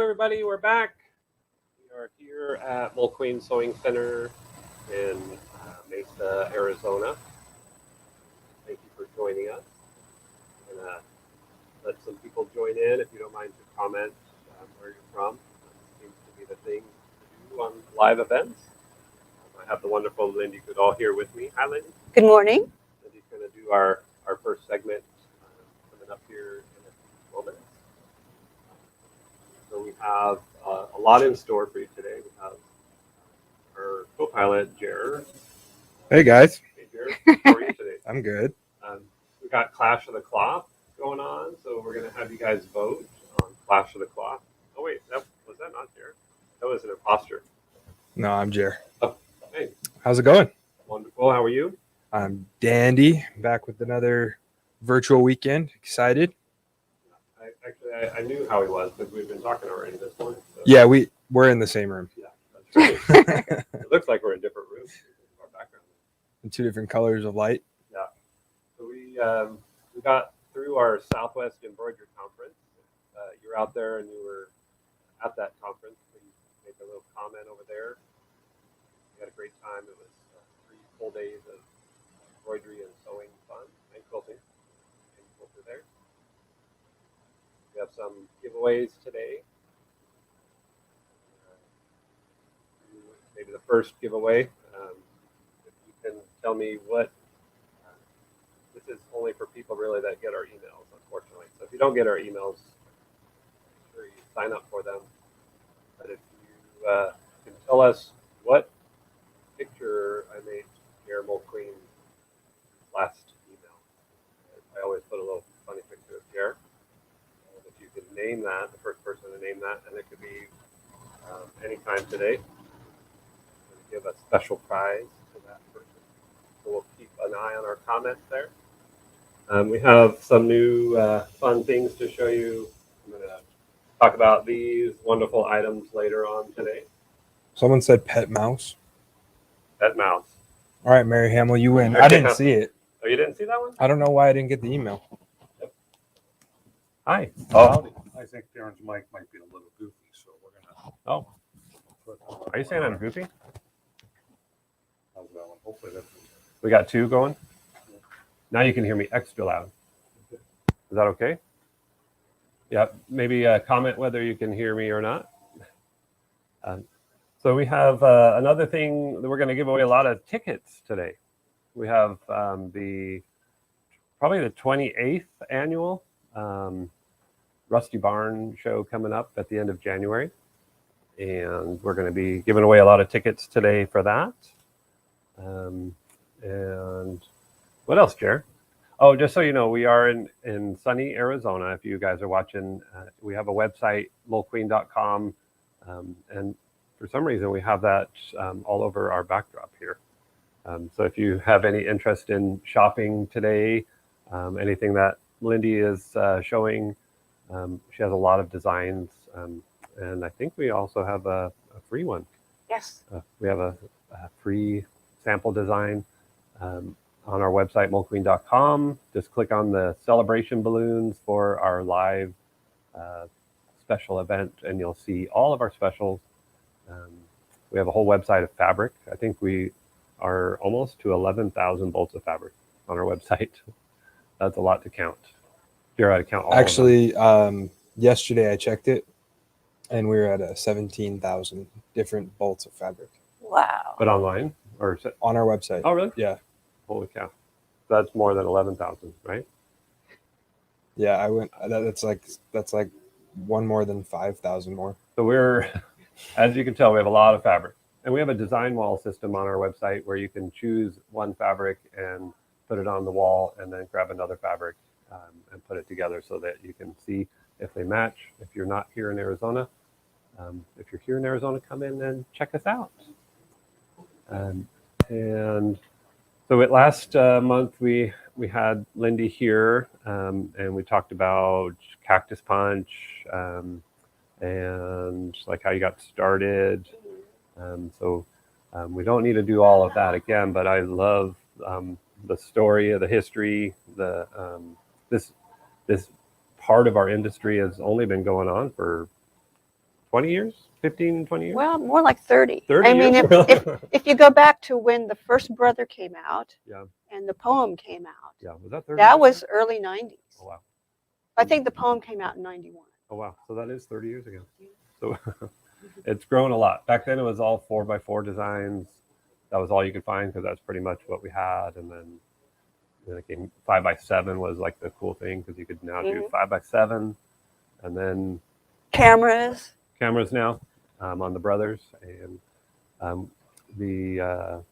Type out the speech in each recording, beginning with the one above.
everybody. We're back. We are here at Mulqueen Sewing Center in Mesa, Arizona. Thank you for joining us. I'm going to let some people join in. If you don't mind to comment where you're from. It seems to be the thing to do on live events. I have the wonderful Lindee Goodall here with me. Hi, Lindee. Good morning. Lindee's going to do our first segment coming up here in a few moments. So we have a lot in store for you today. We have our co-pilot, Jer. Hey, guys. Hey, Jer. How are you today? I'm good. We got Clash of the Cloth going on, so we're going to have you guys vote on Clash of the Cloth. Oh, wait, was that not Jer? That was an imposter. No, I'm Jer. Oh, hey. How's it going? Wonderful. How are you? I'm dandy. Back with another virtual weekend. Excited. I knew how he was because we've been talking already this morning. So. Yeah, we're in the same room. Yeah, that's right. It looks like we're in different rooms. Our background. In two different colors of light. Yeah. So we got through our Southwest Embroidery Conference. You're out there and you were at that conference. Please make a little comment over there. We had a great time. It was 3 full days of embroidery and sewing fun and quilting. And quilter there. We have some giveaways today. Maybe the first giveaway. If you can tell me what. This is only for people really that get our emails, unfortunately. So if you don't get our emails, make sure you sign up for them. But if you can tell us what picture I made Jer Mulqueen last email. I always put a little funny picture of Jer. If you can name that, the first person to name that, and it could be anytime today. Give a special prize to that person. So we'll keep an eye on our comments there. We have some new fun things to show you. I'm going to talk about these wonderful items later on today. Someone said pet mouse. Pet mouse. All right, Mary Hamill, you win. Okay. I didn't see it. Oh, you didn't see that one? I don't know why I didn't get the email. Yep. Hi. Oh, I think Darren's mic might be a little goofy, so we're gonna. Oh. Are you saying I'm goofy? How's that one? Hopefully that's. We got 2 going. Now you can hear me extra loud. Is that okay? Yeah, maybe comment whether you can hear me or not. So we have another thing that we're going to give away a lot of tickets today. We have probably the 28th annual Rusty Barn show coming up at the end of January. And we're going to be giving away a lot of tickets today for that. And what else, Jer? Oh, just so you know, we are in sunny Arizona. If you guys are watching, we have a website, mulqueen.com. And for some reason, we have that all over our backdrop here. So if you have any interest in shopping today, anything that Lindee is showing, she has a lot of designs. And I think we also have a free one. Yes. We have a free sample design on our website, mulqueen.com. Just click on the celebration balloons for our live special event, and you'll see all of our specials. We have a whole website of fabric. I think we are almost to 11,000 bolts of fabric on our website. That's a lot to count. You're out to count all Actually, yesterday I checked it, and we were at 17,000 different bolts of fabric. Wow. But online? Or on our website. Oh, really? Yeah. Holy cow. That's more than 11,000, right? Yeah, I went. That's like one more than 5,000 more. So we're, as you can tell, we have a lot of fabric. And we have a design wall system on our website where you can choose one fabric and put it on the wall and then grab another fabric and put it together so that you can see if they match. If you're not here in Arizona, if you're here in Arizona, come in and check us out. And so last month we had Lindee here and we talked about cactus punch and like how you got started. So we don't need to do all of that again, but I love the story of the history. This part of our industry has only been going on for 20 years, 15, 20 years. Well, more like 30. 30 I mean, years? if you go back to when the first brother came out Yeah. and the poem came out, Yeah, was that 30? that was early 90s. Oh wow. I think the poem came out in 91. Oh wow. So that is 30 years ago. So it's grown a lot. Back then it was all 4x4 designs. That was all you could find because that's pretty much what we had. And then it came 5x7 was like the cool thing because you could now do 5x7, and then Cameras. now on the brothers, and the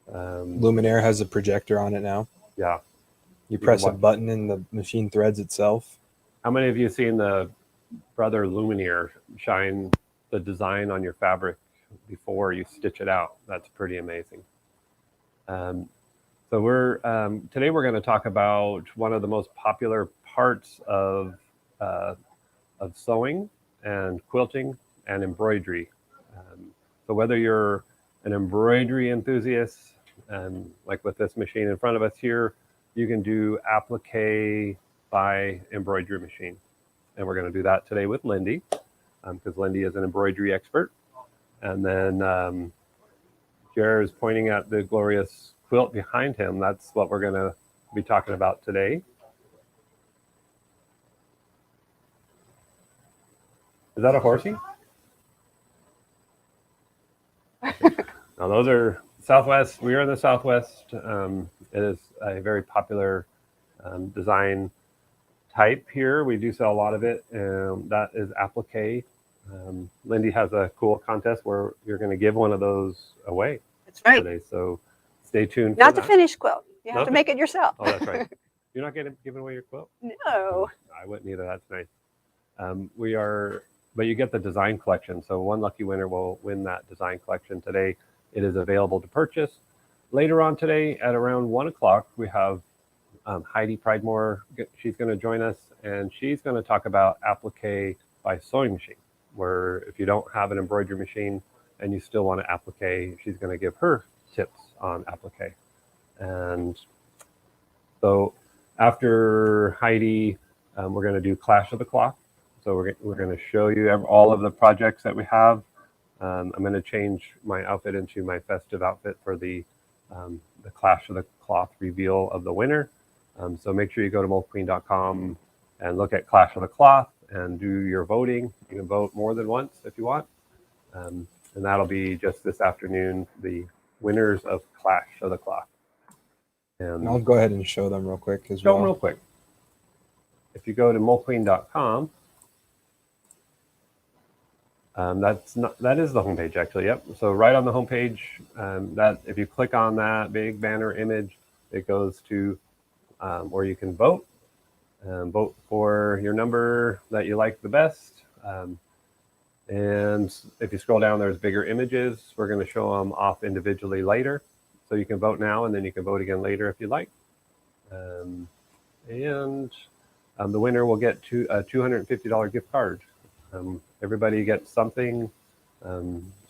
Luminaire has a projector on it now. yeah. You can press a watch. button and the machine threads itself. How many of you seen the brother Luminaire shine the design on your fabric before you stitch it out? That's pretty amazing. So we're today we're going to talk about one of the most popular parts of sewing and quilting and embroidery. So whether you're an embroidery enthusiast, like with this machine in front of us here, you can do applique by embroidery machine. And we're going to do that today with Lindee, because Lindee is an embroidery expert. And then Jer is pointing at the glorious quilt behind him. That's what we're going to be talking about today. Is that a horsey? Now those are Southwest. We are in the Southwest. It is a very popular design type here. We do sell a lot of it. That is applique. Lindee has a cool contest where you're going to give one of those away. That's right. Today. So stay tuned. Not for the that. finished quilt. You have Not to the- make it yourself. Oh, that's right. You're not giving away your quilt? No. I wouldn't either. That's nice. But you get the design collection. So one lucky winner will win that design collection today. It is available to purchase. Later on today at around 1 o'clock, we have Heidi Pridemore. She's going to join us, and she's going to talk about applique by sewing machine, where if you don't have an embroidery machine and you still want to applique, she's going to give her tips on applique. And so after Heidi, we're going to do Clash of the Cloth. So we're going to show you all of the projects that we have. I'm going to change my outfit into my festive outfit for the Clash of the Cloth reveal of the winner. So make sure you go to moldqueen.com and look at Clash of the Cloth and do your voting. You can vote more than once if you want. And that'll be just this afternoon, the winners of Clash of the Cloth. And I'll go ahead and show them real quick as Show well. them real quick. If you go to moldqueen.com, that is the homepage actually. Yep. So right on the homepage, that if you click on that big banner image, it goes to where you can vote. Vote for your number that you like the best. And if you scroll down, there's bigger images. We're going to show them off individually later. So you can vote now, and then you can vote again later if you like. And the winner will get a $250 gift card. Everybody gets something.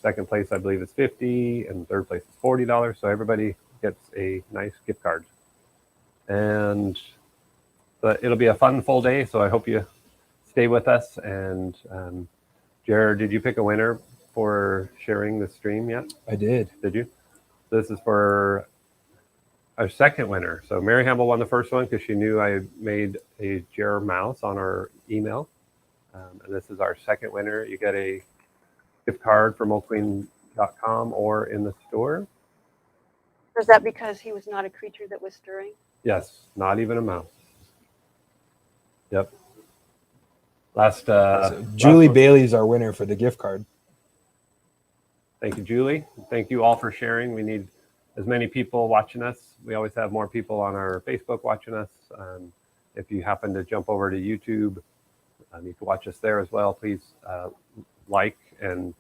Second place, I believe, is $50, and third place is $40. So everybody gets a nice gift card. But it'll be a fun full day. So I hope you stay with us. And Jared, did you pick a winner for sharing the stream yet? I did. Did you? This is for our second winner. So Mary Hamble won the first one because she knew I made a Jer mouse on our email. And this is our second winner. You get a gift card from moldqueen.com or in the store. Was that because he was not a creature that was stirring? Yes, not even a mouse. Yep. Julie Bailey's our winner for the gift card. Thank you, Julie. Thank you all for sharing. We need as many people watching us. We always have more people on our Facebook watching us. If you happen to jump over to YouTube, you can watch us there as well. Please like and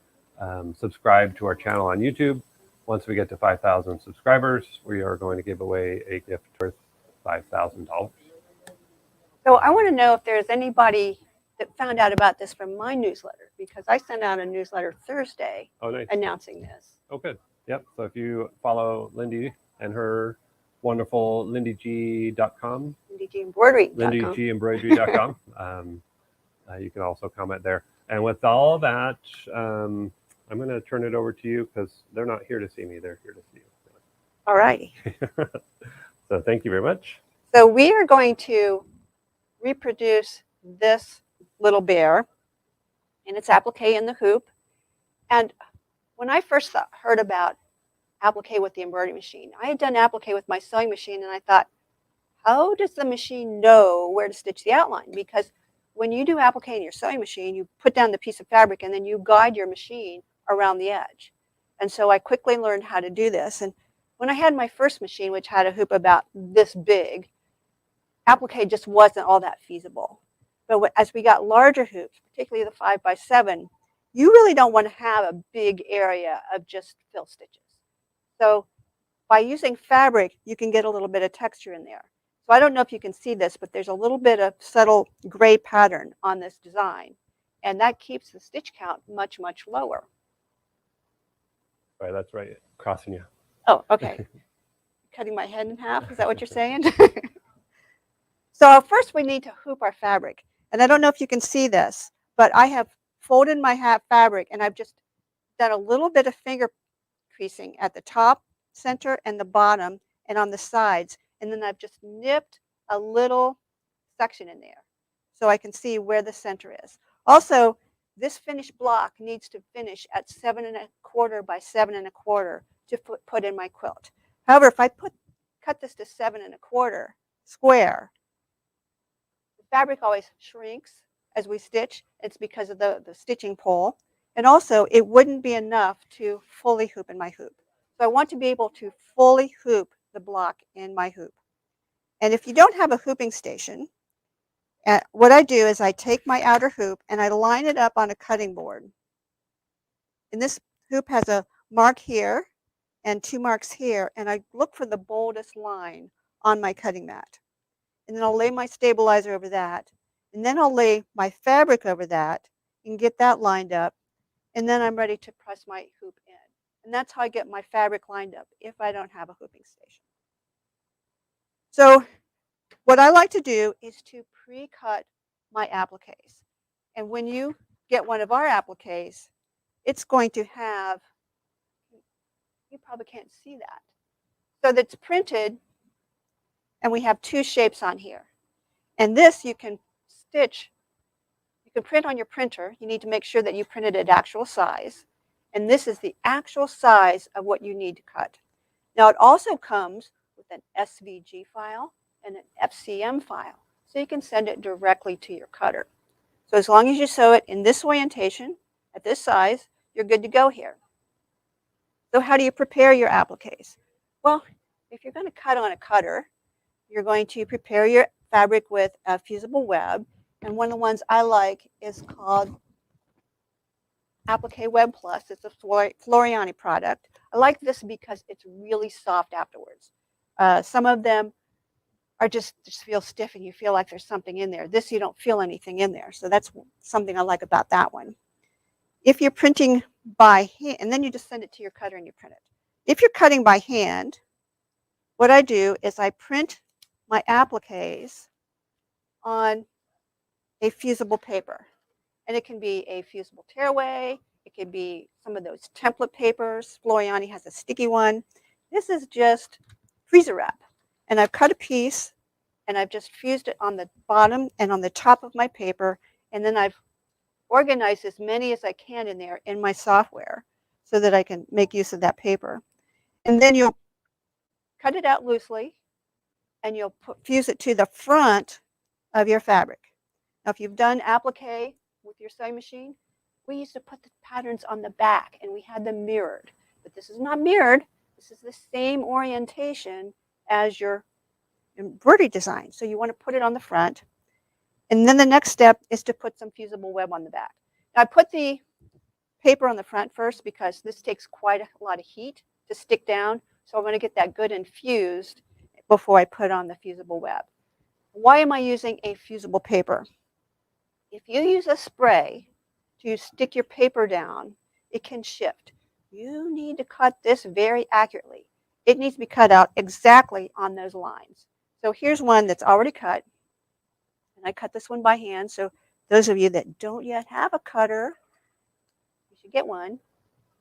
subscribe to our channel on YouTube. Once we get to 5,000 subscribers, we are going to give away a gift worth $5,000. So I want to know if there's anybody that found out about this from my newsletter, because I sent out a newsletter Thursday Oh, nice. announcing this. Oh, good. Yep. So if you follow Lindee and her wonderful lindeeg.com, LindeeGembroidery.com. lindeegembroidery.com, you can also comment there. And with all that, I'm going to turn it over to you because they're not here to see me. They're here to see All righty. you. So thank you very much. So we are going to reproduce this little bear in its applique in the hoop. And when I first heard about applique with the embroidery machine, I had done applique with my sewing machine, and I thought, how does the machine know where to stitch the outline? Because when you do applique in your sewing machine, you put down the piece of fabric and then you guide your machine around the edge. And so I quickly learned how to do this. And when I had my first machine, which had a hoop about this big, applique just wasn't all that feasible. But as we got larger hoops, particularly the 5x7, you really don't want to have a big area of just fill stitches. So by using fabric, you can get a little bit of texture in there. So I don't know if you can see this, but there's a little bit of subtle gray pattern on this design. And that keeps the stitch count much, much lower. Right, that's right. Crossing you. Oh, okay. Cutting my head in half, is that what you're saying? So first we need to hoop our fabric. And I don't know if you can see this, but I have folded my fabric and I've just done a little bit of finger creasing at the top, center, and the bottom, and on the sides. And then I've just nipped a little section in there so I can see where the center is. Also, this finished block needs to finish at 7¼ by 7¼ to put in my quilt. However, if I cut this to 7¼ square, the fabric always shrinks as we stitch. It's because of the stitching pole. And also, it wouldn't be enough to fully hoop in my hoop. So I want to be able to fully hoop the block in my hoop. And if you don't have a hooping station, what I do is I take my outer hoop and I line it up on a cutting board. And this hoop has a mark here and 2 marks here, and I look for the boldest line on my cutting mat. And then I'll lay my stabilizer over that, and then I'll lay my fabric over that and get that lined up, and then I'm ready to press my hoop in. And that's how I get my fabric lined up if I don't have a hooping station. So what I like to do is to pre-cut my appliques. And when you get one of our appliques, it's going to have, you probably can't see that. So that's printed, and we have 2 shapes on here. And this you can stitch, you can print on your printer. You need to make sure that you printed at actual size. And this is the actual size of what you need to cut. Now it also comes with an SVG file and an FCM file, so you can send it directly to your cutter. So as long as you sew it in this orientation, at this size, you're good to go here. So how do you prepare your appliques? Well, if you're going to cut on a cutter, you're going to prepare your fabric with a fusible web, and one of the ones I like is called Applique Web Plus. It's a Floriani product. I like this because it's really soft afterwards. Some of them are just feel stiff and you feel like there's something in there. This, you don't feel anything in there. So that's something I like about that one. If you're printing by hand, and then you just send it to your cutter and you print it. If you're cutting by hand, what I do is I print my appliques on a fusible paper. And it can be a fusible tearaway. It can be some of those template papers. Floriani has a sticky one. This is just freezer wrap. And I've cut a piece and I've just fused it on the bottom and on the top of my paper. And then I've organized as many as I can in there in my software so that I can make use of that paper. And then you'll cut it out loosely and you'll fuse it to the front of your fabric. Now, if you've done applique with your sewing machine, we used to put the patterns on the back and we had them mirrored. But this is not mirrored. This is the same orientation as your embroidery design. So you want to put it on the front. And then the next step is to put some fusible web on the back. Now, I put the paper on the front first because this takes quite a lot of heat to stick down. So I want to get that good and fused before I put on the fusible web. Why am I using a fusible paper? If you use a spray to stick your paper down, it can shift. You need to cut this very accurately. It needs to be cut out exactly on those lines. So here's one that's already cut. And I cut this one by hand. So Those of you that don't yet have a cutter, you should get one.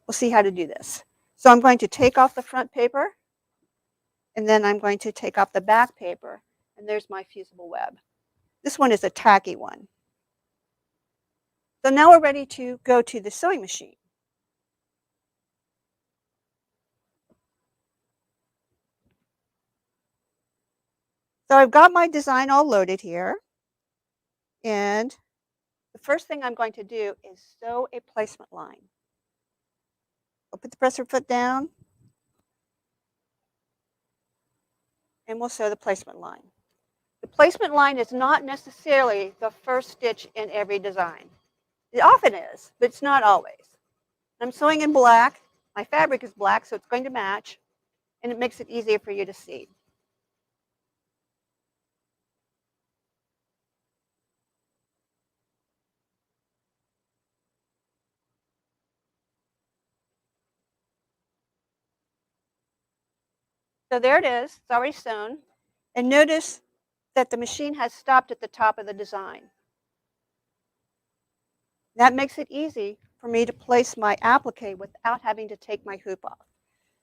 We'll see how to do this. So I'm going to take off the front paper, and then I'm going to take off the back paper, and there's my fusible web. This one is a tacky one. So now we're ready to go to the sewing machine. So I've got my design all loaded here, and the first thing I'm going to do is sew a placement line. I'll put the presser foot down, and we'll sew the placement line. The placement line is not necessarily the first stitch in every design. It often is, but it's not always. I'm sewing in black. My fabric is black, so it's going to match, and it makes it easier for you to see. So there it is. It's already sewn. And notice that the machine has stopped at the top of the design. That makes it easy for me to place my applique without having to take my hoop off.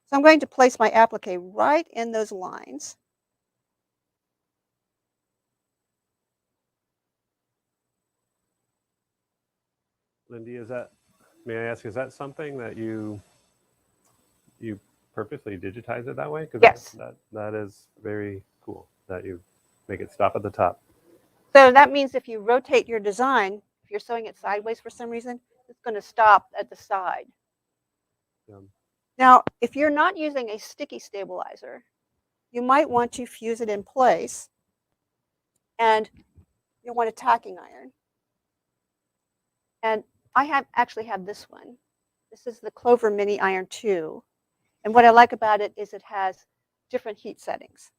So I'm going to place my applique right in those lines. Lindee, may I ask, is that something that you purposely digitize it that way? Yes. That is very cool that you make it stop at the top. So that means if you rotate your design, if you're sewing it sideways for some reason, it's going to stop at the side. Now, if you're not using a sticky stabilizer, you might want to fuse it in place, and you'll want a tacking iron. And I actually have this one. This is the Clover Mini Iron 2. And what I like about it is it has different heat settings.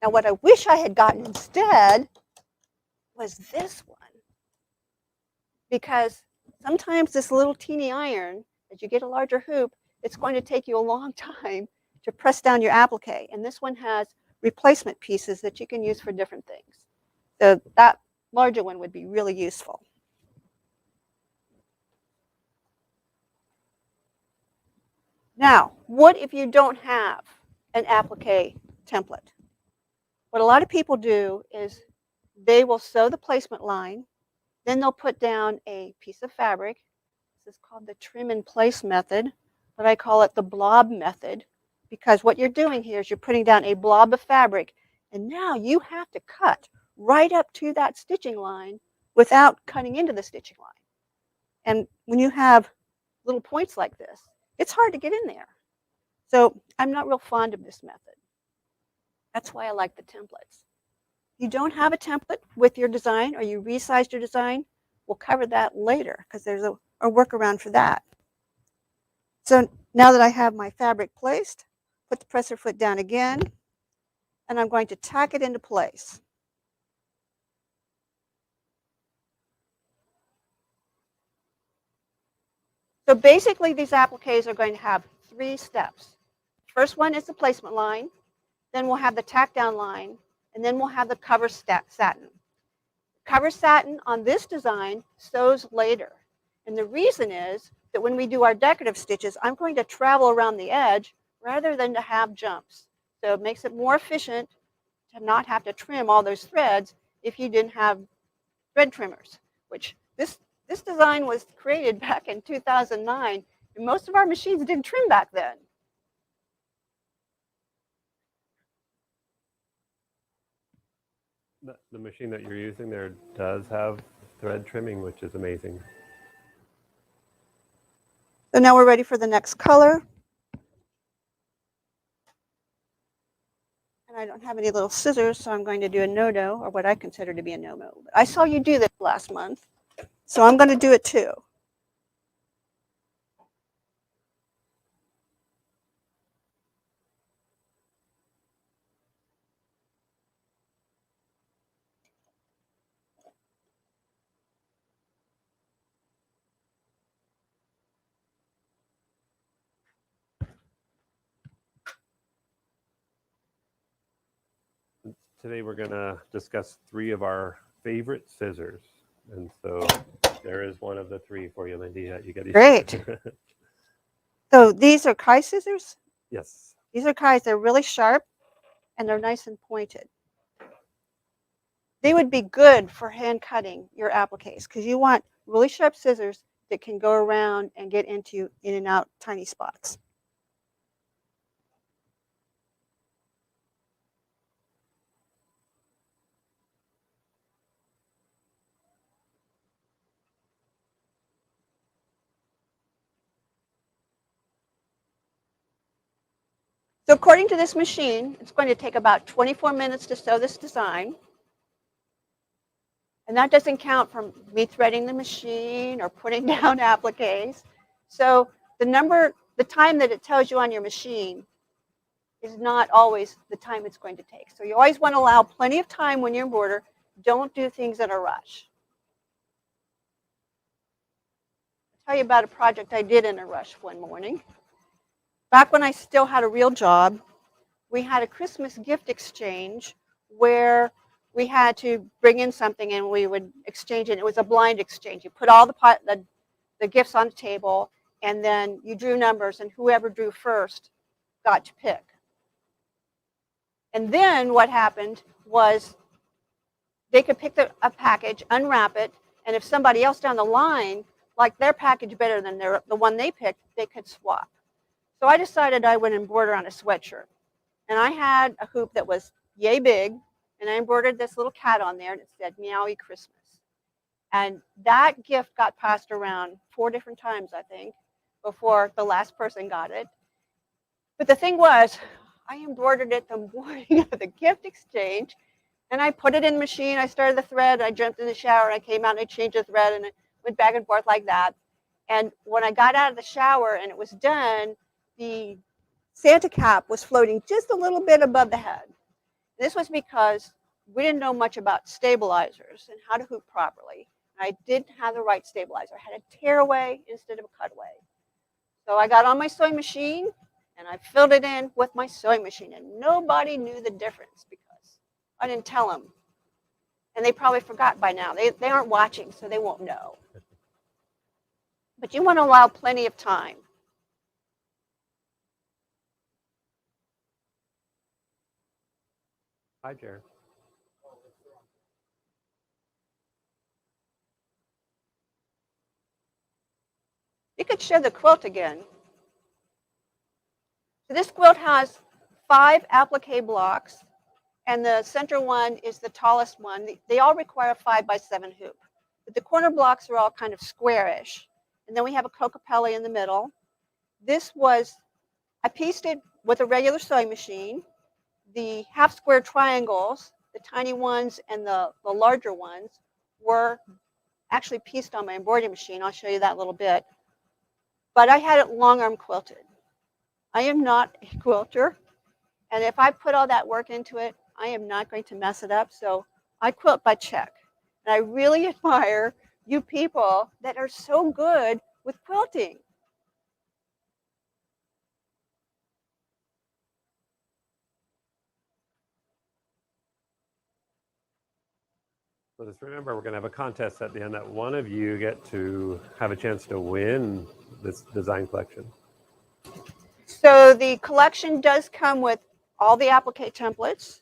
Now, what I wish I had gotten instead was this one. Because sometimes this little teeny iron, as you get a larger hoop, it's going to take you a long time to press down your applique. And this one has replacement pieces that you can use for different things. So that larger one would be really useful. Now, what if you don't have an applique template? What a lot of people do is they will sew the placement line, then they'll put down a piece of fabric. This is called the trim in place method, but I call it the blob method, because what you're doing here is you're putting down a blob of fabric, and now you have to cut right up to that stitching line without cutting into the stitching line. And when you have little points like this, it's hard to get in there. So I'm not real fond of this method. That's why I like the templates. If you don't have a template with your design, or you resized your design, we'll cover that later because there's a workaround for that. So now that I have my fabric placed, put the presser foot down again, and I'm going to tack it into place. So basically, these appliques are going to have 3 steps. First one is the placement line, then we'll have the tack down line, and then we'll have the cover satin. Cover satin on this design sews later. And the reason is that when we do our decorative stitches, I'm going to travel around the edge rather than to have jumps. So it makes it more efficient to not have to trim all those threads if you didn't have thread trimmers, which this design was created back in 2009, and most of our machines didn't trim back then. The machine that you're using there does have thread trimming, which is amazing. So now we're ready for the next color. And I don't have any little scissors, so I'm going to do a no-no, or what I consider to be a no-no. I saw you do this last month, so I'm going to do it too. Today we're going to discuss 3 of our favorite scissors. And so there is one of the three for you, Lindee. You got Great. So these are Kai scissors? Yes. These are Kai's. They're really sharp and they're nice and pointed. They would be good for hand cutting your appliques because you want really sharp scissors that can go around and get into in and out tiny spots. So according to this machine, it's going to take about 24 minutes to sew this design. And that doesn't count from me threading the machine or putting down appliques. So the time that it tells you on your machine is not always the time it's going to take. So you always want to allow plenty of time when you embroider. Don't do things in a rush. I'll tell you about a project I did in a rush one morning. Back when I still had a real job, we had a Christmas gift exchange where we had to bring in something and we would exchange it. It was a blind exchange. You put all the gifts on the table and then you drew numbers and whoever drew first got to pick. And then what happened was they could pick a package, unwrap it, and if somebody else down the line liked their package better than the one they picked, they could swap. So I decided I would embroider on a sweatshirt. And I had a hoop that was yay big, and I embroidered this little cat on there, and it said, Meowie Christmas. And that gift got passed around 4 different times, I think, before the last person got it. But the thing was, I embroidered it the morning of the gift exchange, and I put it in the machine. I started the thread. I jumped in the shower. I came out and I changed the thread, and I went back and forth like that. And when I got out of the shower and it was done, the Santa cap was floating just a little bit above the head. This was because we didn't know much about stabilizers and how to hoop properly. I didn't have the right stabilizer. I had a tearaway instead of a cutaway. So I got on my sewing machine and I filled it in with my sewing machine, and nobody knew the difference because I didn't tell them. And they probably forgot by now. They aren't watching, so they won't know. But you want to allow plenty of time. Hi, Jared. You could show the quilt again. So this quilt has 5 applique blocks, and the center one is the tallest one. They all require a 5x7 hoop. But the corner blocks are all kind of squarish. And then we have a cocopelli in the middle. I pieced it with a regular sewing machine. The half square triangles, the tiny ones and the larger ones, were actually pieced on my embroidery machine. I'll show you that in a little bit. But I had it long arm quilted. I am not a quilter, and if I put all that work into it, I am not going to mess it up. So I quilt by check. And I really admire you people that are so good with quilting. So just remember, we're going to have a contest at the end that one of you get to have a chance to win this design collection. So the collection does come with all the applique templates,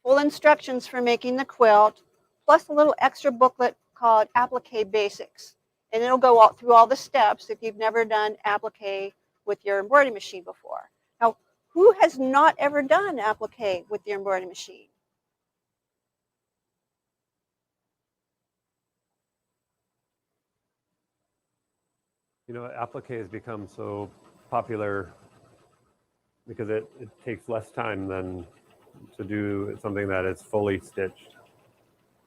full instructions for making the quilt, plus a little extra booklet called Applique Basics. And it'll go through all the steps if you've never done applique with your embroidery machine before. Now, who has not ever done applique with your embroidery machine? You know, applique has become so popular because it takes less time than to do something that is fully stitched.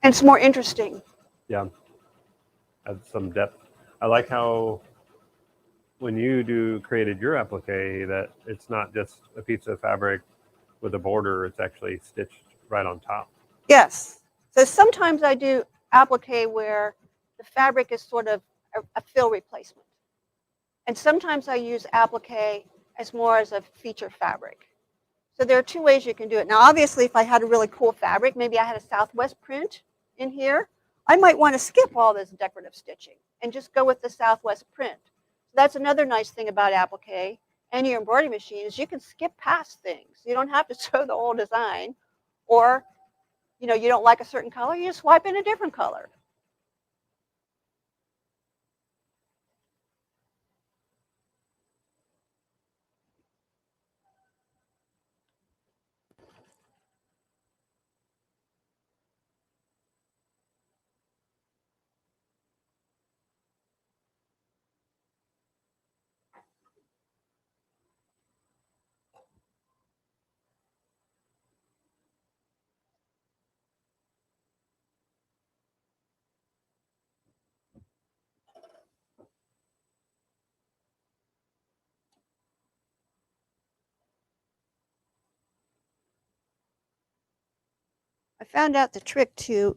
And it's more interesting. Yeah, adds some depth. I like how when you created your applique that it's not just a piece of fabric with a border, it's actually stitched right on top. Yes. So sometimes I do applique where the fabric is sort of a fill replacement. And sometimes I use applique as more as a feature fabric. So there are 2 ways you can do it. Now, obviously, if I had a really cool fabric, maybe I had a Southwest print, in here, I might want to skip all this decorative stitching and just go with the Southwest print. That's another nice thing about applique and your embroidery machine is you can skip past things. You don't have to sew the whole design, or you don't like a certain color, you just swipe in a different color. I found out the trick to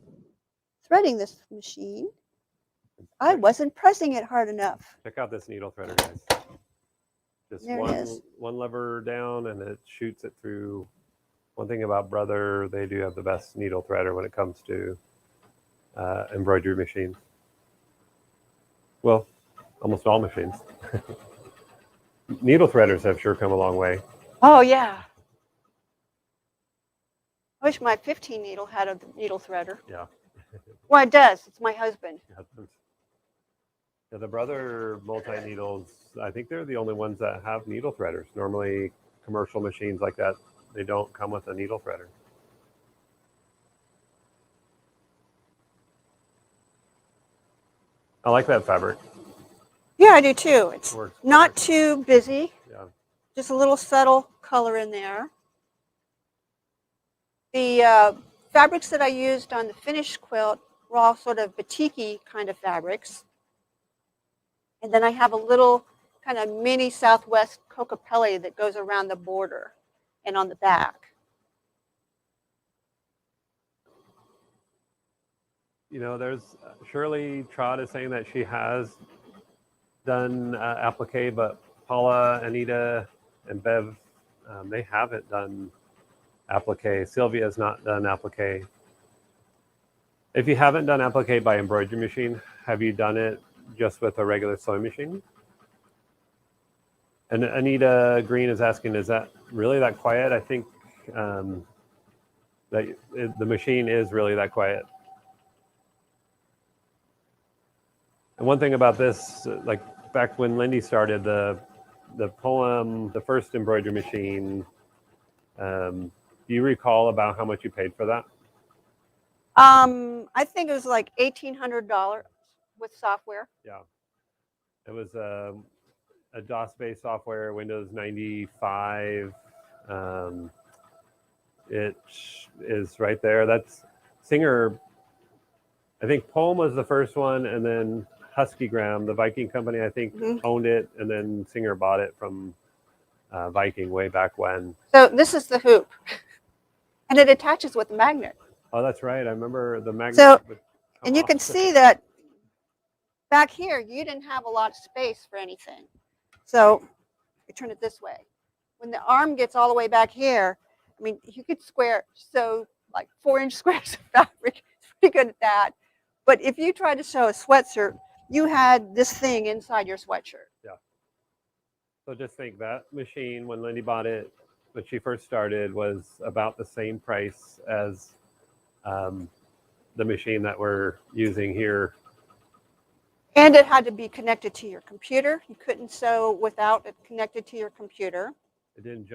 threading this machine. I wasn't pressing it hard enough. Check out this needle threader, guys. Just There it is. one lever down and it shoots it through. One thing about Brother, they do have the best needle threader when it comes to embroidery machines. Well, almost all machines. Needle threaders have sure come a long way. Oh, yeah. I wish my 15 needle had a needle threader. Yeah. Well, it does. It's my husband. Yeah, the Brother multi-needles, I think they're the only ones that have needle threaders. Normally, commercial machines like that, they don't come with a needle threader. I like that fabric. Yeah, I do too. It's Works not perfect. too busy. Yeah. Just a little subtle color in there. The fabrics that I used on the finished quilt were all sort of batik kind of fabrics. And then I have a little kind of mini Southwest cocopelli that goes around the border and on the back. There's Shirley Trott is saying that she has done applique, but Paula, Anita, and Bev, they haven't done applique. Sylvia has not done applique. If you haven't done applique by embroidery machine, have you done it just with a regular sewing machine? And Anita Green is asking, is that really that quiet? I think the machine is really that quiet. And one thing about this, like back when Lindee started the poem, the first embroidery machine, do you recall about how much you paid for that? I think it was like $1,800 with software. Yeah. It was a DOS-based software, Windows 95. It is right there. That's Singer. I think Poem was the first one, and then Huskygram, the Viking company, I think, owned it, and then Singer bought it from Viking way back when. So this is the hoop, and it attaches with a magnet. Oh, that's right. I remember the magnet. So, and you can see that back here, you didn't have a lot of space for anything. So you turn it this way. When the arm gets all the way back here, I mean, you could sew like 4-inch squares of fabric. It's pretty good at that. But if you tried to sew a sweatshirt, you had this thing inside your sweatshirt. Yeah. So just think that machine, when Lindee bought it, when she first started, was about the same price as the machine that we're using here. And it had to be connected to your computer. You couldn't sew without it connected to your computer. It didn't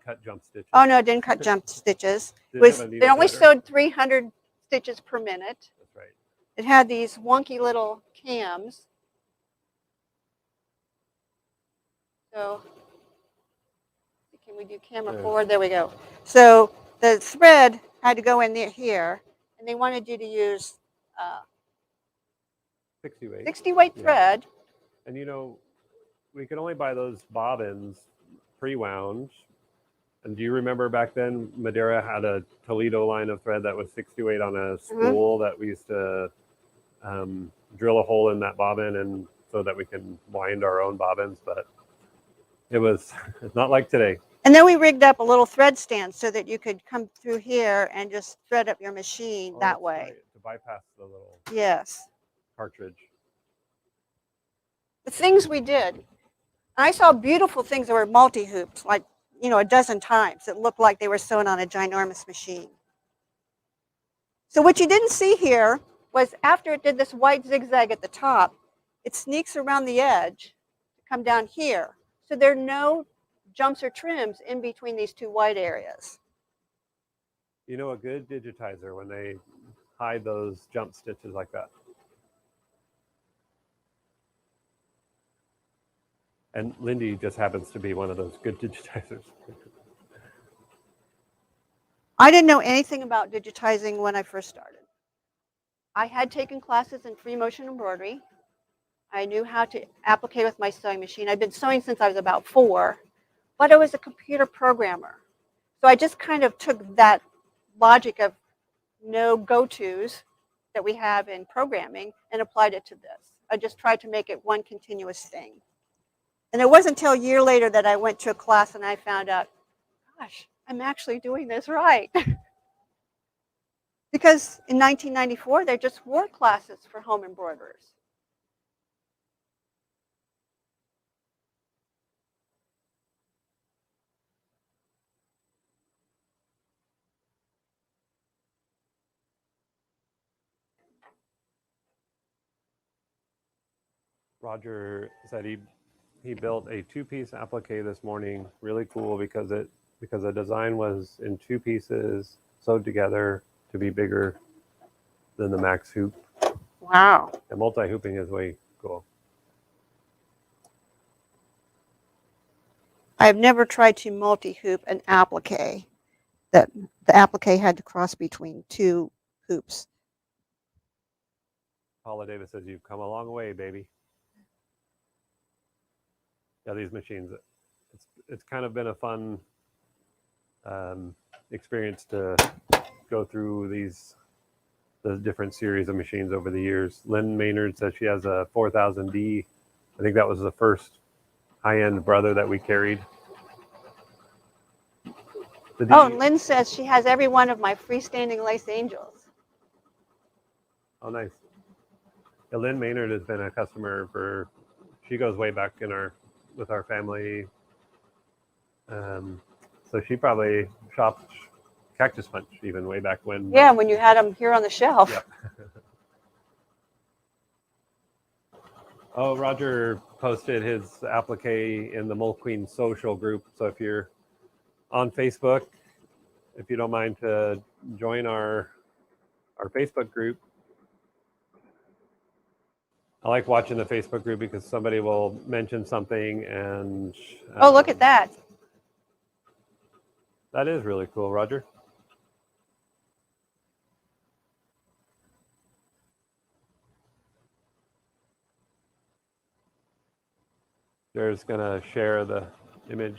cut jump stitches. Oh no, it didn't cut jump stitches. They only sewed 300 stitches per minute. That's right. It had these wonky little cams. So can we do camera forward? There we go. So the thread had to go in there here, and they wanted you to use 60 weight. 60 weight thread. And we could only buy those bobbins pre-wound. And do you remember back then, Madeira had a Toledo line of thread that was 60 weight on a spool that we used to drill a hole in that bobbin, and so that we can wind our own bobbins. But it's not like today. And then we rigged up a little thread stand so that you could come through here and just thread up your machine that way. Right, to to bypass the little Yes. cartridge. The things we did. I saw beautiful things that were multi-hooped, like, a dozen times. It looked like they were sewn on a ginormous machine. So what you didn't see here was after it did this white zigzag at the top, it sneaks around the edge to come down here. So there are no jumps or trims in between these two white areas. You know, a good digitizer when they hide those jump stitches like that. And Lindee just happens to be one of those good digitizers. I didn't know anything about digitizing when I first started. I had taken classes in free motion embroidery. I knew how to applique with my sewing machine. I'd been sewing since I was about 4, but I was a computer programmer. So I just kind of took that logic of no go-tos that we have in programming and applied it to this. I just tried to make it one continuous thing. And it wasn't until a year later that I went to a class and I found out, gosh, I'm actually doing this right. Because in 1994, there just were classes for home embroiderers. Roger said he built a 2-piece applique this morning. Really cool because the design was in 2 pieces sewed together to be bigger than the max hoop. Wow. And multi-hooping is way cool. I've never tried to multi-hoop an applique. That the applique had to cross between 2 hoops. Paula Davis says, you've come a long way, baby. Yeah, these machines, it's kind of been a fun experience to go through the different series of machines over the years. Lynn Maynard says she has a 4000D. I think that was the first high-end brother that we carried. Oh, Lynn says she has every one of my freestanding lace angels. Oh, nice. Yeah, Lynn Maynard has been a customer she goes way back with our family. So she probably shopped Cactus Punch even way back when. Yeah, when you had them here on the shelf. Yep. Oh, Roger posted his applique in the Mole Queen social group. So if you're on Facebook, if you don't mind to join our Facebook group. I like watching the Facebook group because somebody will mention something and... Oh, look at that. That is really cool, Roger. Jared's going to share the image.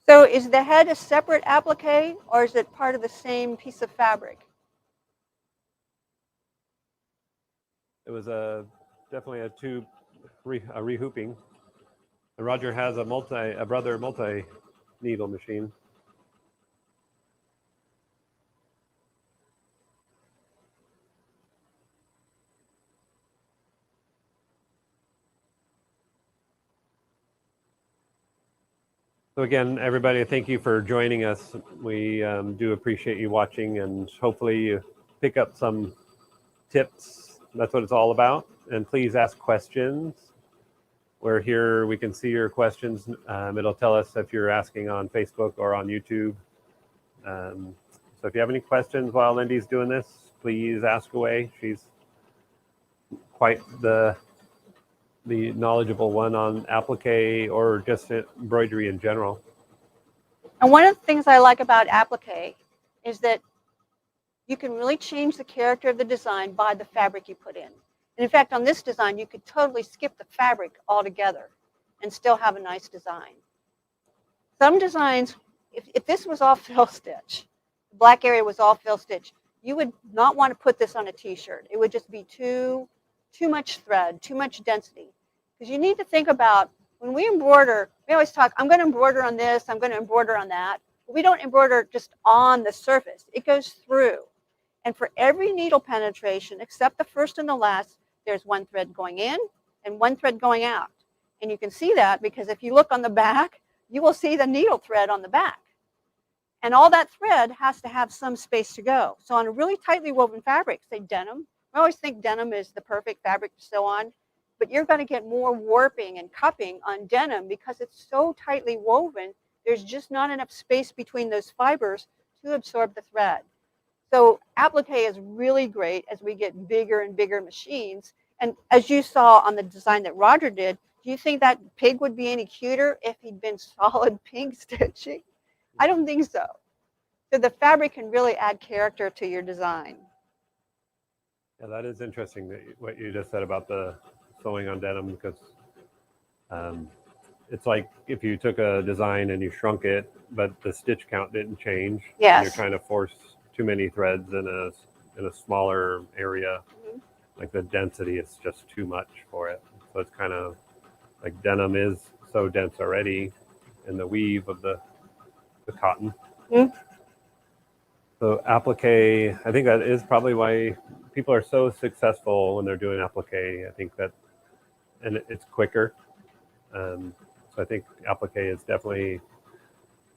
So is the head a separate applique or is it part of the same piece of fabric? It was definitely a rehooping. And Roger has a brother multi-needle machine. So again, everybody, thank you for joining us. We do appreciate you watching, and hopefully you pick up some tips. That's what it's all about. And please ask questions. We're here. We can see your questions. It'll tell us if you're asking on Facebook or on YouTube. So if you have any questions while Lindee's doing this, please ask away. She's quite the knowledgeable one on applique or just embroidery in general. And one of the things I like about applique is that you can really change the character of the design by the fabric you put in. And in fact, on this design, you could totally skip the fabric altogether and still have a nice design. Some designs, if this was all fill stitch, the black area was all fill stitch, you would not want to put this on a t-shirt. It would just be too much thread, too much density. Because you need to think about, when we embroider, we always talk, I'm going to embroider on this, I'm going to embroider on that. But we don't embroider just on the surface. It goes through. And for every needle penetration, except the first and the last, there's one thread going in and one thread going out. And you can see that because if you look on the back, you will see the needle thread on the back. And all that thread has to have some space to go. So on a really tightly woven fabric, say denim, I always think denim is the perfect fabric to sew on, but you're going to get more warping and cupping on denim because it's so tightly woven, there's just not enough space between those fibers to absorb the thread. So applique is really great as we get bigger and bigger machines. And as you saw on the design that Roger did, do you think that pig would be any cuter if he'd been solid pink stitching? I don't think so. So the fabric can really add character to your design. Yeah, that is interesting that what you just said about the sewing on denim, because it's like if you took a design and you shrunk it, but the stitch count didn't change. Yes. And you're trying to force too many threads in a smaller area. Mm-hmm. Like the density is just too much for it. So it's kind of like denim is so dense already in the weave of the cotton. Mm-hmm. So applique, I think that is probably why people are so successful when they're doing applique. I think that, and it's quicker. So I think applique is definitely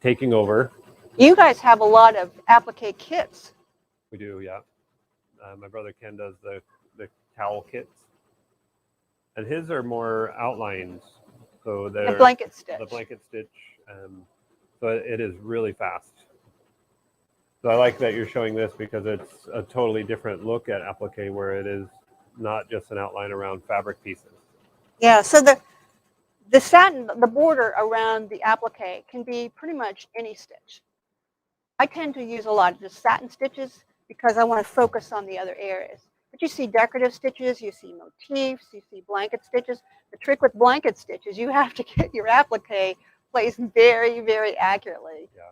taking over. You guys have a lot of applique kits. We do, yeah. My brother Ken does the towel kits, and his are more outlines. So they're The blanket stitch. The blanket stitch. So it is really fast. So I like that you're showing this because it's a totally different look at applique, where it is not just an outline around fabric pieces. Yeah, so the satin, the border around the applique can be pretty much any stitch. I tend to use a lot of just satin stitches because I want to focus on the other areas. But you see decorative stitches, you see motifs, you see blanket stitches. The trick with blanket stitches, you have to get your applique placed very, very accurately. Yeah.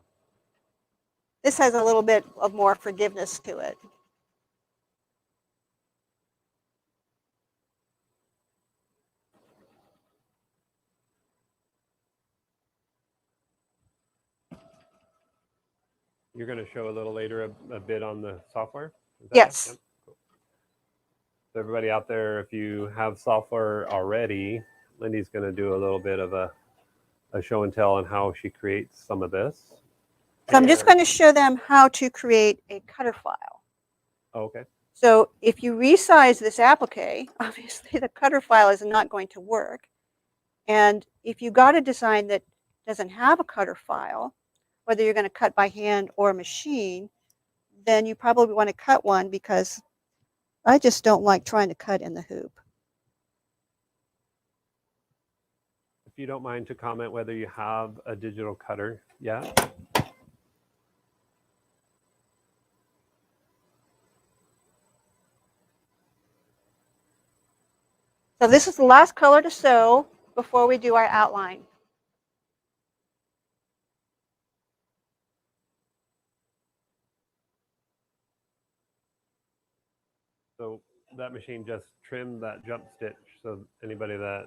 This has a little bit of more forgiveness to it. You're going to show a little later a bit on the software? Is that Yes. Right? Yep. Cool. So everybody out there, if you have software already, Lindee's going to do a little bit of a show and tell on how she creates some of this. So I'm just going to show them how to create a cutter file. Oh, okay. So if you resize this applique, obviously the cutter file is not going to work. And if you got a design that doesn't have a cutter file, whether you're going to cut by hand or machine, then you probably want to cut one, because I just don't like trying to cut in the hoop. If you don't mind to comment whether you have a digital cutter yet. So this is the last color to sew before we do our outline. So that machine just trimmed that jump stitch. So anybody that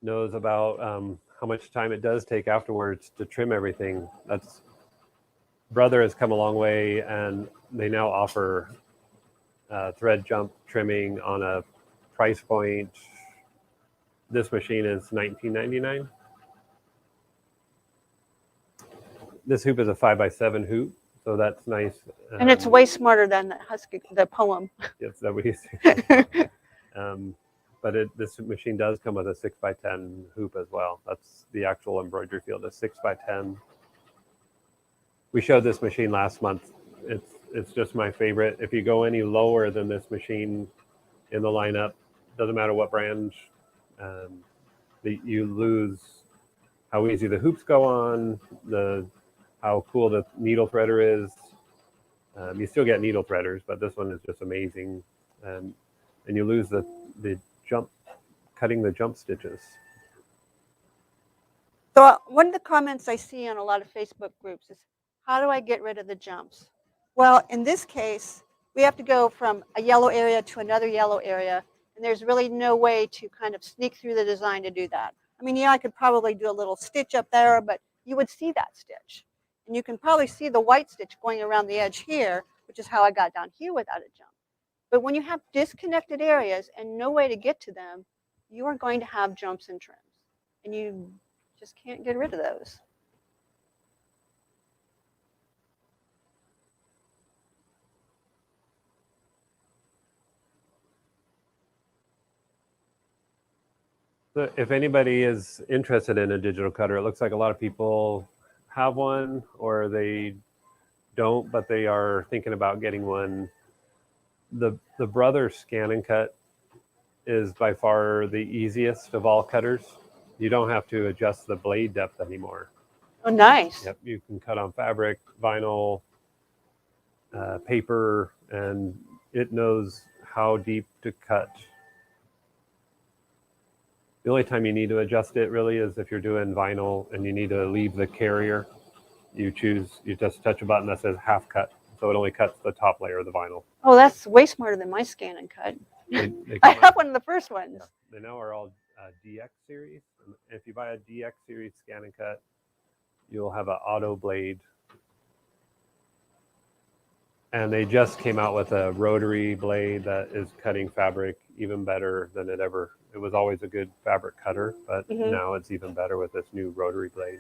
knows about how much time it does take afterwards to trim everything, that's Brother has come a long way, and they now offer thread jump trimming on a price point. This machine is $19.99. This hoop is a 5x7 hoop, so that's nice. And it's way smarter than the poem. Yes, that we used to. But this machine does come with a 6x10 hoop as well. That's the actual embroidery field, a 6x10. We showed this machine last month. It's just my favorite. If you go any lower than this machine in the lineup, doesn't matter what brand, you lose how easy the hoops go on, how cool the needle threader is. You still get needle threaders, but this one is just amazing. And you lose the jump, cutting the jump stitches. So one of the comments I see on a lot of Facebook groups is, how do I get rid of the jumps? Well, in this case, we have to go from a yellow area to another yellow area, and there's really no way to kind of sneak through the design to do that. I mean, yeah, I could probably do a little stitch up there, but you would see that stitch. And you can probably see the white stitch going around the edge here, which is how I got down here without a jump. But when you have disconnected areas and no way to get to them, you are going to have jumps and trims. And you just can't get rid of those. So if anybody is interested in a digital cutter, it looks like a lot of people have one or they don't, but they are thinking about getting one. The Brother Scan and Cut is by far the easiest of all cutters. You don't have to adjust the blade depth anymore. Oh, nice. Yep, you can cut on fabric, vinyl, paper, and it knows how deep to cut. The only time you need to adjust it really is if you're doing vinyl and you need to leave the carrier. You just touch a button that says half cut. So it only cuts the top layer of the vinyl. Oh, that's way smarter than my Scan and Cut. They I come have out- one of the first ones. yeah, they now are all DX series. And if you buy a DX series Scan and Cut, you'll have an auto blade. And they just came out with a rotary blade that is cutting fabric even better than it was always a good fabric cutter, but now it's even better with this new rotary blade.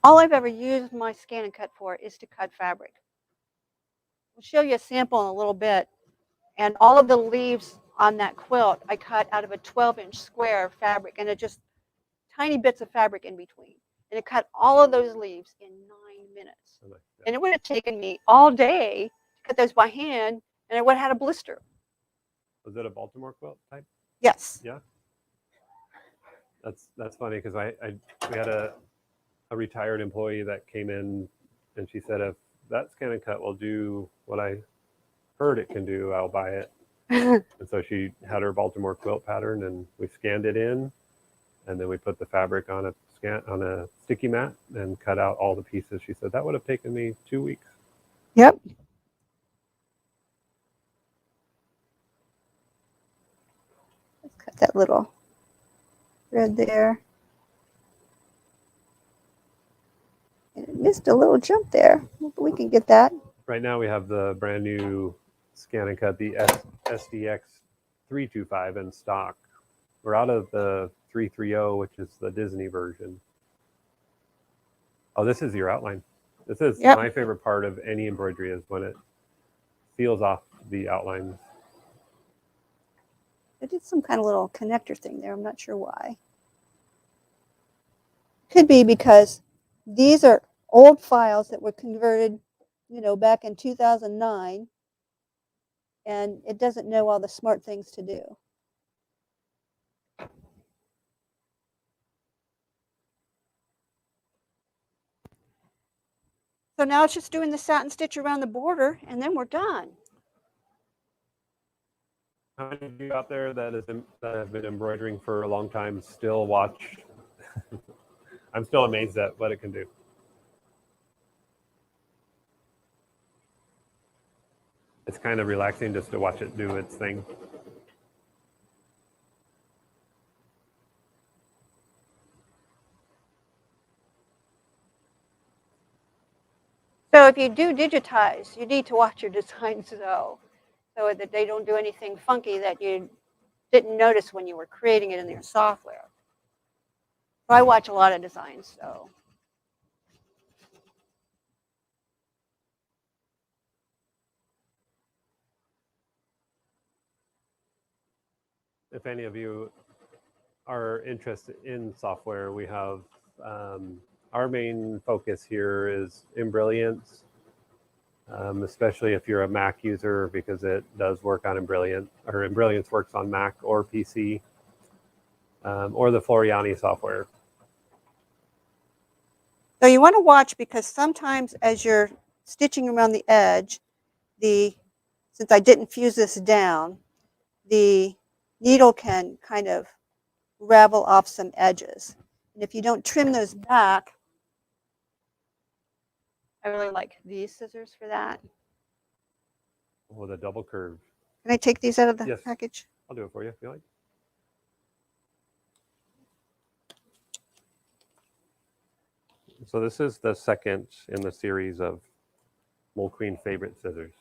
All I've ever used my Scan and Cut for is to cut fabric. I'll show you a sample in a little bit. And all of the leaves on that quilt, I cut out of a 12-inch square of fabric, and it just tiny bits of fabric in between. And it cut all of those leaves in 9 minutes. Yeah. And it would have taken me all day to cut those by hand, and I would have had a blister. Was it a Baltimore quilt type? Yes. Yeah. That's funny because we had a retired employee that came in and she said, if that Scan and Cut will do what I heard it can do, I'll buy it. And so she had her Baltimore quilt pattern and we scanned it in and then we put the fabric on a sticky mat and cut out all the pieces. She said that would have taken me 2 weeks. Yep. Let's cut that little thread there. And it missed a little jump there. We can get that. Right now we have the brand new Scan and Cut, the SDX 325 in stock. We're out of the 330, which is the Disney version. Oh, this is your outline. This is my favorite part of any embroidery is when it seals off the outlines. I did some kind of little connector thing there. I'm not sure why. Could be because these are old files that were converted, back in 2009, and it doesn't know all the smart things to do. So now it's just doing the satin stitch around the border, and then we're done. How many of you out there that have been embroidering for a long time still watch? I'm still amazed at what it can do. It's kind of relaxing just to watch it do its thing. So if you do digitize, you need to watch your designs so that they don't do anything funky that you didn't notice when you were creating it in your software. So I watch a lot of designs, so. If any of you are interested in software, we have our main focus here is Embrilliance, especially if you're a Mac user because it does work on Embrilliance works on Mac or PC, or the Floriani software. So you want to watch because sometimes as you're stitching around the edge, since I didn't fuse this down, the needle can kind of ravel off some edges. And if you don't trim those back, I really like these scissors for that. With a double curve. Can I take these out of the Yes. package? I'll do it for you if you like. So this is the second in the series of Mold Queen favorite scissors.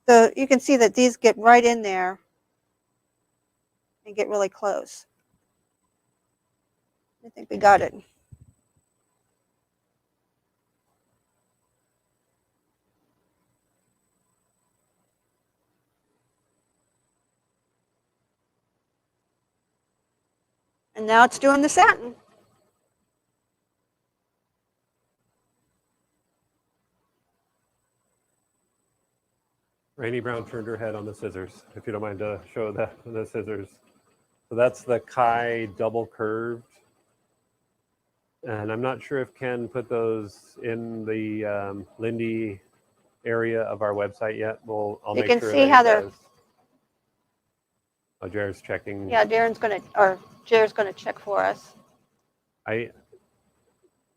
So you can see that these get right in there and get really close. I think we got it. And now it's doing the satin. Rainy Brown turned her head on the scissors, if you don't mind to show the scissors. So that's the Kai double curved. And I'm not sure if Ken put those in the Lindee area of our website yet. I'll You make can sure see that how he they're- does. Oh, Jared's checking. Yeah, Jared's gonna check for us. I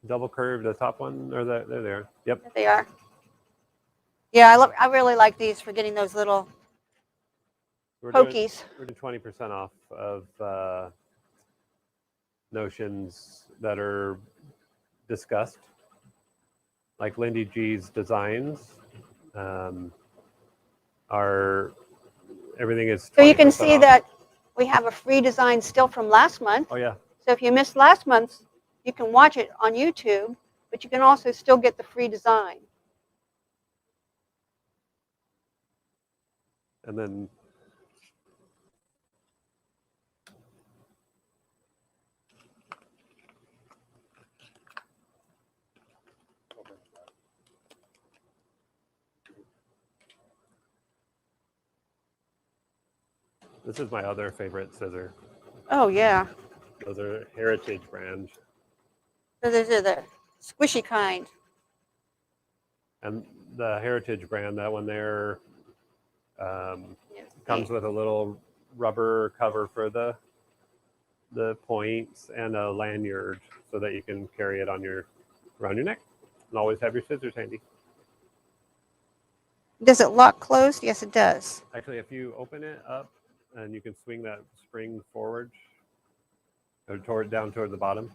double curved the top one, or they're there. Yep. There they are. Yeah, I really like these for getting those little We're pokies. doing 20% off of notions that are discussed, like Lindee G's designs. Are everything is. So you can 20% see off. that we have a free design still from last month. Oh yeah. So if you missed last month's, you can watch it on YouTube, but you can also still get the free design. And then this is my other favorite scissor. Oh yeah. Those are Heritage brand. So those are the squishy kind. And the Heritage brand, that one there, comes with a little rubber cover for the points and a lanyard so that you can carry it on around your neck and always have your scissors handy. Does it lock closed? Yes, it does. Actually, if you open it up and you can swing that spring forward or down toward the bottom,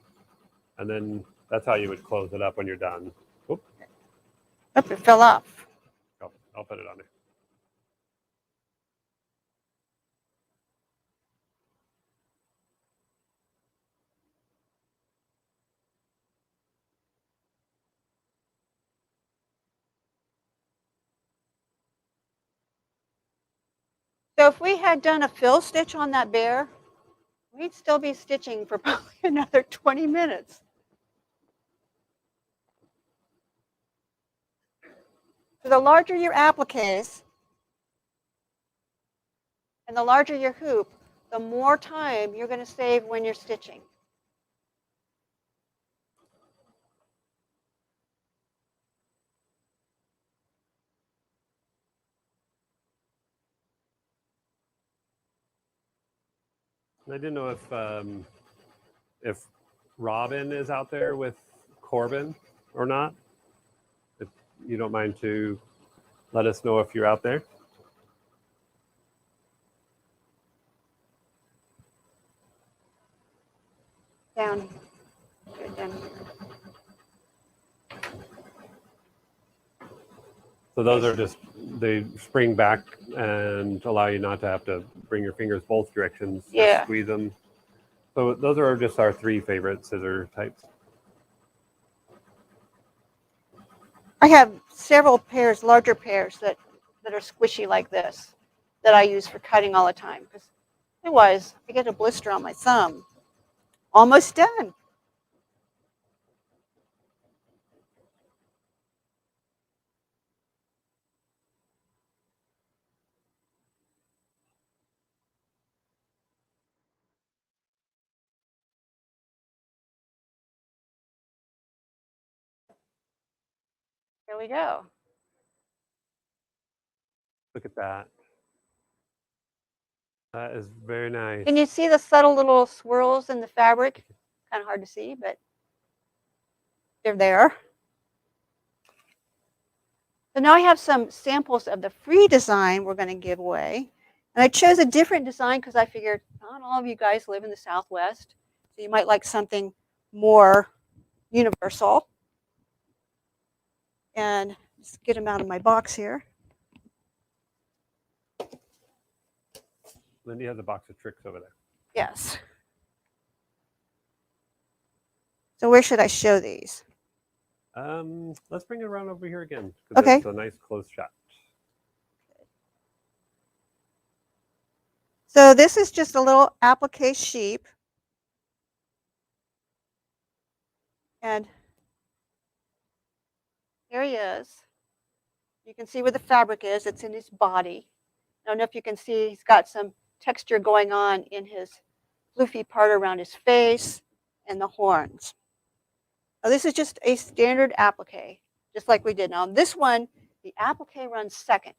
and then that's how you would close it up when you're done. Oop. Oh, it fell off. I'll put it on there. So if we had done a fill stitch on that bear, we'd still be stitching for probably another 20 minutes. So the larger your appliques and the larger your hoop, the more time you're going to save when you're stitching. I didn't know if Robin is out there with Corbin or not. If you don't mind to let us know if you're out there. Down. Good, down here. So those are just, they spring back and allow you not to have to bring your fingers both directions. Just Yeah. squeeze them. So those are just our three favorite scissor types. I have several pairs, larger pairs that are squishy like this that I use for cutting all the time. Because otherwise, I get a blister on my thumb. Almost done. There we go. Look at that. That is very nice. Can you see the subtle little swirls in the fabric? Kind of hard to see, but they're there. So now I have some samples of the free design we're going to give away. And I chose a different design because I figured not all of you guys live in the Southwest. So you might like something more universal. And just get them out of my box here. Lindee has a box of tricks over there. Yes. So where should I show these? Let's bring it around over here again because Okay. it's a nice close shot. So this is just a little applique sheep. And here he is. You can see where the fabric is. It's in his body. I don't know if you can see, he's got some texture going on in his floofy part around his face and the horns. Now this is just a standard applique, just like we did. Now this one, the applique runs second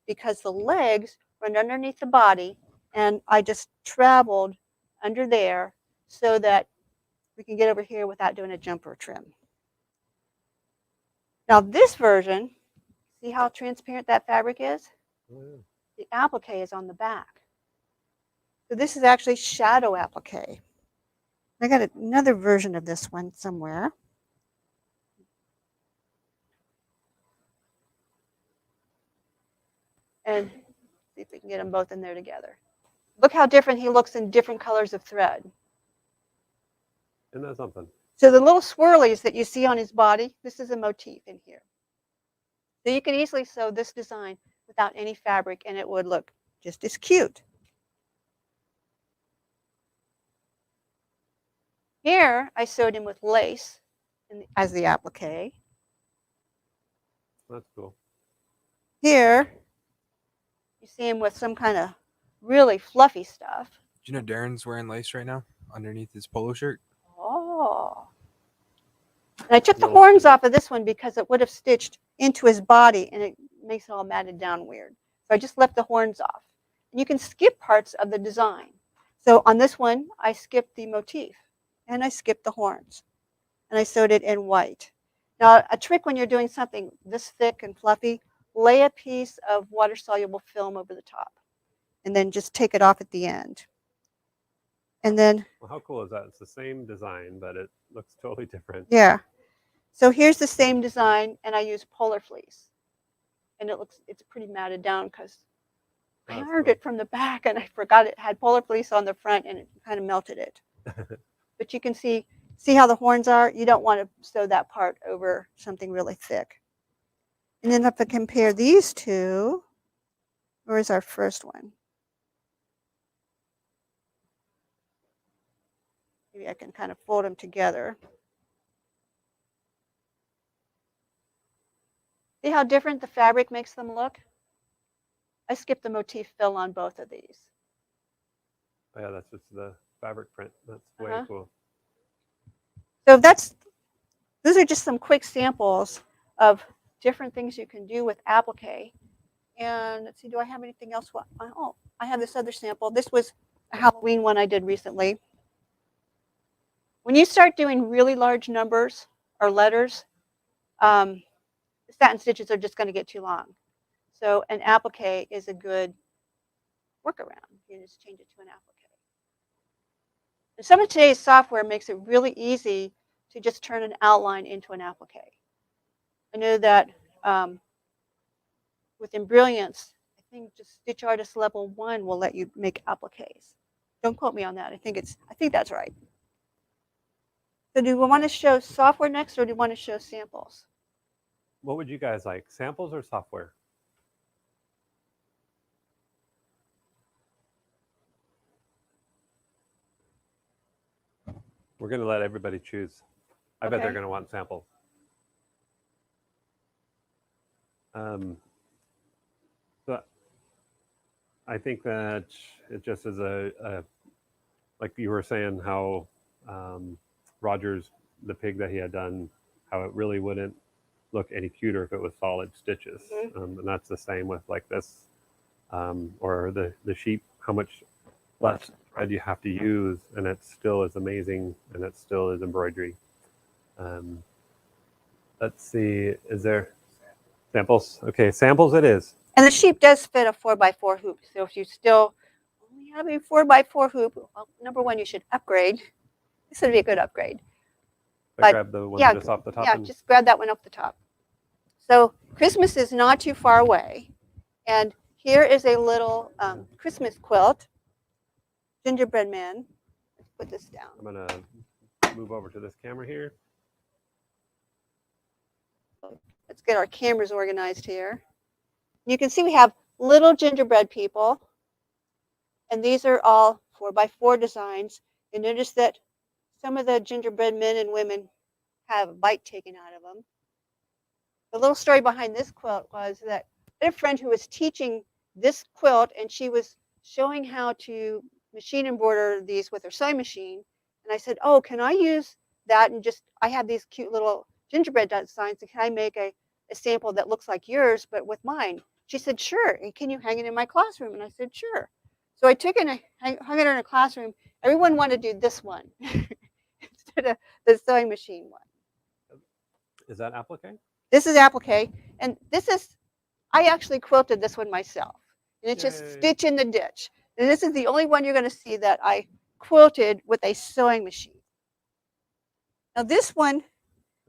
because the legs run underneath the body, and I just traveled under there so that we can get over here without doing a jumper trim. Now this version, see how transparent that fabric is? Oh, yeah. The applique is on the back. So this is actually shadow applique. I got another version of this one somewhere. And see if we can get them both in there together. Look how different he looks in different colors of thread. Isn't that something? So the little swirlies that you see on his body, this is a motif in here. So you can easily sew this design without any fabric and it would look just as cute. Here I sewed him with lace as the applique. That's cool. Here you see him with some kind of really fluffy stuff. Do you know Darren's wearing lace right now underneath his polo shirt? Oh. And I took the horns off of this one because it would have stitched into his body and it makes it all matted down weird. So I just left the horns off. And you can skip parts of the design. So on this one, I skipped the motif and I skipped the horns and I sewed it in white. Now, a trick when you're doing something this thick and fluffy, lay a piece of water-soluble film over the top and then just take it off at the end. And then, Well, how cool is that? It's the same design, but it looks totally different. yeah. So here's the same design, and I use polar fleece. And it's pretty matted down because I That's ironed cool. it from the back and I forgot it had polar fleece on the front and it kind of melted it. But you can see how the horns are? You don't want to sew that part over something really thick. And then if I compare these two, where's our first one? Maybe I can kind of fold them together. See how different the fabric makes them look? I skipped the motif fill on both of these. Oh, yeah, that's just the fabric print. That's way Uh-huh. cool. So those are just some quick samples of different things you can do with applique. And let's see, do I have anything else? Oh, I have this other sample. This was a Halloween one I did recently. When you start doing really large numbers or letters, satin stitches are just going to get too long. So an applique is a good workaround. You just change it to an applique. And some of today's software makes it really easy to just turn an outline into an applique. I know that with Embrilliance, I think just Stitch Artist Level 1 will let you make appliques. Don't quote me on that. I think that's right. So do we want to show software next, or do we want to show samples? What would you guys like, samples or software? We're going to let everybody choose. I bet they're Okay. going to want samples. So I think that it just is like you were saying, how Roger's, the pig that he had done, how it really wouldn't look any cuter if it was solid stitches. And that's the same with like this, or the sheep, how much less thread you have to use, and it still is amazing, and it still is embroidery. Let's see, is there samples? Okay, samples it is. And the sheep does fit a 4x4 hoop. So if you still only have a 4x4 hoop, well, number one, you should upgrade. This would be a good upgrade. I grab the one just off the top. Yeah, just grab that one off the top. So Christmas is not too far away. And here is a little Christmas quilt. gingerbread man. Let's put this down. I'm gonna move over to this camera here. Let's get our cameras organized here. You can see we have little gingerbread people. And these are all 4x4 designs. And notice that some of the gingerbread men and women have a bite taken out of them. The little story behind this quilt was that I had a friend who was teaching this quilt, and she was showing how to machine embroider these with her sewing machine. And I said, oh, can I use that? And just, I have these cute little gingerbread designs, and can I make a sample that looks like yours, but with mine? She said, sure. And can you hang it in my classroom? And I said, sure. So I took it and I hung it in a classroom. Everyone wanted to do this one instead of the sewing machine one. Is that applique? This is applique, and this is, I actually quilted this one myself. And it's just Yay. stitch in the ditch. And this is the only one you're going to see that I quilted with a sewing machine. Now this one,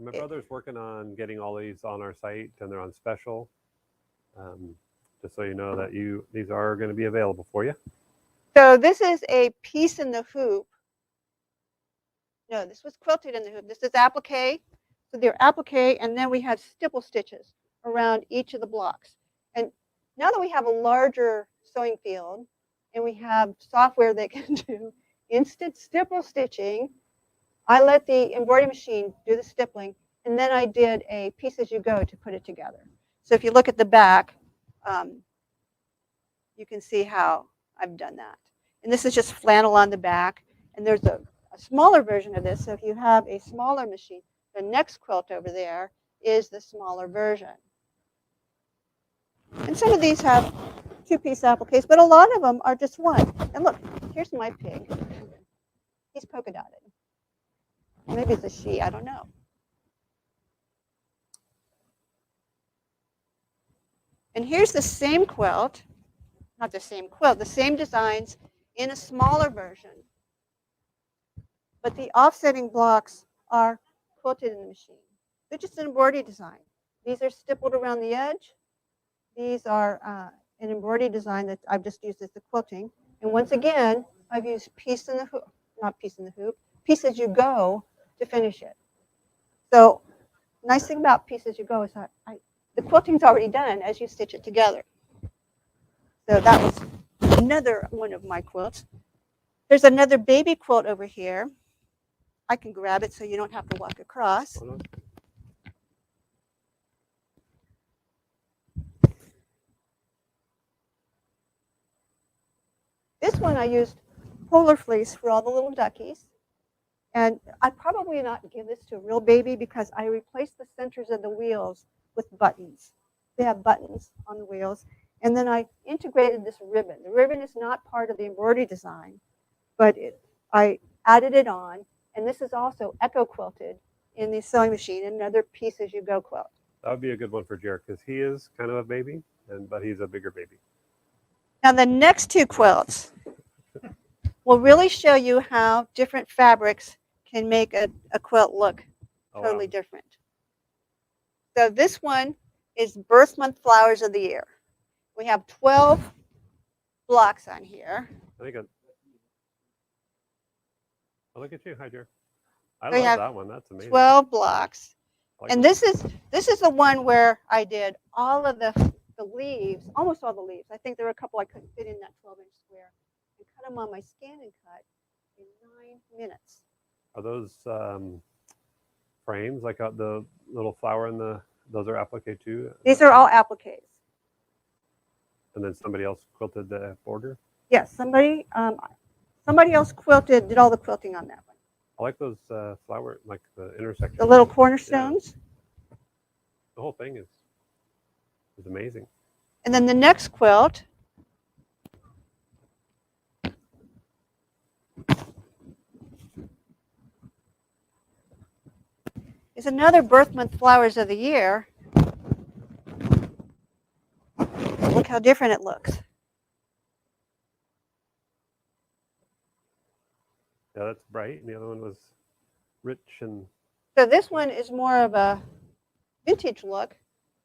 My brother's working on getting all these on our site, and they're on special. Just so you know that these are going to be available for you. so this is a piece in the hoop. No, this was quilted in the hoop. This is applique. So they're applique, and then we have stipple stitches around each of the blocks. And now that we have a larger sewing field, and we have software that can do instant stipple stitching, I let the embroidery machine do the stippling, and then I did a piece as you go to put it together. So if you look at the back, you can see how I've done that. And this is just flannel on the back, and there's a smaller version of this. So if you have a smaller machine, the next quilt over there is the smaller version. And some of these have two-piece appliques, but a lot of them are just one. And look, here's my pig. He's polka dotted. Maybe it's a she, I don't know. And here's the same quilt, not the same quilt, the same designs in a smaller version. But the offsetting blocks are quilted in the machine. They're just an embroidery design. These are stippled around the edge. These are an embroidery design that I've just used as the quilting. And once again, I've used piece in the hoop, not piece in the hoop, piece as you go to finish it. So nice thing about piece as you go is that the quilting's already done as you stitch it together. So that was another one of my quilts. There's another baby quilt over here. I can grab it so you don't have to walk across. Hold on. This one I used polar fleece for all the little duckies. And I'd probably not give this to a real baby because I replaced the centers of the wheels with buttons. They have buttons on the wheels. And then I integrated this ribbon. The ribbon is not part of the embroidery design, but I added it on. And this is also echo quilted in the sewing machine, another piece as you go quilt. That would be a good one for Jared because he is kind of a baby, but he's a bigger baby. Now the next two quilts will really show you how different fabrics can make a quilt look totally different. So this one is birth month flowers of the year. We have 12 blocks on here. I think. Oh, look at you, hi, Jared. I We love have that one. That's amazing. 12 blocks. I like And that. this is the one where I did all of the leaves, almost all the leaves. I think there were a couple I couldn't fit in that 12-inch square. And cut them on my scan and cut in 9 minutes. Are those frames like the little flower in those are applique too? These are all appliques. And then somebody else quilted the border. Yes, somebody else did all the quilting on that one. I like those flower, like the intersection. The little cornerstones. The whole thing is amazing. And then the next quilt is another birth month flowers of the year. Look how different it looks. Yeah, that's bright. And the other one was rich and So this one is more of a vintage look.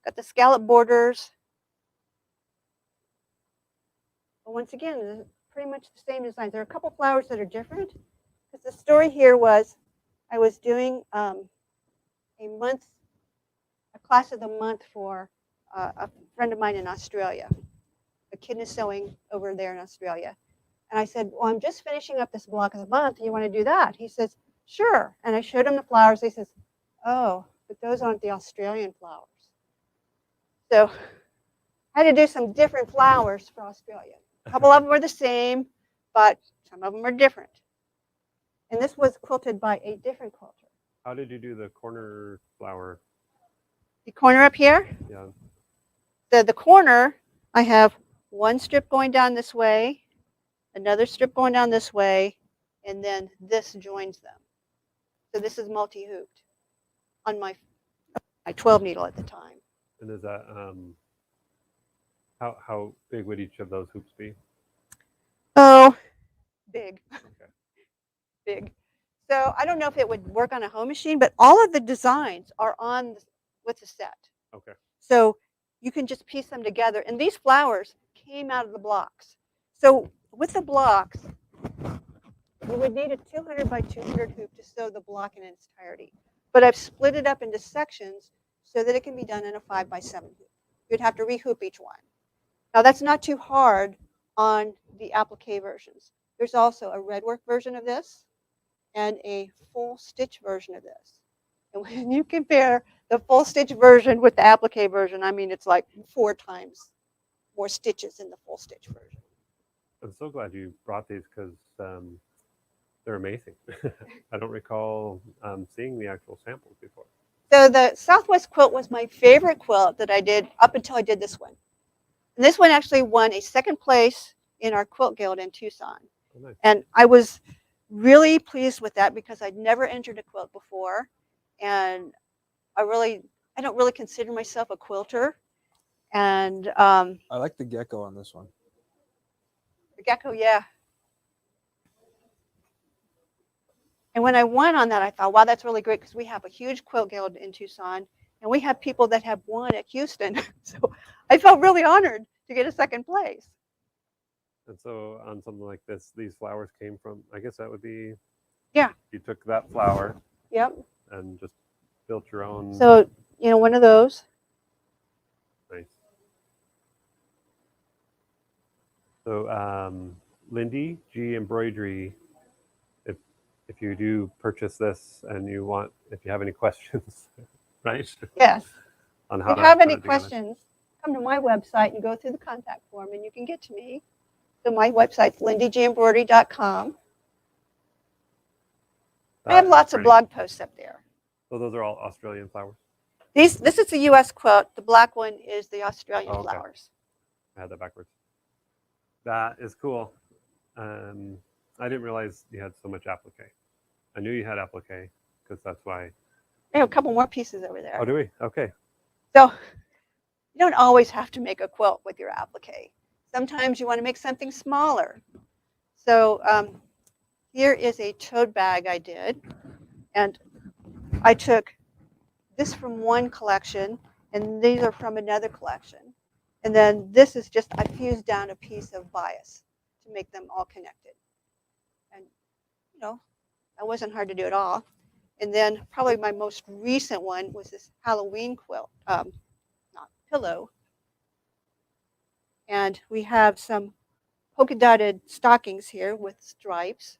Got the scallop borders. But once again, the pretty much the same designs. There are a couple flowers that are different. Because the story here was, I was doing a class of the month for a friend of mine in Australia. A kid is sewing over there in Australia. And I said, well, I'm just finishing up this block of the month. You want to do that? He says, sure. And I showed him the flowers. He says, oh, but those aren't the Australian flowers. So I had to do some different flowers for Australia. A couple of them were the same, but some of them are different. And this was quilted by a different quilter. How did you do the corner flower? The corner up here, Yeah. the corner, I have one strip going down this way, another strip going down this way, and then this joins them. So this is multi-hooped on my 12 needle at the time. And is that how big would each of those hoops be? Oh, big. Okay. Big. So I don't know if it would work on a home machine, but all of the designs are on with the set. Okay. So you can just piece them together. And these flowers came out of the blocks. So with the blocks, you would need a 200 by 200 hoop to sew the block in its entirety. But I've split it up into sections so that it can be done in a 5 by 7 hoop. You'd have to rehoop each one. Now that's not too hard on the applique versions. There's also a red work version of this and a full stitch version of this. And when you compare the full stitch version with the applique version, I mean, it's like 4 times more stitches in the full stitch version. I'm so glad you brought these because they're amazing. I don't recall seeing the actual samples before. So the Southwest quilt was my favorite quilt that I did up until I did this one. And this one actually won a 2nd place in our quilt guild in Tucson. Oh, nice. And I was really pleased with that because I'd never entered a quilt before. And I don't really consider myself a quilter. And I like the gecko on this one. the gecko, yeah. And when I won on that, I thought, wow, that's really great because we have a huge quilt guild in Tucson. And we have people that have won at Houston. So I felt really honored to get a 2nd place. And so on something like this, these flowers came from, I guess that would be, Yeah. You took that flower Yep. and just built your own. So, one of those. Nice. So Lindee G Embroidery, if you do purchase this and if you have any questions, right? Yes. On If how you to have put any it together. questions, come to my website and go through the contact form and you can get to me. So my website's lindeegembroidery.com. I have That is lots of pretty. blog posts up there. So those are all Australian flowers? This is the U.S. quilt. The black one is the Australian Oh, okay. flowers. I had that backwards. That is cool. I didn't realize you had so much applique. I knew you had applique because that's why. I have a couple more pieces over there. Oh, do we? Okay. So you don't always have to make a quilt with your applique. Sometimes you want to make something smaller. So here is a tote bag I did. And I took this from one collection, and these are from another collection. And then this is just, I fused down a piece of bias to make them all connected. And, that wasn't hard to do at all. And then probably my most recent one was this Halloween quilt, not pillow. And we have some polka dotted stockings here with stripes,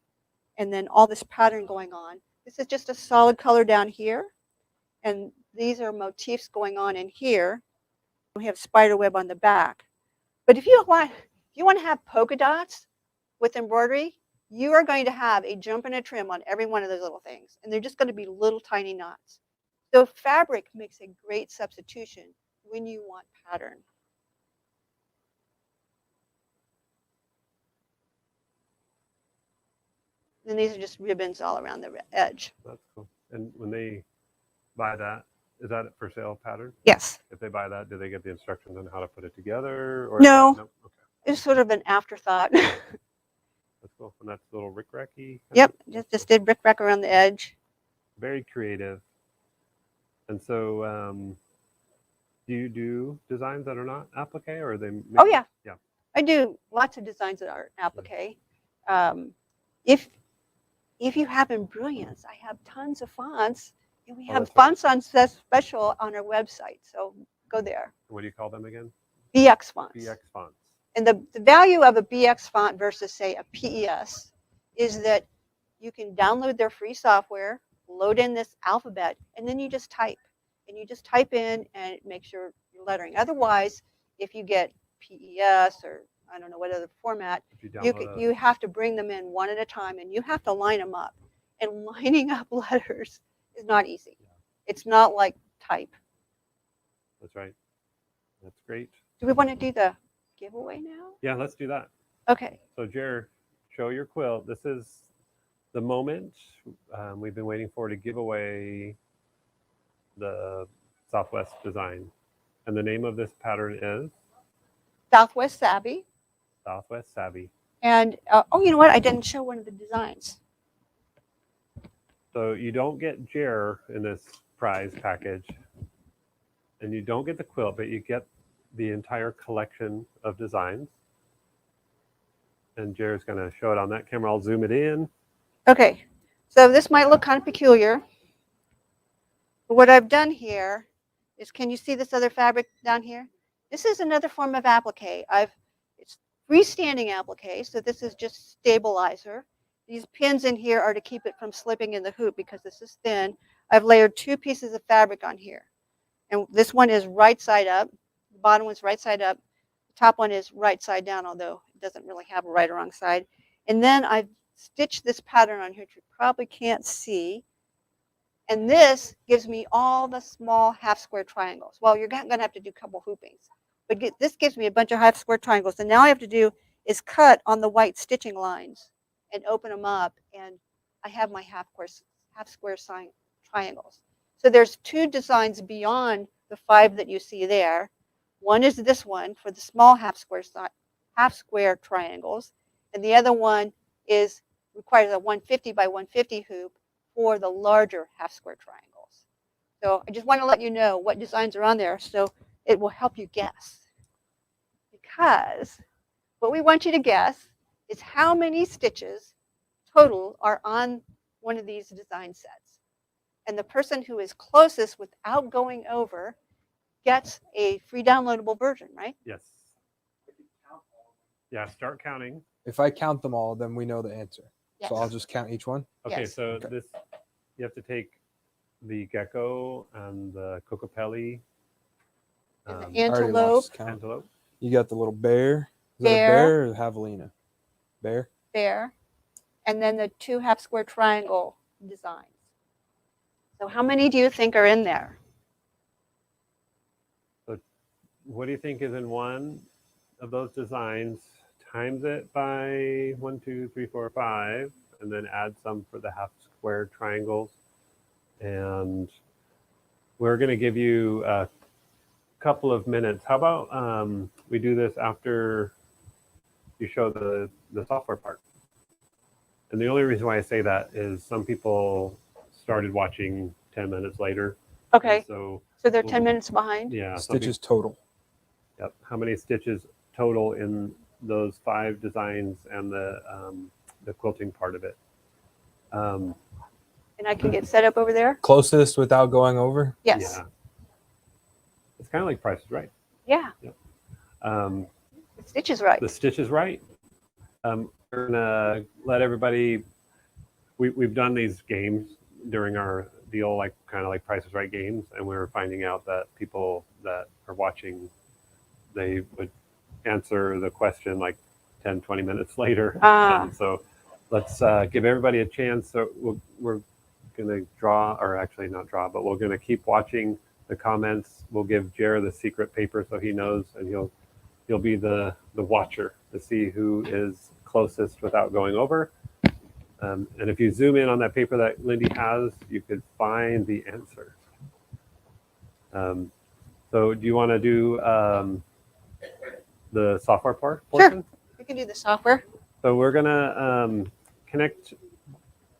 and then all this pattern going on. This is just a solid color down here, and these are motifs going on in here. We have spider web on the back. But if you want to have polka dots with embroidery, you are going to have a jump and a trim on every one of those little things, and they're just going to be little tiny knots. So fabric makes a great substitution when you want pattern. And these are just ribbons all around the edge. That's cool. And when they buy that, is that for sale pattern? Yes. If they buy that, do they get the instructions on how to put it together? Or No. Okay. It's sort of an afterthought. That's cool. And that's a little rick-racky. Yep. Just did brick-rack around the edge. Very creative. And so do you do designs that are not applique, or are they? Oh, yeah. Yeah. I do lots of designs that are applique. If you have Embrilliance, I have tons of fonts, and we Oh, have that's right. fonts on special on our website. So go there. What do you call them again? BX fonts. BX fonts. And the value of a BX font versus, say, a PES is that you can download their free software, load in this alphabet, and then you just type. And you just type in, and it makes your lettering. Otherwise, if you get PES or I don't know what other format, If you download you have to bring them in one at a time, and you have to line them up. And lining up letters is not easy. Yeah. It's not like type. That's right. That's great. Do we want to do the giveaway now? Yeah, let's do that. Okay. So, Jer, show your quilt. This is the moment we've been waiting for to give away the Southwest design. And the name of this pattern is Southwest Savvy. Southwest Savvy. And, oh, you know what? I didn't show one of the designs. So you don't get Jer in this prize package, and you don't get the quilt, but you get the entire collection of designs. And Jer's going to show it on that camera. I'll zoom it in. Okay. So this might look kind of peculiar. But what I've done here is, can you see this other fabric down here? This is another form of applique. It's freestanding applique, so this is just stabilizer. These pins in here are to keep it from slipping in the hoop because this is thin. I've layered 2 pieces of fabric on here. And this one is right side up. The bottom one's right side up. The top one is right side down, although it doesn't really have a right or wrong side. And then I've stitched this pattern on here, which you probably can't see. And this gives me all the small half square triangles. Well, you're going to have to do a couple hoopings. But this gives me a bunch of half square triangles. And now all I have to do is cut on the white stitching lines and open them up. And I have my half square triangles. So there's 2 designs beyond the 5 that you see there. One is this one for the small half square triangles. And the other one requires a 150 by 150 hoop for the larger half square triangles. So I just want to let you know what designs are on there so it will help you guess. Because what we want you to guess is how many stitches total are on one of these design sets. And the person who is closest without going over gets a free downloadable version, right? Yes. Yeah, start counting. If I count them all, then we know the answer. Yes. So I'll just count each one. Okay, Yes. so Okay. this, you have to take the gecko and the cocopelli, And the I already antelope, lost count. antelope. You got the little bear. Is that a Bear. bear or javelina? Bear. bear, and then the 2 half square triangle designs. So how many do you think are in there? What do you think is in one of those designs? Times it by 1, 2, 3, 4, 5, and then add some for the half square triangles. And we're going to give you a couple of minutes. How about we do this after you show the software part? And the only reason why I say that is some people started watching 10 minutes later. Okay, So so they're 10 minutes behind. yeah, Stitches total. Yep. How many stitches total in those 5 designs and the quilting part of it? And I can get set up over there? Closest without going over. Yes. Yeah. It's kind of like Price is Right. Yeah. Um, The stitch is right. the stitch is right. We're gonna let everybody. We've done these games during our deal, like kind of like Price is Right games, and we were finding out that people that are watching, they would answer the question like 10, 20 minutes later. And so let's give everybody a chance. So we're going to draw, or actually not draw, but we're going to keep watching the comments. We'll give Jer the secret paper so he knows, and he'll be the watcher to see who is closest without going over. And if you zoom in on that paper that Lindee has, you could find the answer. So do you want to do the software portion? Sure. We can do the software. So we're gonna connect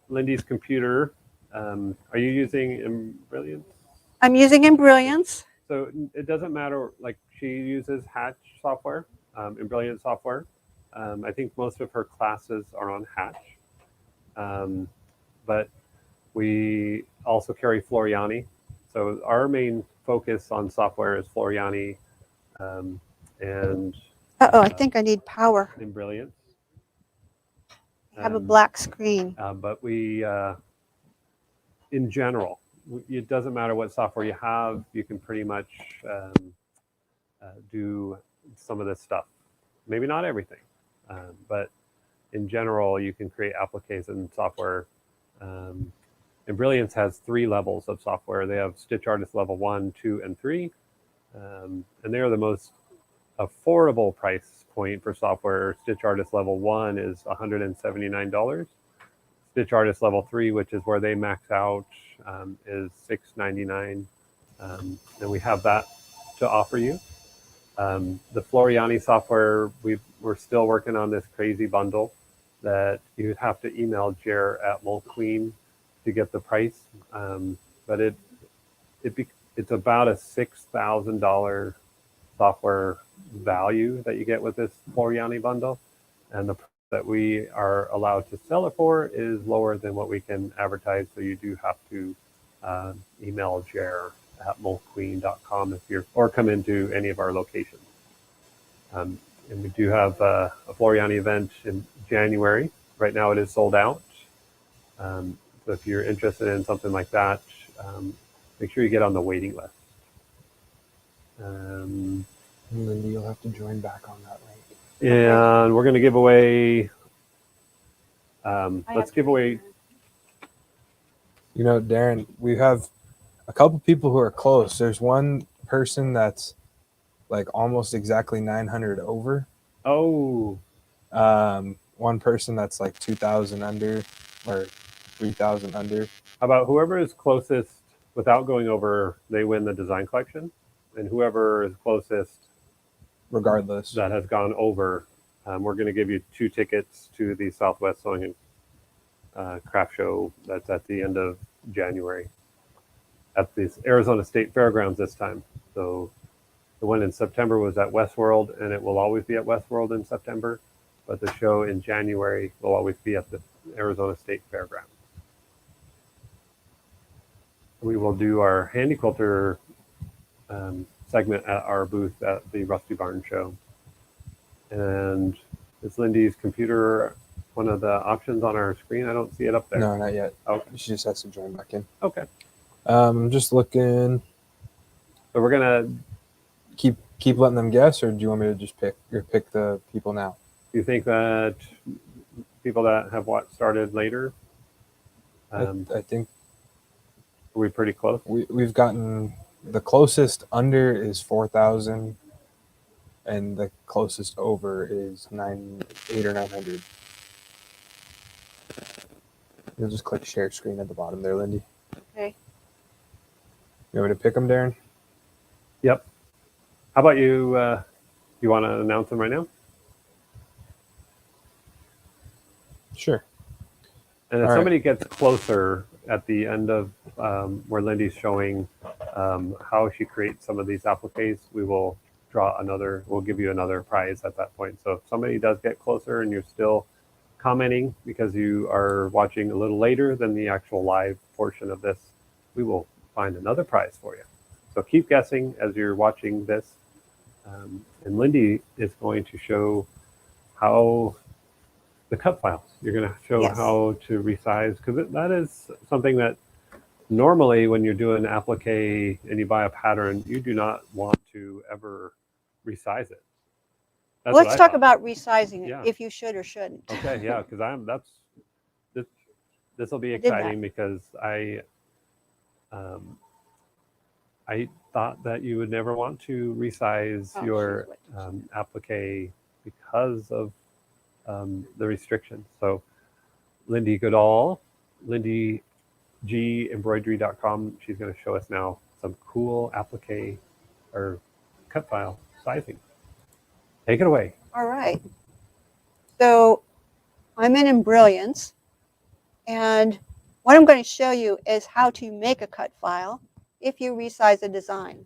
Lindee's computer. Are you using Embroidery? I'm using Embrilliance. So it doesn't matter. Like she uses Hatch software. Embrilliant software. I think most of her classes are on Hatch, but we also carry Floriani. So our main focus on software is Floriani and Uh-oh, I think I need power. Embrilliant. I have a black screen. But we, in general, it doesn't matter what software you have, you can pretty much do some of this stuff. Maybe not everything, but in general, you can create appliques and software. And Brilliance has 3 levels of software. They have Stitch Artist level 1, 2, and 3. And they are the most affordable price point for software. Stitch Artist level 1 is $179. Stitch Artist level 3, which is where they max out, is $699. And we have that to offer you. The Floriani software, we're still working on this crazy bundle that you'd have to email Jer at Molqueen to get the price. But it's about a $6,000 software value that you get with this Floriani bundle. And the price that we are allowed to sell it for is lower than what we can advertise. So you do have to email Jer at molqueen.com or come into any of our locations. And we do have a Floriani event in January. Right now it is sold out. So if you're interested in something like that, make sure you get on the waiting list. Lindee, you'll have to join back on that link. And we're going to give away, let's give away. You know, Darren, we have a couple people who are close. There's one person that's like almost exactly 900 over. Oh, One person that's like 2,000 under or 3,000 under. how about whoever is closest without going over, they win the design collection. And whoever is closest Regardless. that has gone over, we're going to give you 2 tickets to the Southwest Sewing and Craft Show that's at the end of January at the Arizona State Fairgrounds this time. So the one in September was at Westworld, and it will always be at Westworld in September. But the show in January will always be at the Arizona State Fairgrounds. We will do our Handy Quilter segment at our booth at the Rusty Barn Show. And is Lindee's computer one of the options on our screen? I don't see it up there. No, not yet. Oh, She just has to join back in. okay. I'm just looking. So we're gonna. Keep letting them guess, or do you want me to just pick the people now? Do you think that people that have started later? I think Are we pretty close? we've gotten the closest under is 4,000, and the closest over is 800 or 900. You'll just click share screen at the bottom there, Lindee. Okay. You want me to pick them, Darren? Yep. How about you? You want to announce them right now? Sure. And if All right. somebody gets closer at the end of where Lindee's showing how she creates some of these appliques, we will we'll give you another prize at that point. So if somebody does get closer and you're still commenting because you are watching a little later than the actual live portion of this, we will find another prize for you. So keep guessing as you're watching this. And Lindee is going to show how the cut files. You're going to show Yes. how to resize, because that is something that normally when you're doing applique and you buy a pattern, you do not want to ever resize it. That's what Let's I talk thought. about resizing it, Yeah. if you should or shouldn't. Okay, yeah, because this will be I did that. exciting because I thought that you would never want to resize Oh, your she's what- applique because of the restrictions. So Lindee Goodall, LindeeGEmbroidery.com, she's going to show us now some cool applique or cut file sizing. Take it away. All right. So I'm in Embrilliance, and what I'm going to show you is how to make a cut file if you resize a design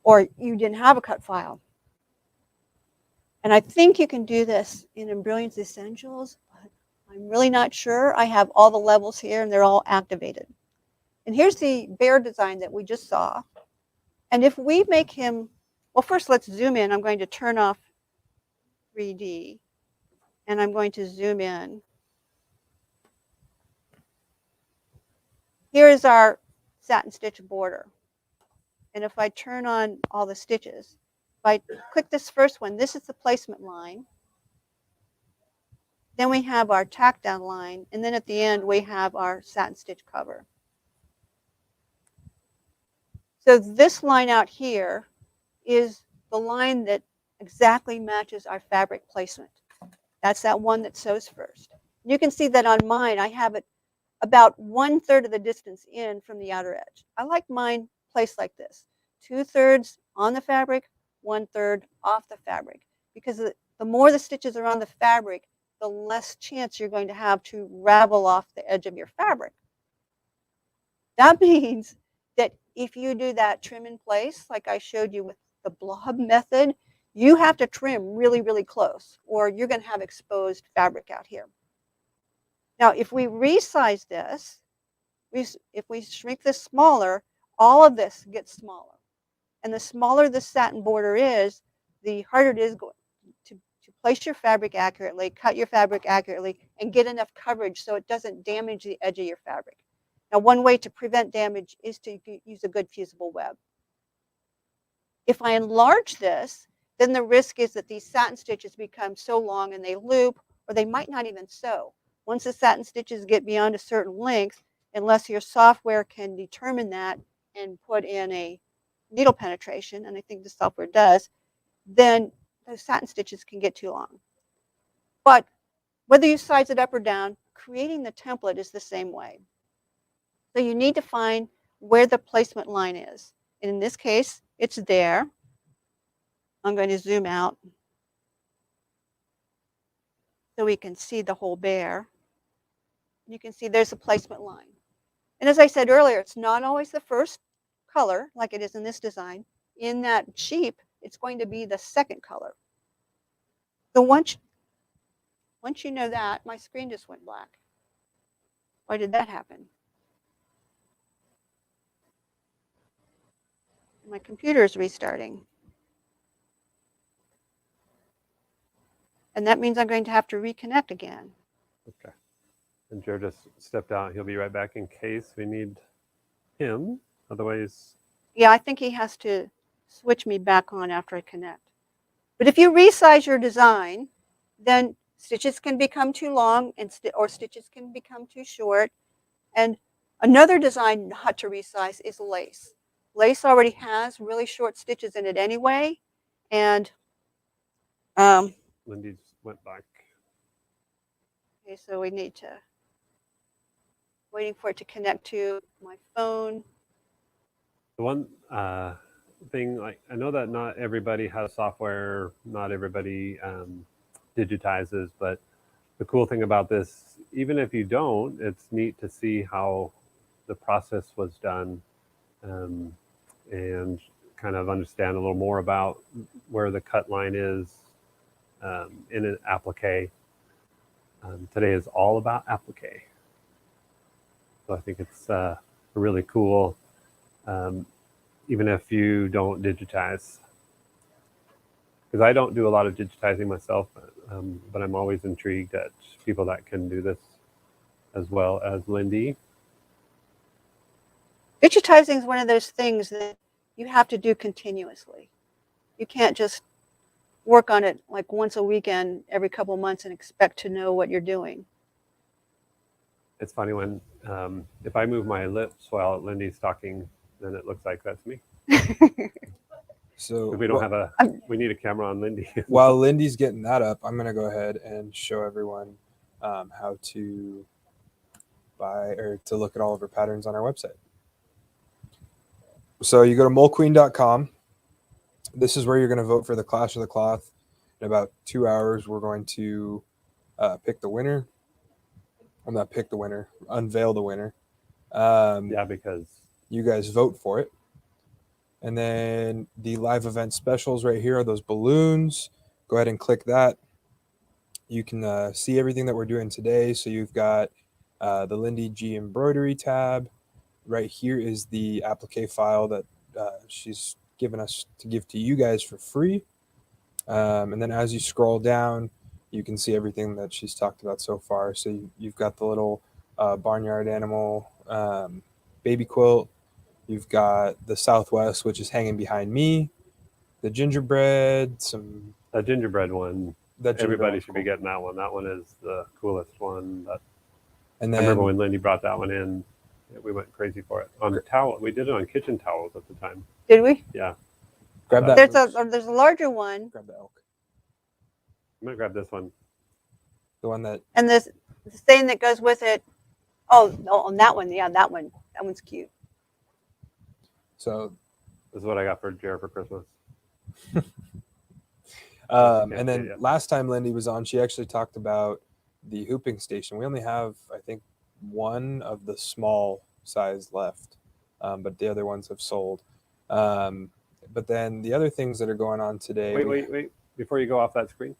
or you didn't have a cut file. And I think you can do this in Embroidery Essentials, but I'm really not sure. I have all the levels here and they're all activated. And here's the bear design that we just saw. And if we make him, well, first let's zoom in. I'm going to turn off 3D and I'm going to zoom in. Here is our satin stitch border. And if I turn on all the stitches, if I click this first one, this is the placement line. Then we have our tack down line, and then at the end we have our satin stitch cover. So this line out here is the line that exactly matches our fabric placement. That's that one that sews first. You can see that on mine, I have it about 1/3 of the distance in from the outer edge. I like mine placed like this, 2/3 on the fabric, 1/3 off the fabric, because the more the stitches are on the fabric, the less chance you're going to have to ravel off the edge of your fabric. That means that if you do that trim in place, like I showed you with the blob method, you have to trim really, really close, or you're going to have exposed fabric out here. Now, if we resize this, if we shrink this smaller, all of this gets smaller. And the smaller the satin border is, the harder it is to place your fabric accurately, cut your fabric accurately, and get enough coverage so it doesn't damage the edge of your fabric. Now, one way to prevent damage is to use a good fusible web. If I enlarge this, then the risk is that these satin stitches become so long and they loop, or they might not even sew. Once the satin stitches get beyond a certain length, unless your software can determine that and put in a needle penetration, and I think the software does, then those satin stitches can get too long. But whether you size it up or down, creating the template is the same way. So you need to find where the placement line is. And in this case, it's there. I'm going to zoom out so we can see the whole bear. You can see there's a placement line. And as I said earlier, it's not always the first color like it is in this design. In that sheep, it's going to be the second color. So once you know that, my screen just went black. Why did that happen? My computer is restarting. And that means I'm going to have to reconnect again. Okay. And Joe just stepped out. He'll be right back in case we need him. Otherwise, Yeah, I think he has to switch me back on after I connect. But if you resize your design, then stitches can become too long or stitches can become too short. And another design not to resize is lace. Lace already has really short stitches in it anyway. And Lindee's went back. okay, so we need to, waiting for it to connect to my phone. The one thing, like, I know that not everybody has software, not everybody digitizes, but the cool thing about this, even if you don't, it's neat to see how the process was done and kind of understand a little more about where the cut line is in an applique. Today is all about applique. So I think it's really cool, even if you don't digitize. Because I don't do a lot of digitizing myself, but I'm always intrigued at people that can do this as well as Lindee. Digitizing is one of those things that you have to do continuously. You can't just work on it like once a weekend every couple of months and expect to know what you're doing. It's funny when if I move my lips while Lindee's talking, then it looks like that's me. So We don't have we need a camera on Lindee. while Lindee's getting that up, I'm going to go ahead and show everyone how to buy or to look at all of our patterns on our website. So you go to molequeen.com. This is where you're going to vote for the Clash of the Cloth. In about 2 hours, we're going to pick the winner. I'm not pick the winner, unveil the winner. Yeah, because you guys vote for it. And then the live event specials right here are those balloons. go ahead and click that. You can see everything that we're doing today. So you've got the Lindee G Embroidery tab. Right here is the applique file that she's given us to give to you guys for free. And then as you scroll down, you can see everything that she's talked about so far. So you've got the little barnyard animal baby quilt. You've got the Southwest, which is hanging behind me. The gingerbread, That gingerbread one, that everybody gingerbread should be cool. getting that one. That one is the coolest one. And I remember then when Lindee brought that one in, we went crazy for it. On towel, we did it on kitchen towels at the time. Did we? Yeah, grab that. There's a larger one, Grab the elk. I'm gonna grab this one. The one that and this the thing that goes with it. Oh, no, on that one, yeah, that one's cute. so This is what I got for Jared for Christmas. and see then it yet. last time Lindee was on, she actually talked about the hooping station. We only have, I think, one of the small size left, but the other ones have sold. But then the other things that are going on today. Wait. Before you go off that screen,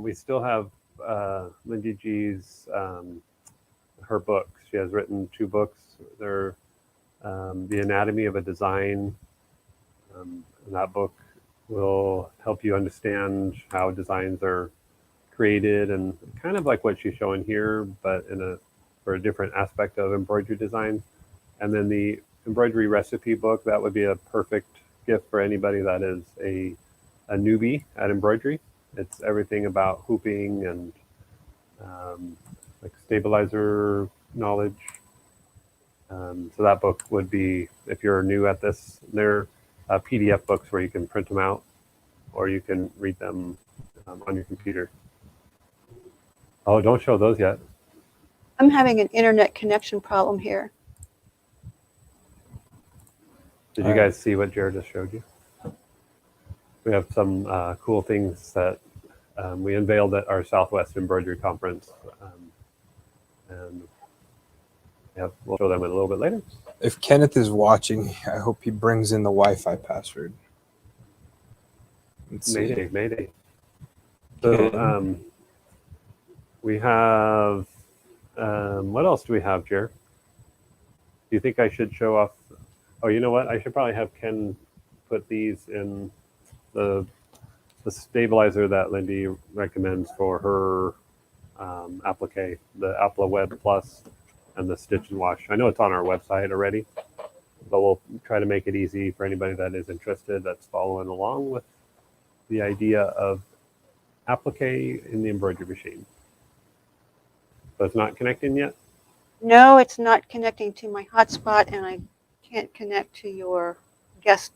we still have Lindee G's her books. She has written 2 books. They're The Anatomy of a Design. And that book will help you understand how designs are created, and kind of like what she's showing here, but for a different aspect of embroidery design. And then the embroidery recipe book, that would be a perfect gift for anybody that is a newbie at embroidery. It's everything about hooping and like stabilizer knowledge. So that book would be, if you're new at this, they're PDF books where you can print them out or you can read them on your computer. Oh, don't show those yet. I'm having an internet connection problem here. Did you guys see what Jared just showed you? We have some cool things that we unveiled at our Southwest Embroidery Conference. And yeah, we'll show them a little bit later. If Kenneth is watching, I hope he brings in the Wi-Fi password. Let's see. Mayday. So we have, what else do we have, Jared? Do you think I should show off? Oh, you know what? I should probably have Ken put these in the stabilizer that Lindee recommends for her applique, the Applique Web Plus and the Stitch and Wash. I know it's on our website already, but we'll try to make it easy for anybody that is interested, that's following along with the idea of applique in the embroidery machine. So it's not connecting yet? No, it's not connecting to my hotspot, and I can't connect to your guest.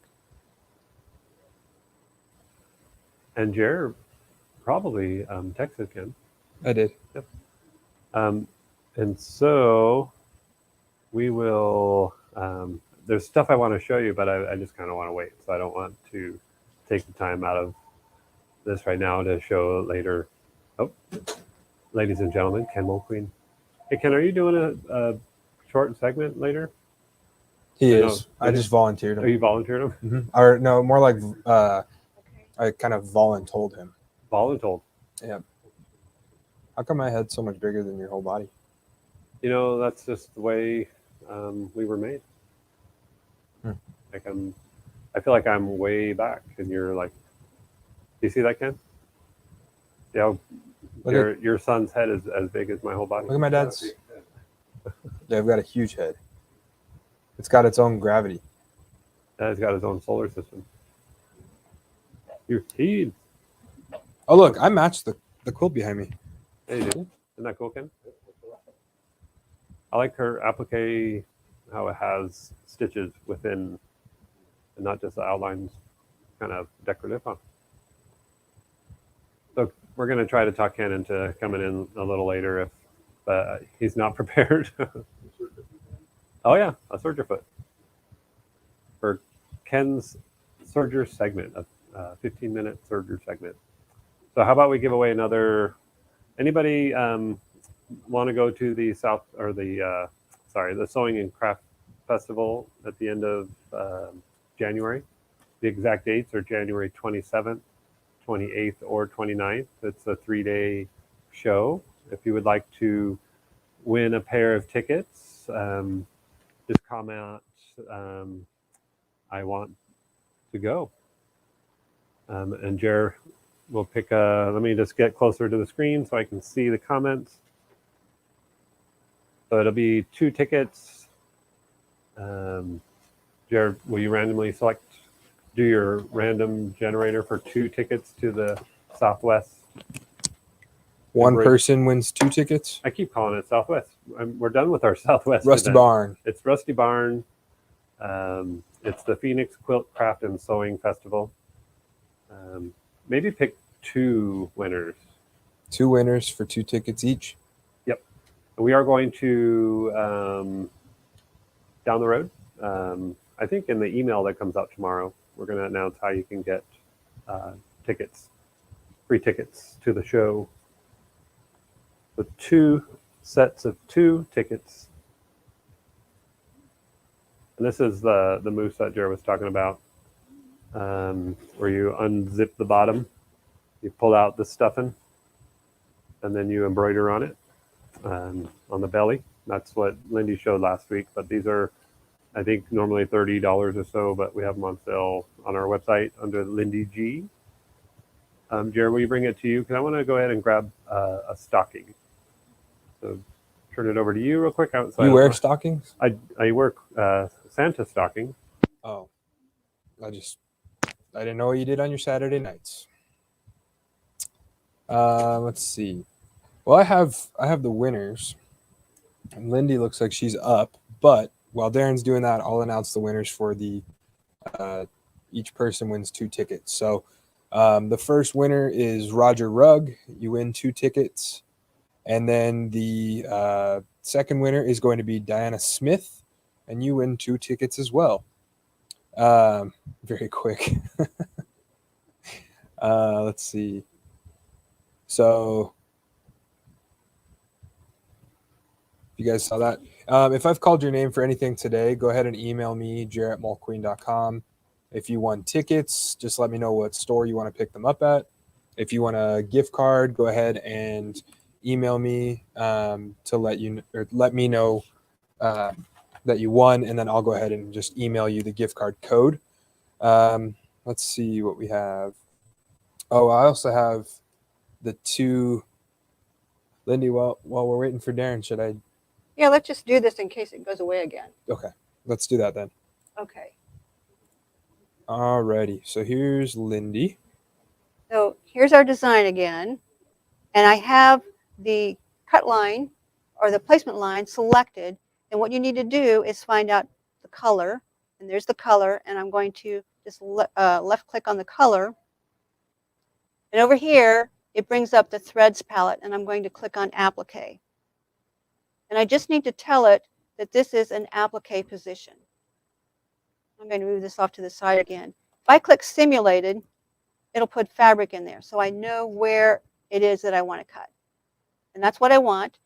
And Jer probably texted Ken. I did. Yep. And so we will, there's stuff I want to show you, but I just kind of want to wait. So I don't want to take the time out of this right now to show later. Oh, ladies and gentlemen, Ken Mulqueen. Hey, Ken, are you doing a short segment later? He I is. know. I just volunteered him. Oh, you volunteered him? Mhm. Or no, more like I kind of voluntold him. Voluntold. Yeah. How come my head's so much bigger than your whole body? You know, that's just the way we were made. Like I feel like I'm way back, and you're like, do you see that, Ken? Yeah, your son's head is as big as my whole body. Look at my dad's. Yeah, I've got a huge head. It's got its own gravity. Dad's got his own solar system. You're huge. Oh, look, I matched the quilt behind me. Hey, you do? Isn't that cool, Ken? I like her applique, how it has stitches within, and not just the outlines, kind of decorative, huh? So we're going to try to talk Ken into coming in a little later, but he's not prepared. Oh yeah, a serger foot for Ken's serger segment, a 15-minute serger segment. So how about we give away another? Anybody want to go to the the Sewing and Craft Festival at the end of January? The exact dates are January 27th 28th or 29th. It's a 3-day show. If you would like to win a pair of tickets, just comment, I want to go. And Jer will pick let me just get closer to the screen so I can see the comments. So it'll be 2 tickets. Jared, will you randomly do your random generator for 2 tickets to the Southwest? One person wins 2 tickets. I keep calling it Southwest. We're done with our Southwest Rusty event. Barn. It's Rusty Barn. It's the Phoenix Quilt Craft and Sewing Festival. Maybe pick 2 winners. 2 winners for 2 tickets each. Yep. We are going to down the road. I think in the email that comes out tomorrow, we're going to announce how you can get tickets, free tickets to the show. With 2 sets of 2 tickets. And this is the moose that Jared was talking about, where you unzip the bottom, you pull out the stuffing, and then you embroider on it on the belly. That's what Lindee showed last week, but these are, I think, normally $30 or so, but we have them on sale on our website under Lindee G. Jared, will you bring it to you? Because I want to go ahead and grab a stocking. So turn it over to you real quick. You wear stockings? I wear Santa stockings. Oh, I didn't know what you did on your Saturday nights. Let's see. Well, I have the winners. And Lindee looks like she's up, but while Darren's doing that, I'll announce the winners for the each person wins 2 tickets. So the first winner is Roger Rugg. You win 2 tickets. And then the second winner is going to be Diana Smith, and you win 2 tickets as well. Very quick. Let's see. So you guys saw that. If I've called your name for anything today, go ahead and email me, jer@maltqueen.com. If you want tickets, just let me know what store you want to pick them up at. If you want a gift card, go ahead and email me to let me know that you won, and then I'll go ahead and just email you the gift card code. Let's see what we have. Oh, I also have the 2. Lindee, while we're waiting for Darren, should I? Yeah, let's just do this in case it goes away again. Okay, let's do that then. Okay. Alrighty, so here's Lindee. So here's our design again. And I have the cut line or the placement line selected. And what you need to do is find out the color. And there's the color. And I'm going to just left click on the color. And over here, it brings up the threads palette. And I'm going to click on Applique. And I just need to tell it that this is an applique position. I'm going to move this off to the side again. If I click Simulated, it'll put fabric in there. So I know where it is that I want to cut. And that's what I want.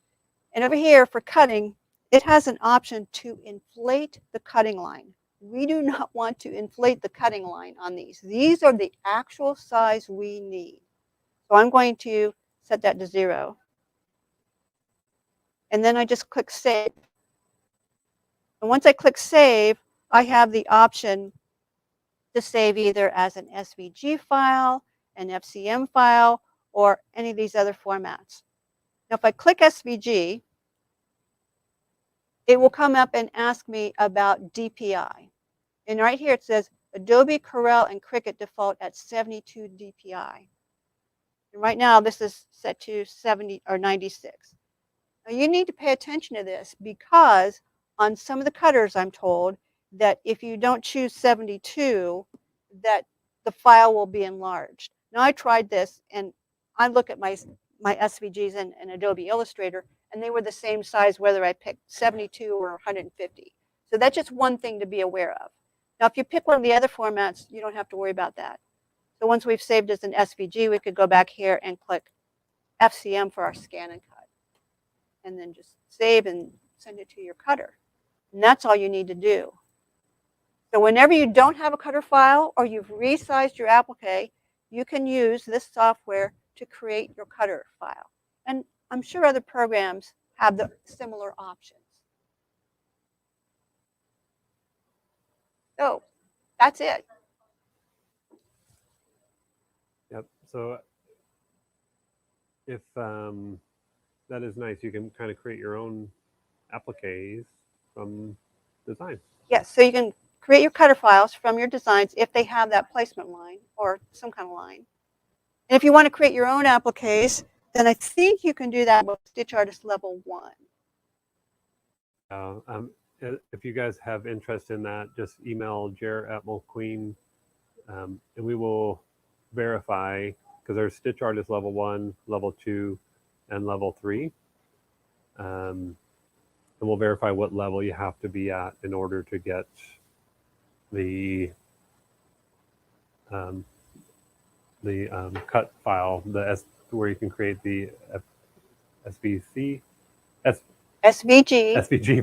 And over here for cutting, it has an option to inflate the cutting line. We do not want to inflate the cutting line on these. These are the actual size we need. So I'm going to set that to 0. And then I just click Save. And once I click Save, I have the option to save either as an SVG file, an FCM file, or any of these other formats. Now, if I click SVG, it will come up and ask me about DPI. And right here it says Adobe, Corel, and Cricut default at 72 DPI. And right now this is set to 70 or 96. Now you need to pay attention to this because on some of the cutters I'm told that if you don't choose 72, that the file will be enlarged. Now I tried this and I look at my SVGs in Adobe Illustrator and they were the same size whether I picked 72 or 150. So that's just one thing to be aware of. Now if you pick one of the other formats, you don't have to worry about that. So once we've saved as an SVG, we could go back here and click FCM for our scan and cut. And then just save and send it to your cutter. And that's all you need to do. So whenever you don't have a cutter file or you've resized your applique, you can use this software to create your cutter file. And I'm sure other programs have the similar options. So that's it. Yep. So if that is nice, you can kind of create your own appliques from designs. Yes, so you can create your cutter files from your designs if they have that placement line or some kind of line. And if you want to create your own appliques, then I think you can do that with Stitch Artist Level 1. If you guys have interest in that, just email Jer@MulQueen, and we will verify, because there's Stitch Artist Level 1, Level 2, and Level 3. And we'll verify what level you have to be at in order to get the cut file, where you can create the SVG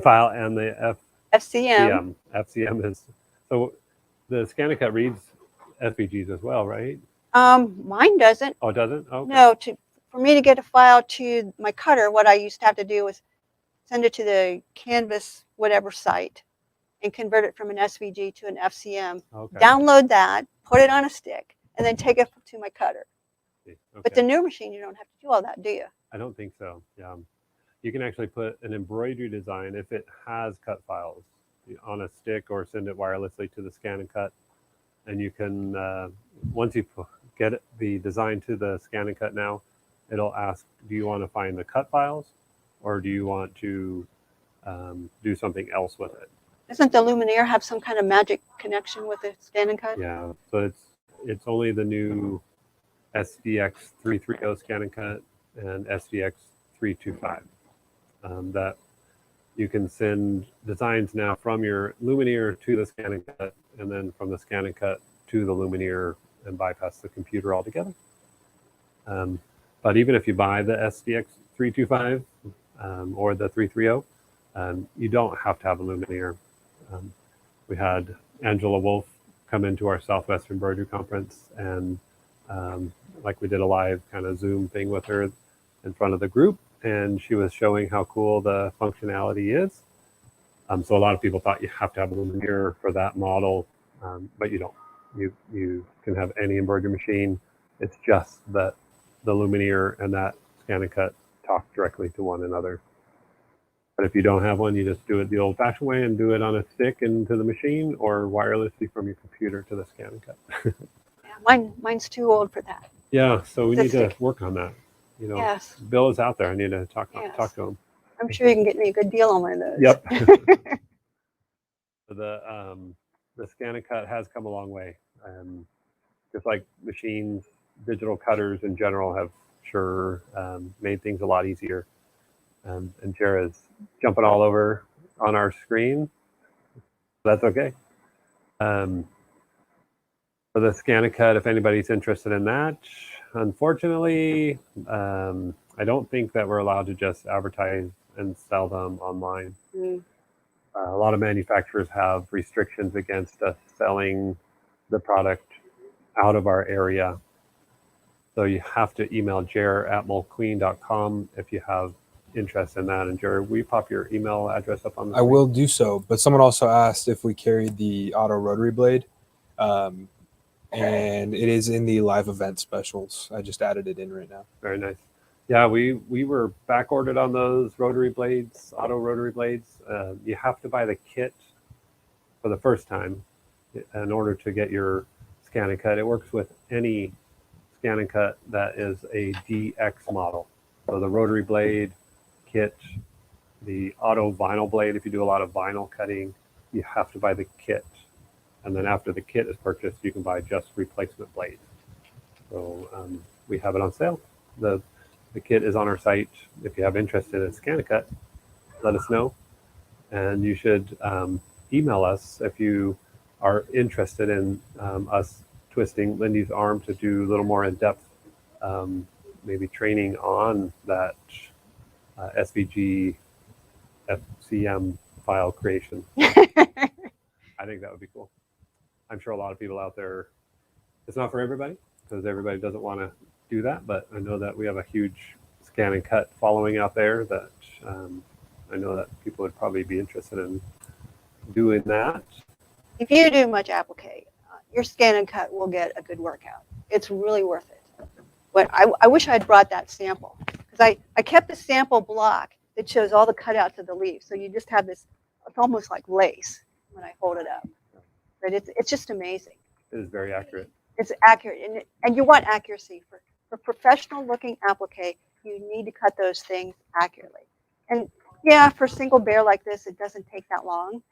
file and the FCM. FCM is, so the ScanNCut reads SVGs as well, right? Mine doesn't. Oh, it doesn't? Oh, okay. No, for me to get a file to my cutter, what I used to have to do was send it to the Canvas whatever site and convert it from an SVG to an FCM. Okay. Download that, put it on a stick, and then take it to my cutter. Okay. But the new machine, you don't have to do all that, do you? I don't think so. Yeah. You can actually put an embroidery design, if it has cut files, on a stick or send it wirelessly to the ScanNCut. And you can, once you get the design to the ScanNCut now, it'll ask, do you want to find the cut files or do you want to do something else with it? Doesn't the Lumineer have some kind of magic connection with the ScanNCut? Yeah, so it's only the new SDX 330 ScanNCut and SDX 325 that you can send designs now from your Lumineer to the ScanNCut, and then from the ScanNCut to the Lumineer and bypass the computer altogether. But even if you buy the SDX 325 or the 330, you don't have to have a Lumineer. We had Angela Wolf come into our Southwest Embroidery Conference, and like we did a live kind of Zoom thing with her in front of the group, and she was showing how cool the functionality is. So a lot of people thought you have to have a Lumineer for that model, but you don't. You can have any embroidery machine. It's just that the Lumineer and that ScanNCut talk directly to one another. But if you don't have one, you just do it the old-fashioned way and do it on a stick into the machine or wirelessly from your computer to the ScanNCut. Yeah, mine's too old for that. Yeah, so we need to Stick. work on that. You know, Yes. Bill is out there. I need to talk Yes. to him. I'm sure you can get me a good deal on one of those. Yep. The ScanNCut has come a long way. Just like machines, digital cutters in general have sure made things a lot easier. And Jara's jumping all over on our screen. That's okay. For the ScanNCut, if anybody's interested in that, unfortunately, I don't think that we're allowed to just advertise and sell them online. Mm. A lot of manufacturers have restrictions against us selling the product out of our area. So you have to email jer@mulqueen.com if you have interest in that. And Jer, will you pop your email address up on the I will do so. But someone also asked if we carried the auto rotary blade. And it is in the live event specials. I just added it in right now. Very nice. Yeah, we were back ordered on those rotary blades, auto rotary blades. You have to buy the kit for the first time in order to get your ScanNCut. It works with any ScanNCut that is a DX model. So the rotary blade kit, the auto vinyl blade, if you do a lot of vinyl cutting, you have to buy the kit. And then after the kit is purchased, you can buy just replacement blades. So we have it on sale. The kit is on our site. If you have interest in a ScanNCut, let us know. And you should email us if you are interested in us twisting Lindee's arm to do a little more in-depth, maybe training on that SVG FCM file creation. I think that would be cool. I'm sure a lot of people out there, it's not for everybody, because everybody doesn't want to do that. But I know that we have a huge scan and cut following out there that I know that people would probably be interested in doing that. If you do much applique, your scan and cut will get a good workout. It's really worth it. But I wish I'd brought that sample, because I kept the sample block that shows all the cutouts of the leaves. So you just have this, it's almost like lace when I hold it up. But it's just amazing. It is very accurate. It's accurate, and you want accuracy. For professional looking applique, you need to cut those things accurately. And yeah, for a single bear like this, it doesn't take that long.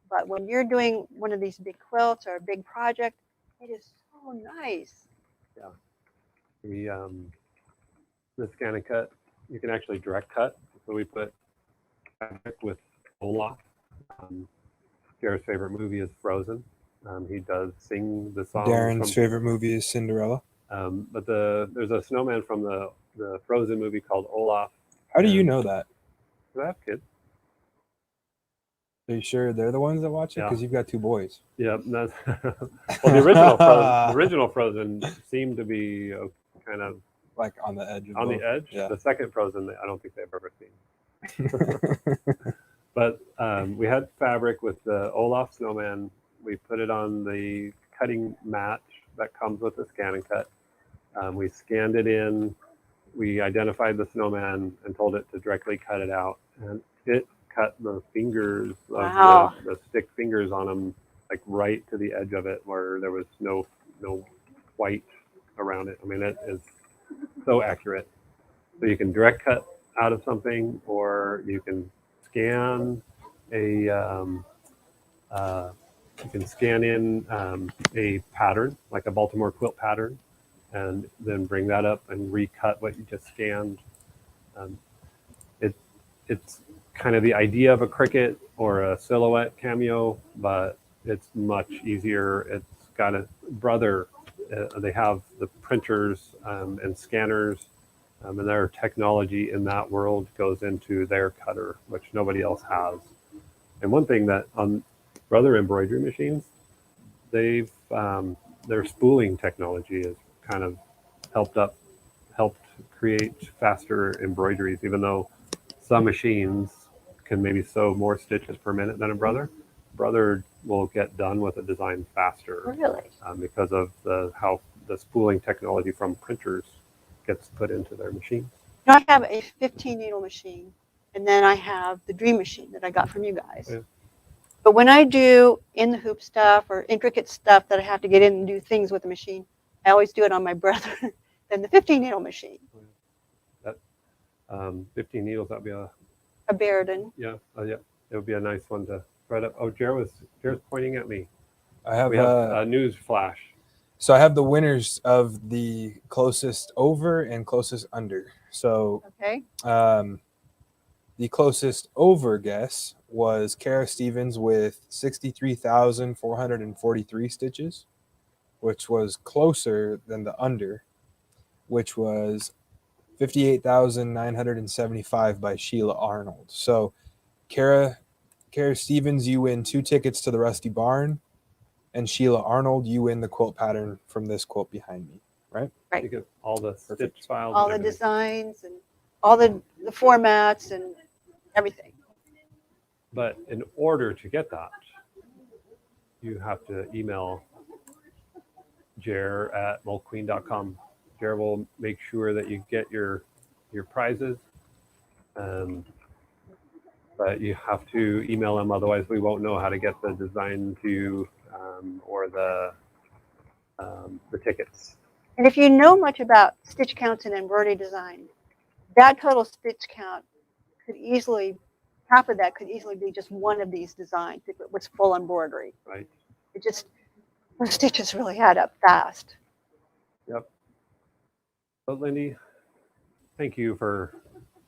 But when you're doing one of these big quilts or a big project, it is so nice. The scan and cut, you can actually direct cut. So we put fabric with Olaf. Jared's favorite movie is Frozen. He does sing the song. Darren's favorite movie is Cinderella. But there's a snowman from the Frozen movie called Olaf. How do you know that? I have kids. Are you sure they're the ones that watch it? Yeah. Because you've got 2 boys. Yeah, that's, well, the original Frozen seemed to be kind of Like on the edge. on the edge. Yeah. The second Frozen, I don't think they've ever seen. But we had fabric with the Olaf snowman. We put it on the cutting mat that comes with the scan and cut. We scanned it in. We identified the snowman and told it to directly cut it out. And it cut the fingers of Wow. the stick fingers on them, like right to the edge of it, where there was no white around it. I mean, it is so accurate. So you can direct cut out of something, or you can scan you can scan in a pattern, like a Baltimore quilt pattern, and then bring that up and recut what you just scanned. It's kind of the idea of a Cricut or a silhouette cameo, but it's much easier. It's got a brother. They have the printers and scanners, and their technology in that world goes into their cutter, which nobody else has. And one thing that on Brother embroidery machines, their spooling technology has kind of helped create faster embroideries, even though some machines can maybe sew more stitches per minute than a Brother. Brother will get done with a design faster. Really? Because of how the spooling technology from printers gets put into their machines. I have a 15 needle machine, and then I have the Dream machine that I got from you guys. Yeah. But when I do in the hoop stuff or intricate stuff that I have to get in and do things with the machine, I always do it on my Brother than the 15 needle machine. That 15 needles, that'd be A Baradin. yeah, it would be a nice one to thread up. Oh, Jared's pointing at me. I have, We have a news flash. so I have the winners of the closest over and closest under. So Okay. the closest over guess was Kara Stevens with 63,443 stitches, which was closer than the under, which was 58,975 by Sheila Arnold. So Kara Stevens, you win 2 tickets to the Rusty Barn, and Sheila Arnold, you win the quilt pattern from this quilt behind me, right? Right. You get all the Perfect. stitch files. All and the everything. designs and all the formats and everything. But in order to get that, you have to email Jer at moldqueen.com. Jer will make sure that you get your prizes. But you have to email him, otherwise we won't know how to get the design to or the tickets. And if you know much about stitch counts and embroidery design, that total stitch count could easily, half of that could easily be just one of these designs if it was full embroidery. Right. It just, those stitches really add up fast. Yep. But Lindee, thank you for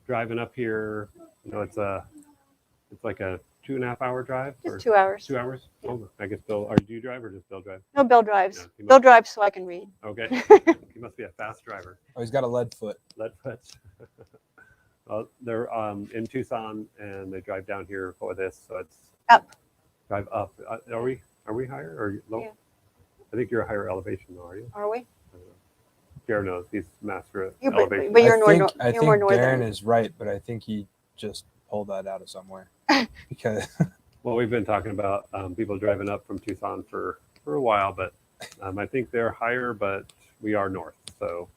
driving up here. You know, it's like a 2.5 hour drive. Just or 2 hours. 2 hours. Yeah. Oh, I guess Bill. Or do you drive or does Bill drive? No, Bill drives. Yeah, you Bill must- drives so I can read. Okay. You must be a fast driver. Oh, he's got a lead foot. Lead foot. Well, they're in Tucson and they drive down here for this, so it's Up. drive up. Are we higher or low? Yeah. I think you're a higher elevation, though, are you? Are we? I don't know. Jared knows. He's master at But elevation. you're I you're more think Darren northern. is right, but I think he just pulled that out of somewhere because Well, we've been talking about people driving up from Tucson for a while, but I think they're higher, but we are north. So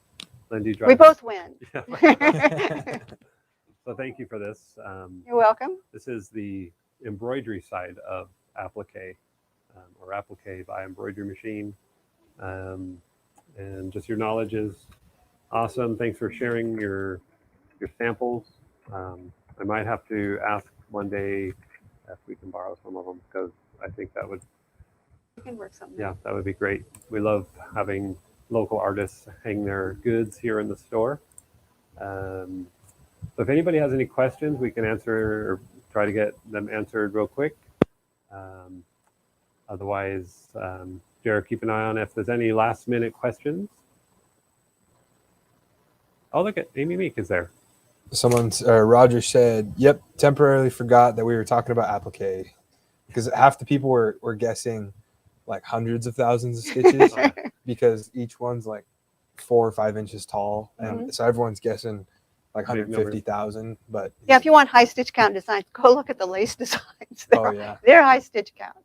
Lindee drives. We both win. Yeah. So thank you for this. You're welcome. This is the embroidery side of Applique, or Applique by Embroidery Machine. And just your knowledge is awesome. Thanks for sharing your samples. I might have to ask one day if we can borrow some of them, because I think that would, You can work something. yeah, that would be great. We love having local artists hang their goods here in the store. So if anybody has any questions, we can answer or try to get them answered real quick. Otherwise, Jared, keep an eye on if there's any last minute questions. Oh, look at Amy Meek is there. Roger said, "Yep, temporarily forgot that we were talking about applique because half the people were guessing like hundreds of thousands of stitches because each one's like 4 or 5 inches tall, and so everyone's guessing like 150,000. But Yeah, if you want high stitch count designs, go look at the lace designs. oh yeah, They're high stitch count.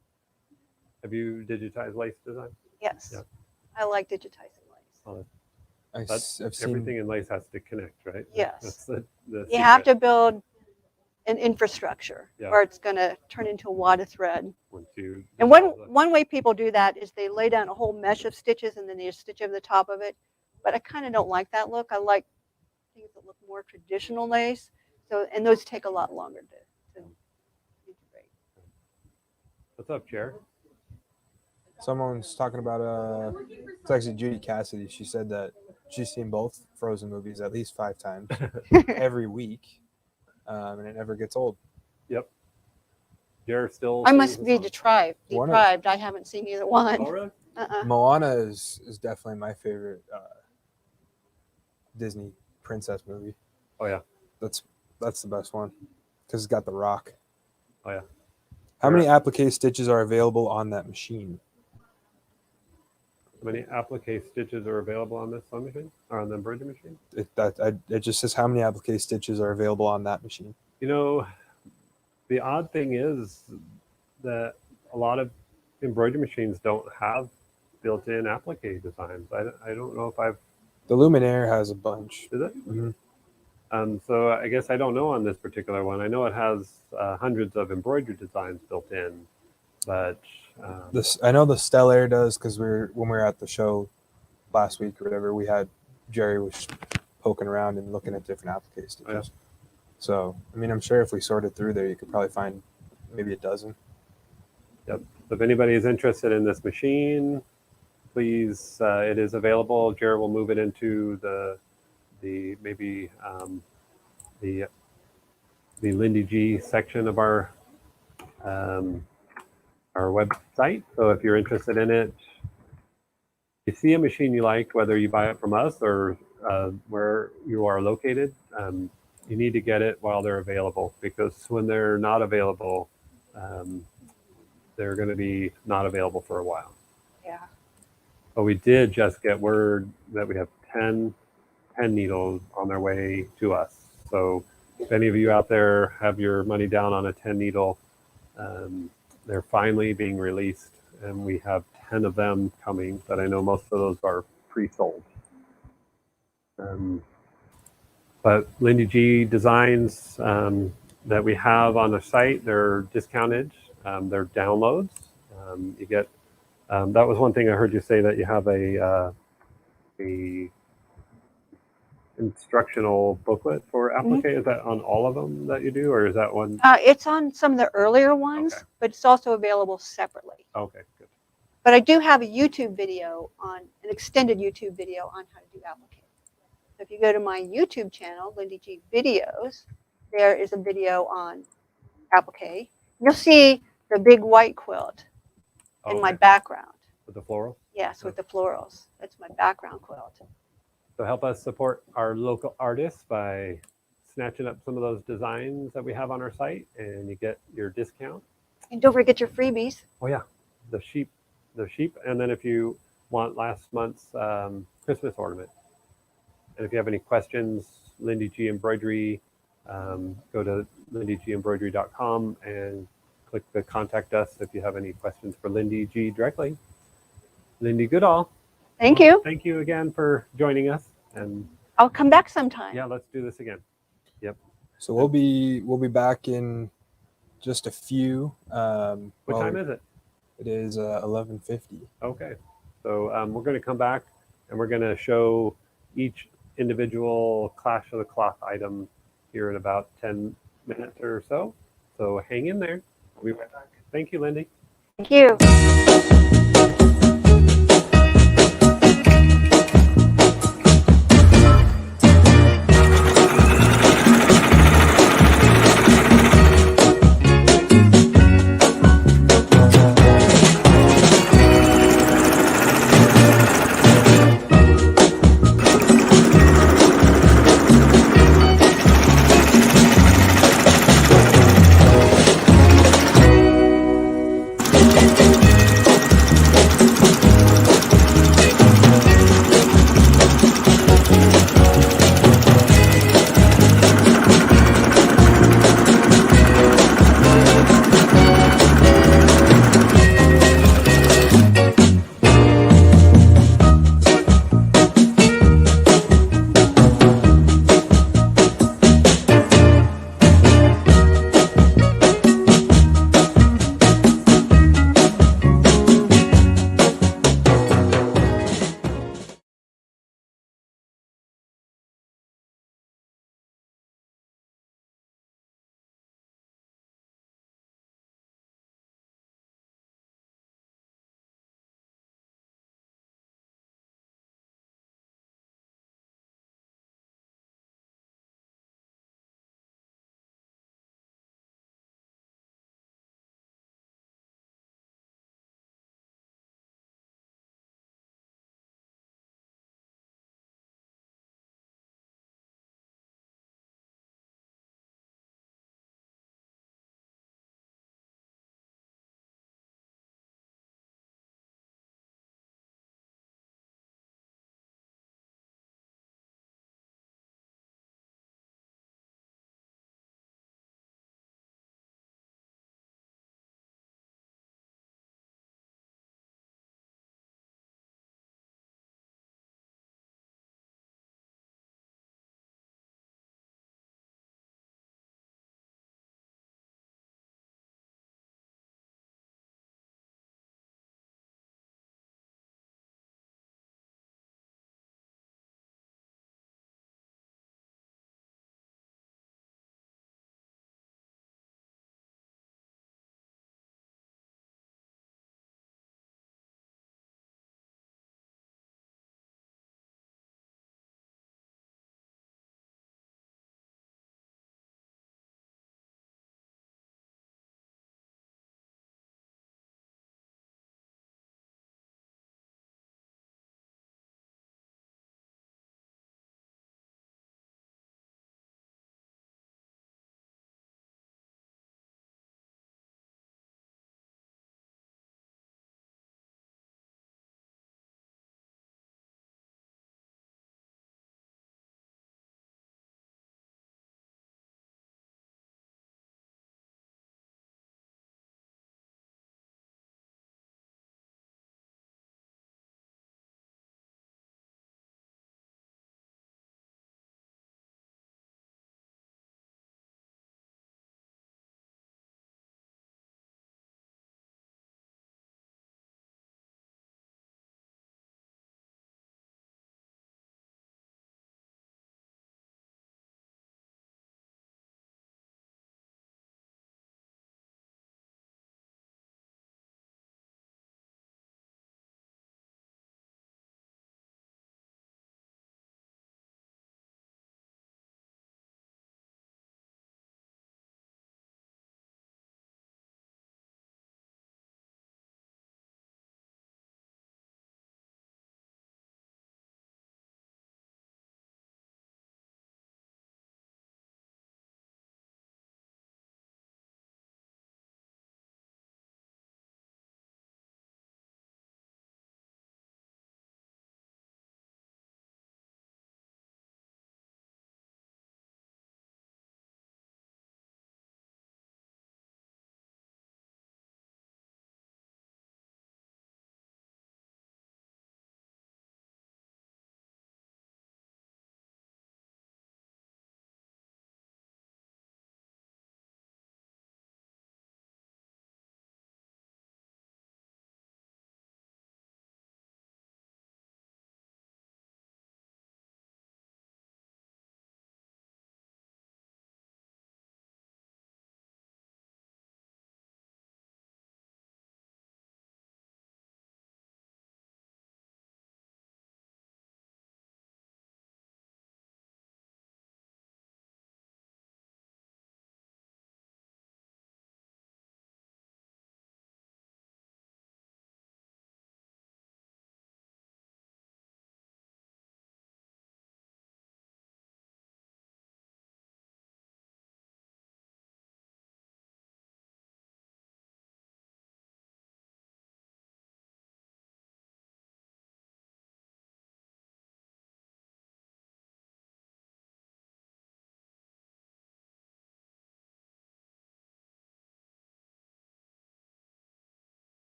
Have you digitized lace design? Yes. Yeah. I like digitizing lace. Oh, I've seen everything in lace has to connect, right? Yes. That's the You have secret. to build an infrastructure, Yeah. or it's going to turn into a wad of thread. Once you And dissolve the- one way people do that is they lay down a whole mesh of stitches and then they just stitch over the top of it. But I kind of don't like that look. I like things that look more traditional lace. So, and those take a lot longer to integrate. What's up, Jared? someone's talking about it's actually Judy Cassidy. She said that she's seen both Frozen movies at least 5 times every week, and it never gets old. Yep. Jared still. I must be seeing- deprived. I haven't seen either one. Oh, really? Moana is definitely my favorite Disney princess movie. Oh yeah. That's the best one because it's got the rock. Oh yeah. How many applique stitches are available on that machine? How many applique stitches are available on this sewing machine or on the embroidery machine? It just says how many applique stitches are available on that machine. You know, the odd thing is that a lot of embroidery machines don't have built-in applique designs. I don't know if I've. The Luminaire has a bunch. Is it? Mhm. So I guess I don't know on this particular one. I know it has hundreds of embroidery designs built in, but I know the Stellaire does because when we were at the show last week or whatever, we had Jerry was poking around and looking at different applique stitches. Oh, yeah. So I mean, I'm sure if we sorted through there, you could probably find maybe a dozen. Yep. So if anybody is interested in this machine, please, it is available. Jared will move it into the Lindee G section of our website. So if you're interested in it, if you see a machine you like, whether you buy it from us or where you are located, you need to get it while they're available, because when they're not available, they're going to be not available for a while. Yeah. But we did just get word that we have 10 needles on their way to us. So if any of you out there have your money down on a 10 needle, they're finally being released, and we have 10 of them coming, but I know most of those are pre-sold. But Lindee G designs that we have on the site, they're discounted. They're downloads. You get, that was one thing I heard you say, that you have a instructional booklet for applique. Is that on all of them that you do, or is that one? It's on some of the earlier ones, Okay. but it's also available separately. Okay, good. But I do have a YouTube video an extended YouTube video on how to do applique. So if you go to my YouTube channel, Lindee G Videos, there is a video on applique. You'll see the big white quilt in my Okay. background. With the floral. Yes, with the florals. That's my background quilt. So help us support our local artists by snatching up some of those designs that we have on our site, and you get your discount. And don't forget your freebies. Oh yeah, the sheep, and then if you want last month's Christmas ornament, And if you have any questions, Lindee G Embroidery, go to lindeegembroidery.com and click the contact us if you have any questions for Lindee G directly. Lindee Goodall. Thank you. Thank you again for joining us. And I'll come back sometime. yeah, let's do this again. So we'll be back in just a few. What time is it? It is 11:50. Okay. So we're going to come back and we're going to show each individual Clash of the Cloth item here in about 10 minutes or so. So hang in there. We'll be right back. Thank you, Lindee. Thank you.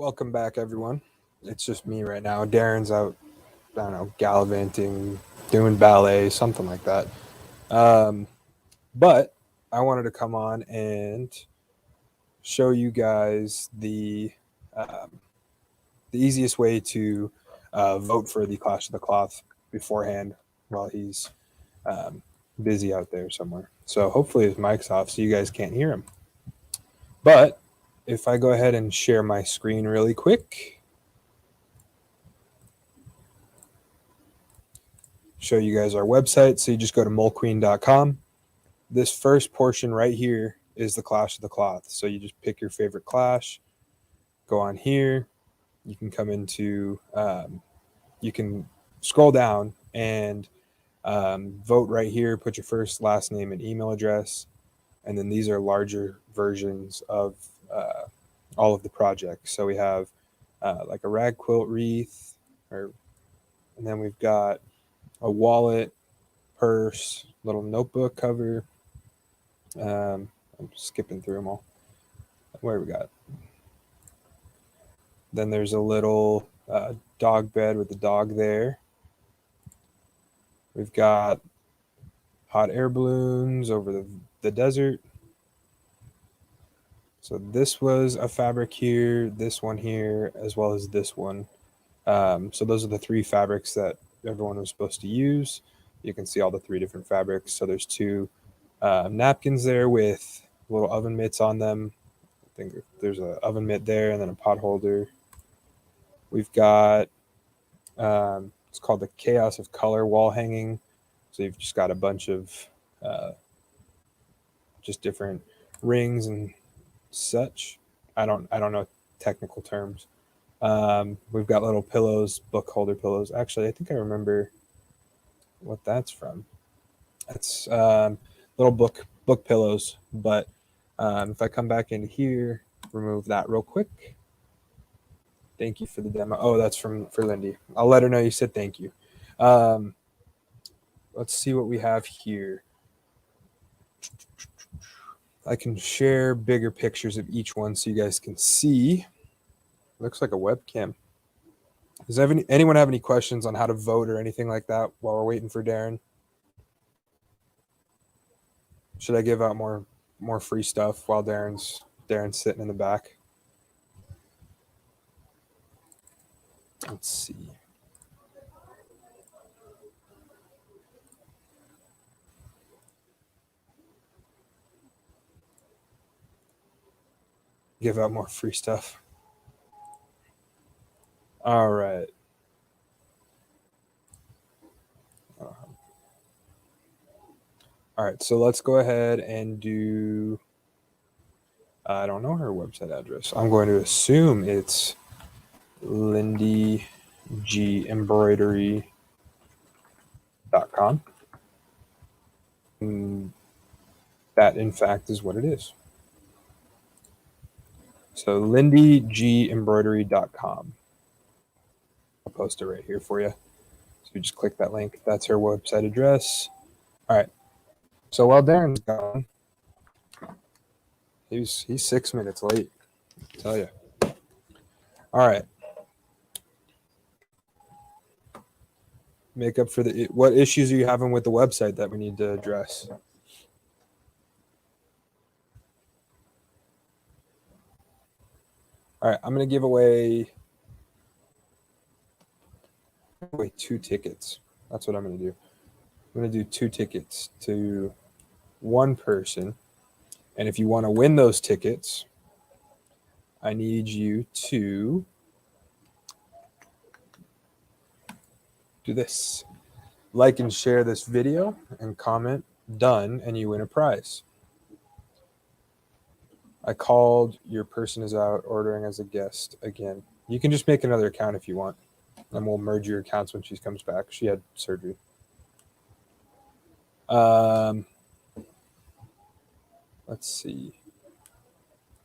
Welcome back, everyone. It's just me right now. Darren's out, I don't know, gallivanting, doing ballet, something like that. But I wanted to come on and show you guys the easiest way to vote for the Clash of the Cloth beforehand while he's busy out there somewhere. So hopefully his mic's off so you guys can't hear him. But if I go ahead and share my screen really quick, show you guys our website. So you just go to molequeen.com. This first portion right here is the Clash of the Cloth. So you just pick your favorite clash, go on here. You can come into, you can scroll down and vote right here, put your first, last name, and email address. And then these are larger versions of all of the projects. So we have like a rag quilt wreath, and then we've got a wallet, purse, little notebook cover. I'm skipping through them all. Where we got? Then there's a little dog bed with the dog there. We've got hot air balloons over the desert. So this was a fabric here, this one here, as well as this one. So those are the three fabrics that everyone was supposed to use. You can see all the three different fabrics. So there's two napkins there with little oven mitts on them. I think there's an oven mitt there and then a pot holder. We've got, it's called the Chaos of Color wall hanging. So you've just got a bunch of just different rings and such. I don't know technical terms. We've got little pillows, book holder pillows. Actually, I think I remember what that's from. That's little book pillows. But if I come back into here, remove that real quick. Thank you for the demo. Oh, that's for Lindee. I'll let her know you said thank you. Let's see what we have here. I can share bigger pictures of each one so you guys can see. Looks like a webcam. Does anyone have any questions on how to vote or anything like that while we're waiting for Darren? Should I give out more free stuff while Darren's sitting in the back? Let's see. Give out more free stuff. All right. All right, so let's go ahead and do, I don't know her website address. I'm going to assume it's lindeeembroidery.com. And that, in fact, is what it is. So lindeeembroidery.com. I'll post it right here for you. So you just click that link. That's her website address. All right. So while Darren's gone, he's 6 minutes late. I'll tell you. All right. Make up for what issues are you having with the website that we need to address? All right, I'm going to give away 2 tickets. That's what I'm going to do. I'm going to do 2 tickets to one person. And if you want to win those tickets, I need you to do this. Like and share this video and comment done, and you win a prize. I called, your person is out, ordering as a guest again. You can just make another account if you want, and we'll merge your accounts when she comes back. She had surgery. Let's see.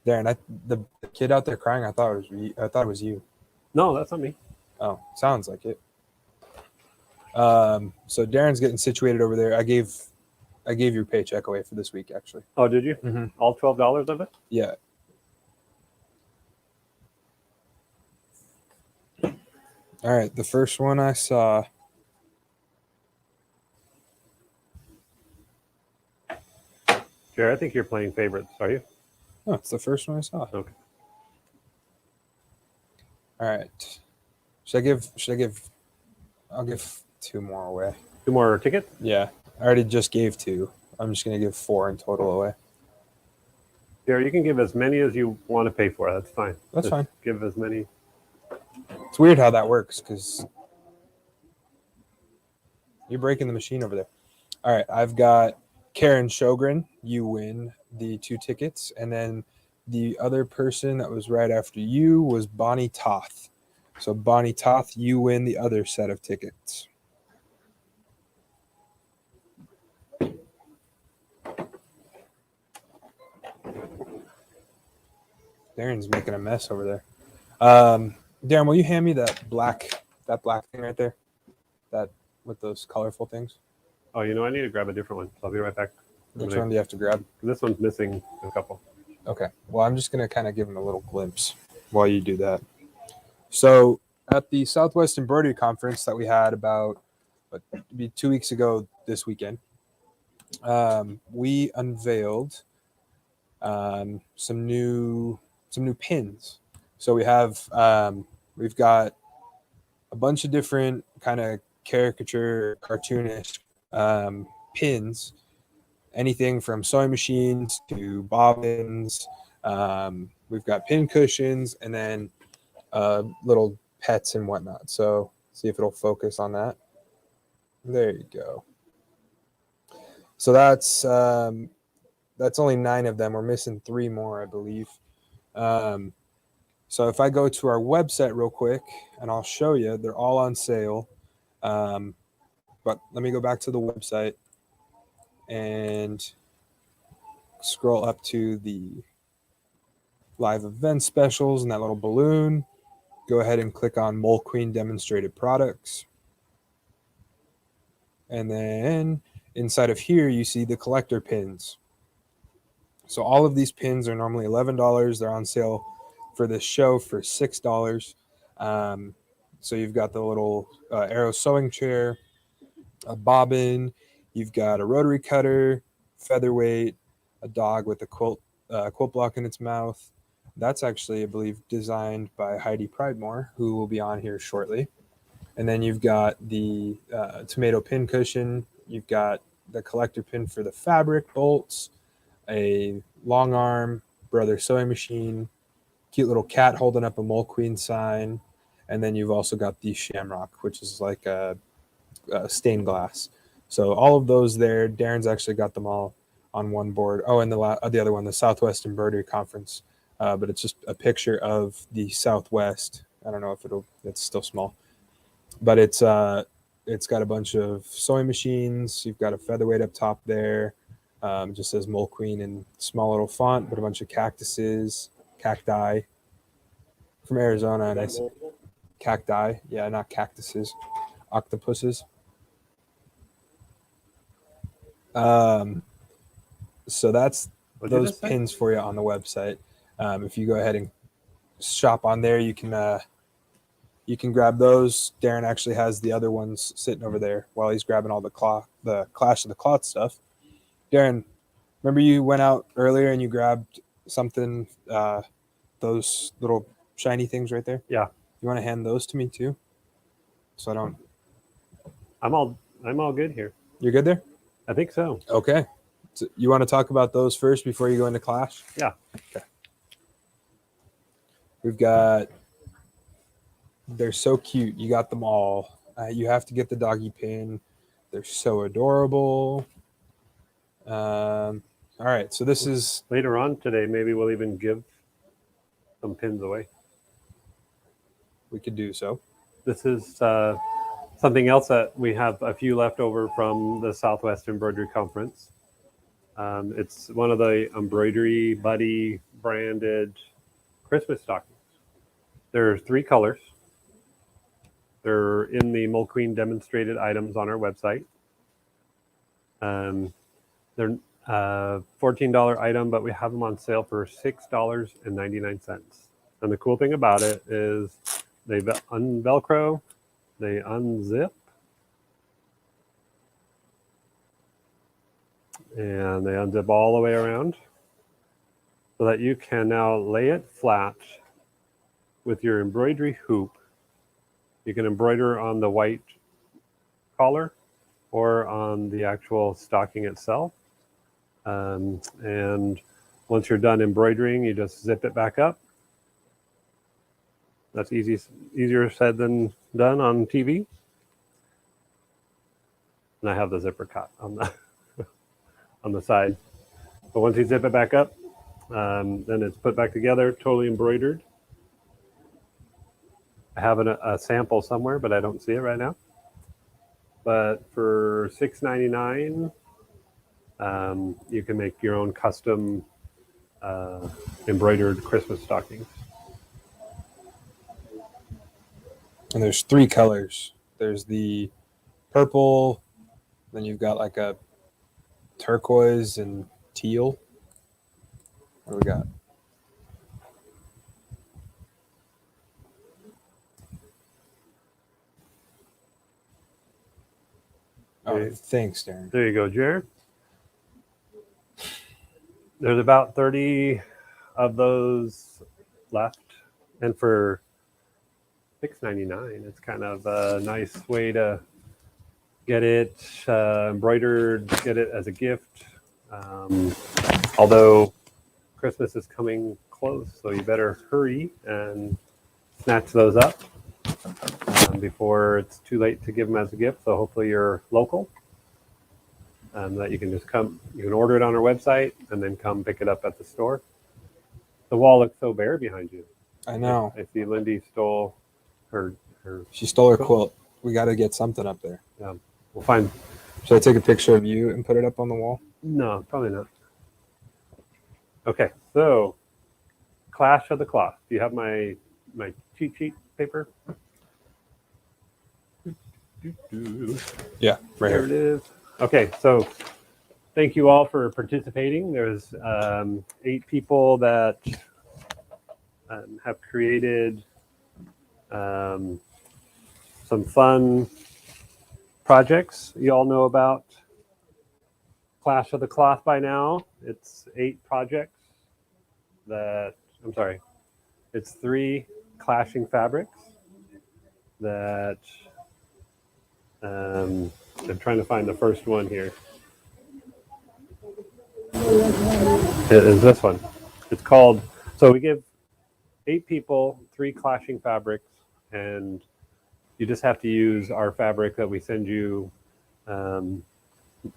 Darren, the kid out there crying, I thought it was you. No, that's not me. Oh, sounds like it. So Darren's getting situated over there. I gave your paycheck away for this week, actually. Oh, did you? Mm-hmm. All $12 of it? Yeah. All right, the first one I saw. Jared, I think you're playing favorites, are you? Oh, it's the first one I saw. Okay. All right. I'll give 2 more away. 2 more tickets? Yeah. I already just gave 2. I'm just gonna give 4 in total away. Jared, you can give as many as you want to pay for. That's fine. That's Just fine. Give as many. It's weird how that works because you're breaking the machine over there. All right, I've got Karen Shogren. You win the 2 tickets, and then the other person that was right after you was Bonnie Toth. So Bonnie Toth, you win the other set of tickets. Darren's making a mess over there. Darren, will you hand me that black thing right there? That with those colorful things? Oh, I need to grab a different one. So I'll be right back. Which one do you have to grab? This one's missing a couple. Okay. Well, I'm just going to kind of give him a little glimpse while you do that. So at the Southwest Embroidery Conference that we had about 2 weeks ago this weekend, we unveiled some new pins. So we've got a bunch of different kind of caricature, cartoonish pins, anything from sewing machines to bobbins. We've got pin cushions and then little pets and whatnot. So see if it'll focus on that. There you go. So that's only 9 of them. We're missing 3 more, I believe. So if I go to our website real quick and I'll show you, they're all on sale. But let me go back to the website and scroll up to the live event specials and that little balloon. Go ahead and click on Mole Queen Demonstrated Products. And then inside of here, you see the collector pins. So all of these pins are normally $11. They're on sale for this show for $6. So you've got the little arrow sewing chair, a bobbin, you've got a rotary cutter, featherweight, a dog with a quilt block in its mouth. That's actually, I believe, designed by Heidi Pridemore, who will be on here shortly. And then you've got the tomato pin cushion. You've got the collector pin for the fabric bolts, a long arm brother sewing machine, cute little cat holding up a Mole Queen sign, and then you've also got the shamrock, which is like a stained glass. So all of those there, Darren's actually got them all on one board. Oh, and the other one, the Southwest Embroidery Conference, but it's just a picture of the Southwest. I don't know if it's still small, but it's got a bunch of sewing machines. You've got a featherweight up top there. It just says Mole Queen in small little font, but a bunch of cacti from Arizona, and I said cacti, yeah, not cactuses, octopuses. So that's those pins for you on the website. If you go ahead and shop on there, you can grab those. Darren actually has the other ones sitting over there while he's grabbing all the Clash of the Cloth stuff. Darren, remember you went out earlier and you grabbed something, those little shiny things right there? Yeah. You want to hand those to me too? So I don't. I'm all good here. You're good there? I think so. Okay. So you want to talk about those first before you go into Clash? Yeah. Okay. We've got. They're so cute. You got them all. You have to get the doggy pin. They're so adorable. All right. So this is later on today. Maybe we'll even give some pins away. We could do so. This is something else that we have a few left over from the Southwest Embroidery Conference. It's one of the Embroidery Buddy branded Christmas stockings. There are 3 colors. They're in the Mole Queen demonstrated items on our website. They're $14 item, but we have them on sale for $6.99. And the cool thing about it is they unvelcro They unzip. And they unzip all the way around so that you can now lay it flat with your embroidery hoop. You can embroider on the white collar or on the actual stocking itself. And once you're done embroidering, you just zip it back up. That's easier said than done on TV. And I have the zipper cut on the on the side. But once you zip it back up, then it's put back together, totally embroidered. I have a sample somewhere, but I don't see it right now. But for $6.99, you can make your own custom embroidered Christmas stockings. And there's 3 colors. There's the purple, then you've got like a turquoise and teal. What do we got? Oh, Okay. thanks, Darren. There you go, Jared. There's about 30 of those left. And for $6.99, it's kind of a nice way to get it embroidered, get it as a gift. Although Christmas is coming close, so you better hurry and snatch those up before it's too late to give them as a gift. So hopefully you're local, that you can just come, you can order it on our website and then come pick it up at the store. The wall looks so bare behind you. I know. I see Lindee stole her. She stole her quilt. We got to get something up there. Yeah, we'll find. Should I take a picture of you and put it up on the wall? No, probably not. Okay, so Clash of the Cloth. Do you have my cheat sheet paper? Yeah, right There it here. is. Okay, so thank you all for participating. There's 8 people that have created some fun projects. You all know about Clash of the Cloth by now. It's 8 projects that, I'm sorry, it's 3 clashing fabrics that I'm trying to find the first one here. It is this one. It's called, so we give 8 people 3 clashing fabrics, and you just have to use our fabric that we send you, and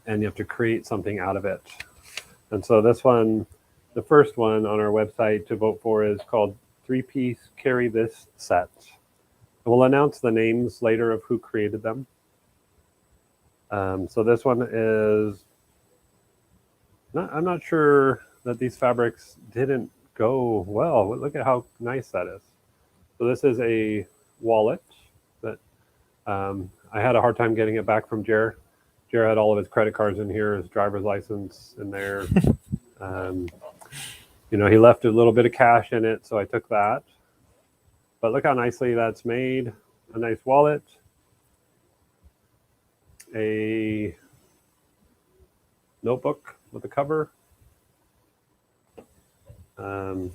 you have to create something out of it. And so this one, the first one on our website to vote for is called 3-piece Carry This Set. And we'll announce the names later of who created them. So this one is, I'm not sure that these fabrics didn't go well. Look at how nice that is. So this is a wallet that I had a hard time getting it back from Jer. Jer had all of his credit cards in here, his driver's license in there. You know, he left a little bit of cash in it, so I took that. But look how nicely that's made. A nice wallet. A notebook with a cover. So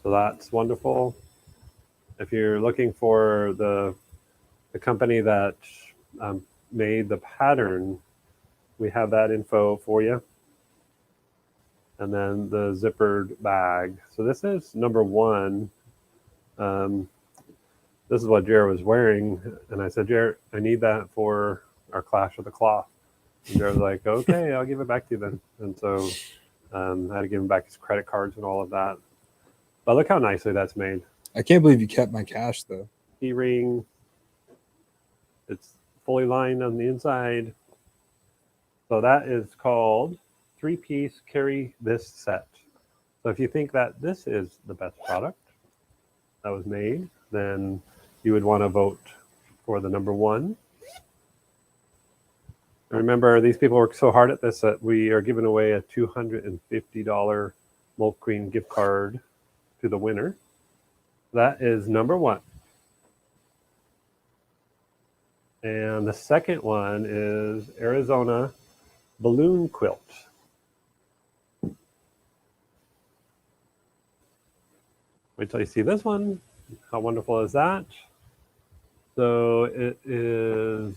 that's wonderful. If you're looking for the company that made the pattern, we have that info for you. And then the zippered bag. So this is number 1. This is what Jared was wearing. And I said, Jared, I need that for our Clash of the Cloth. And Jared was like, okay, I'll give it back to you then. And so I had to give him back his credit cards and all of that. But look how nicely that's made. I can't believe you kept my cash, though. Key ring. It's fully lined on the inside. So that is called 3-piece Carry This Set. So if you think that this is the best product that was made, then you would want to vote for the number 1. Remember, these people worked so hard at this that we are giving away a $250 Molk Queen gift card to the winner. That is number 1. And the second one is Arizona balloon quilt. Wait till you see this one. How wonderful is that? So it is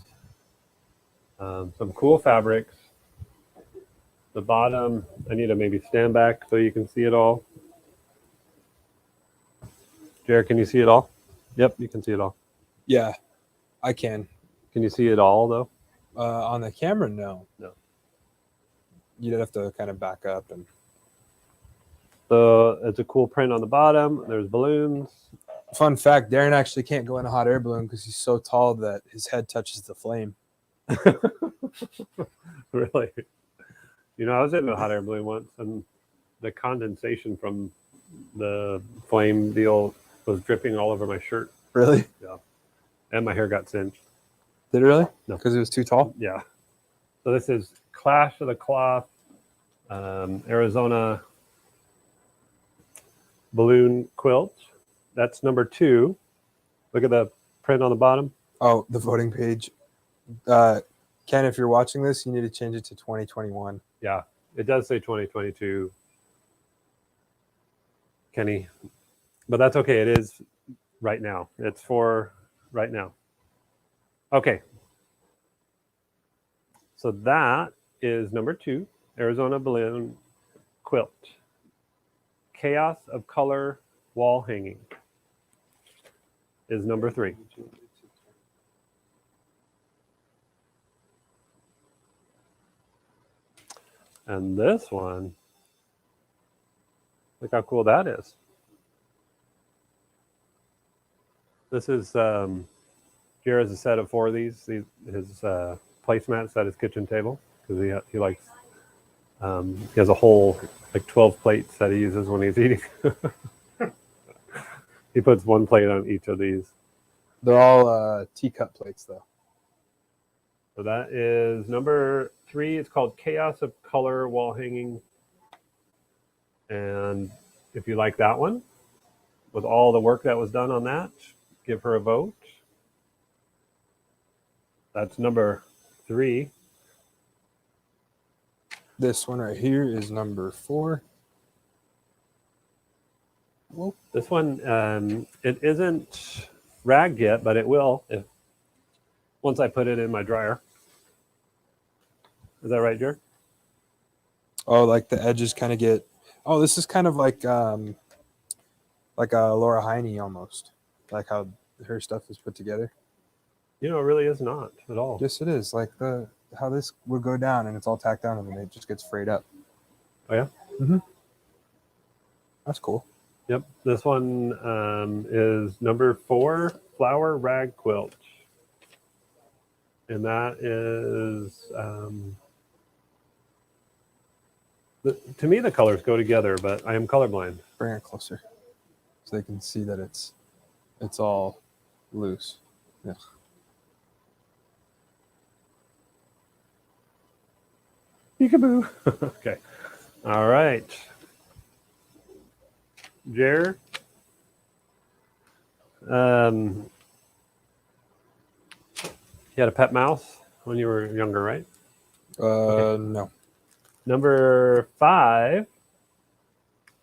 some cool fabrics. The bottom, I need to maybe stand back so you can see it all. Jared, can you see it all? Yep, you can see it all. Yeah, I can. Can you see it all though? On the camera, no. No. You'd have to kind of back up and. So it's a cool print on the bottom. There's balloons. Fun fact: Darren actually can't go in a hot air balloon because he's so tall that his head touches the flame. Really? You know, I was in a hot air balloon once, and the condensation from the flame deal was dripping all over my shirt. Really? Yeah. And my hair got singed. Did it really? No. Because it was too tall. Yeah. So this is Clash of the Cloth, Arizona balloon quilt. That's number 2. Look at the print on the bottom. Oh, the voting page. Ken, if you're watching this, you need to change it to 2021. Yeah, it does say 2022, Kenny, but that's okay. It is right now. It's for right now. Okay. So that is number 2, Arizona balloon quilt. Chaos of color wall hanging is number 3. And this one, look how cool that is. This is Jared has a set of 4 of these. His placemats at his kitchen table because he likes. He has a whole like 12 plates that he uses when he's eating. He puts 1 plate on each of these. They're all teacup plates, though. So that is number 3. It's called Chaos of Color Wall Hanging. And if you like that one, with all the work that was done on that, give her a vote. That's number 3. This one right here is number 4. Whoa. This one, it isn't ragged yet, but it will if once I put it in my dryer. Is that right, Jared? Oh, like the edges kind of get. Oh, this is kind of like a Laura Heine almost, like how her stuff is put together. You know, it really is not at all. Yes, it is. Like how this would go down and it's all tacked down and then it just gets frayed up. Oh yeah. Mm-hmm. That's cool. Yep. This one is number 4, flower rag quilt, and that is to me the colors go together, but I am colorblind. Bring it closer so they can see that it's all loose. Yeah. Peekaboo. Okay. All right. Jer, you had a pet mouse when you were younger, right? No. Number 5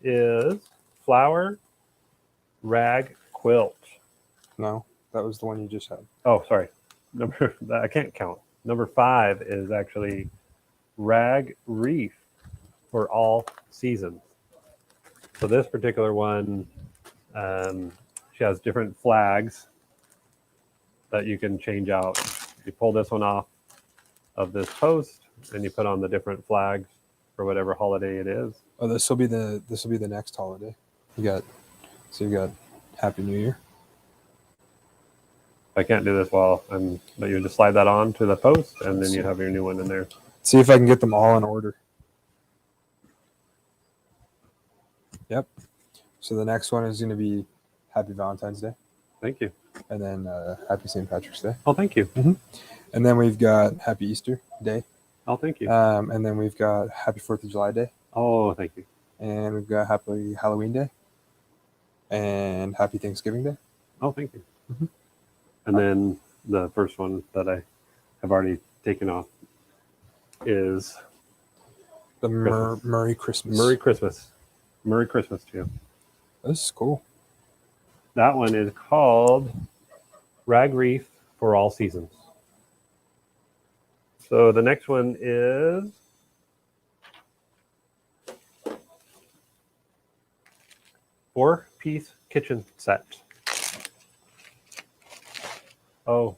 is flower rag quilt. No, that was the one you just had. Oh, sorry. I can't count. Number 5 is actually rag reef for all seasons. So this particular one, she has different flags that you can change out. You pull this one off of this post, and you put on the different flags for whatever holiday it is. Oh, this will be the next holiday. You got Happy New Year. I can't do this but you just slide that on to the post, and then you have your new one in there. See if I can get them all in order. Yep. So the next one is going to be Happy Valentine's Day, Thank you. and then Happy St. Patrick's Day, Oh, thank you. and then we've got Happy Easter Day, Oh, thank you. and then we've got Happy 4th of July Day, Oh, thank you. and we've got Happy Halloween Day, and Happy Thanksgiving Day. Oh, thank you. Mhm. And then the first one that I have already taken off is The Christmas. Murray Christmas. Merry Christmas. Merry Christmas to you. This is cool. That one is called Rag Reef for All Seasons. So the next one is four-piece kitchen set. Oh,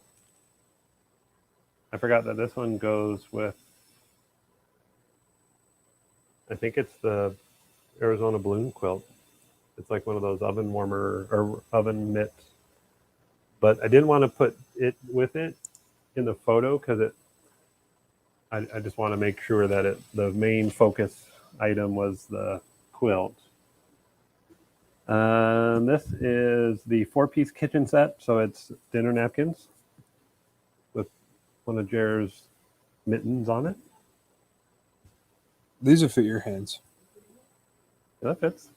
I forgot that this one goes with, I think it's the Arizona balloon quilt. It's like one of those oven warmer or oven mitts. But I didn't want to put it with it in the photo because I just want to make sure that the main focus item was the quilt. This is the four-piece kitchen set, so it's dinner napkins with one of Jer's mittens on it. These will fit your hands. That fits.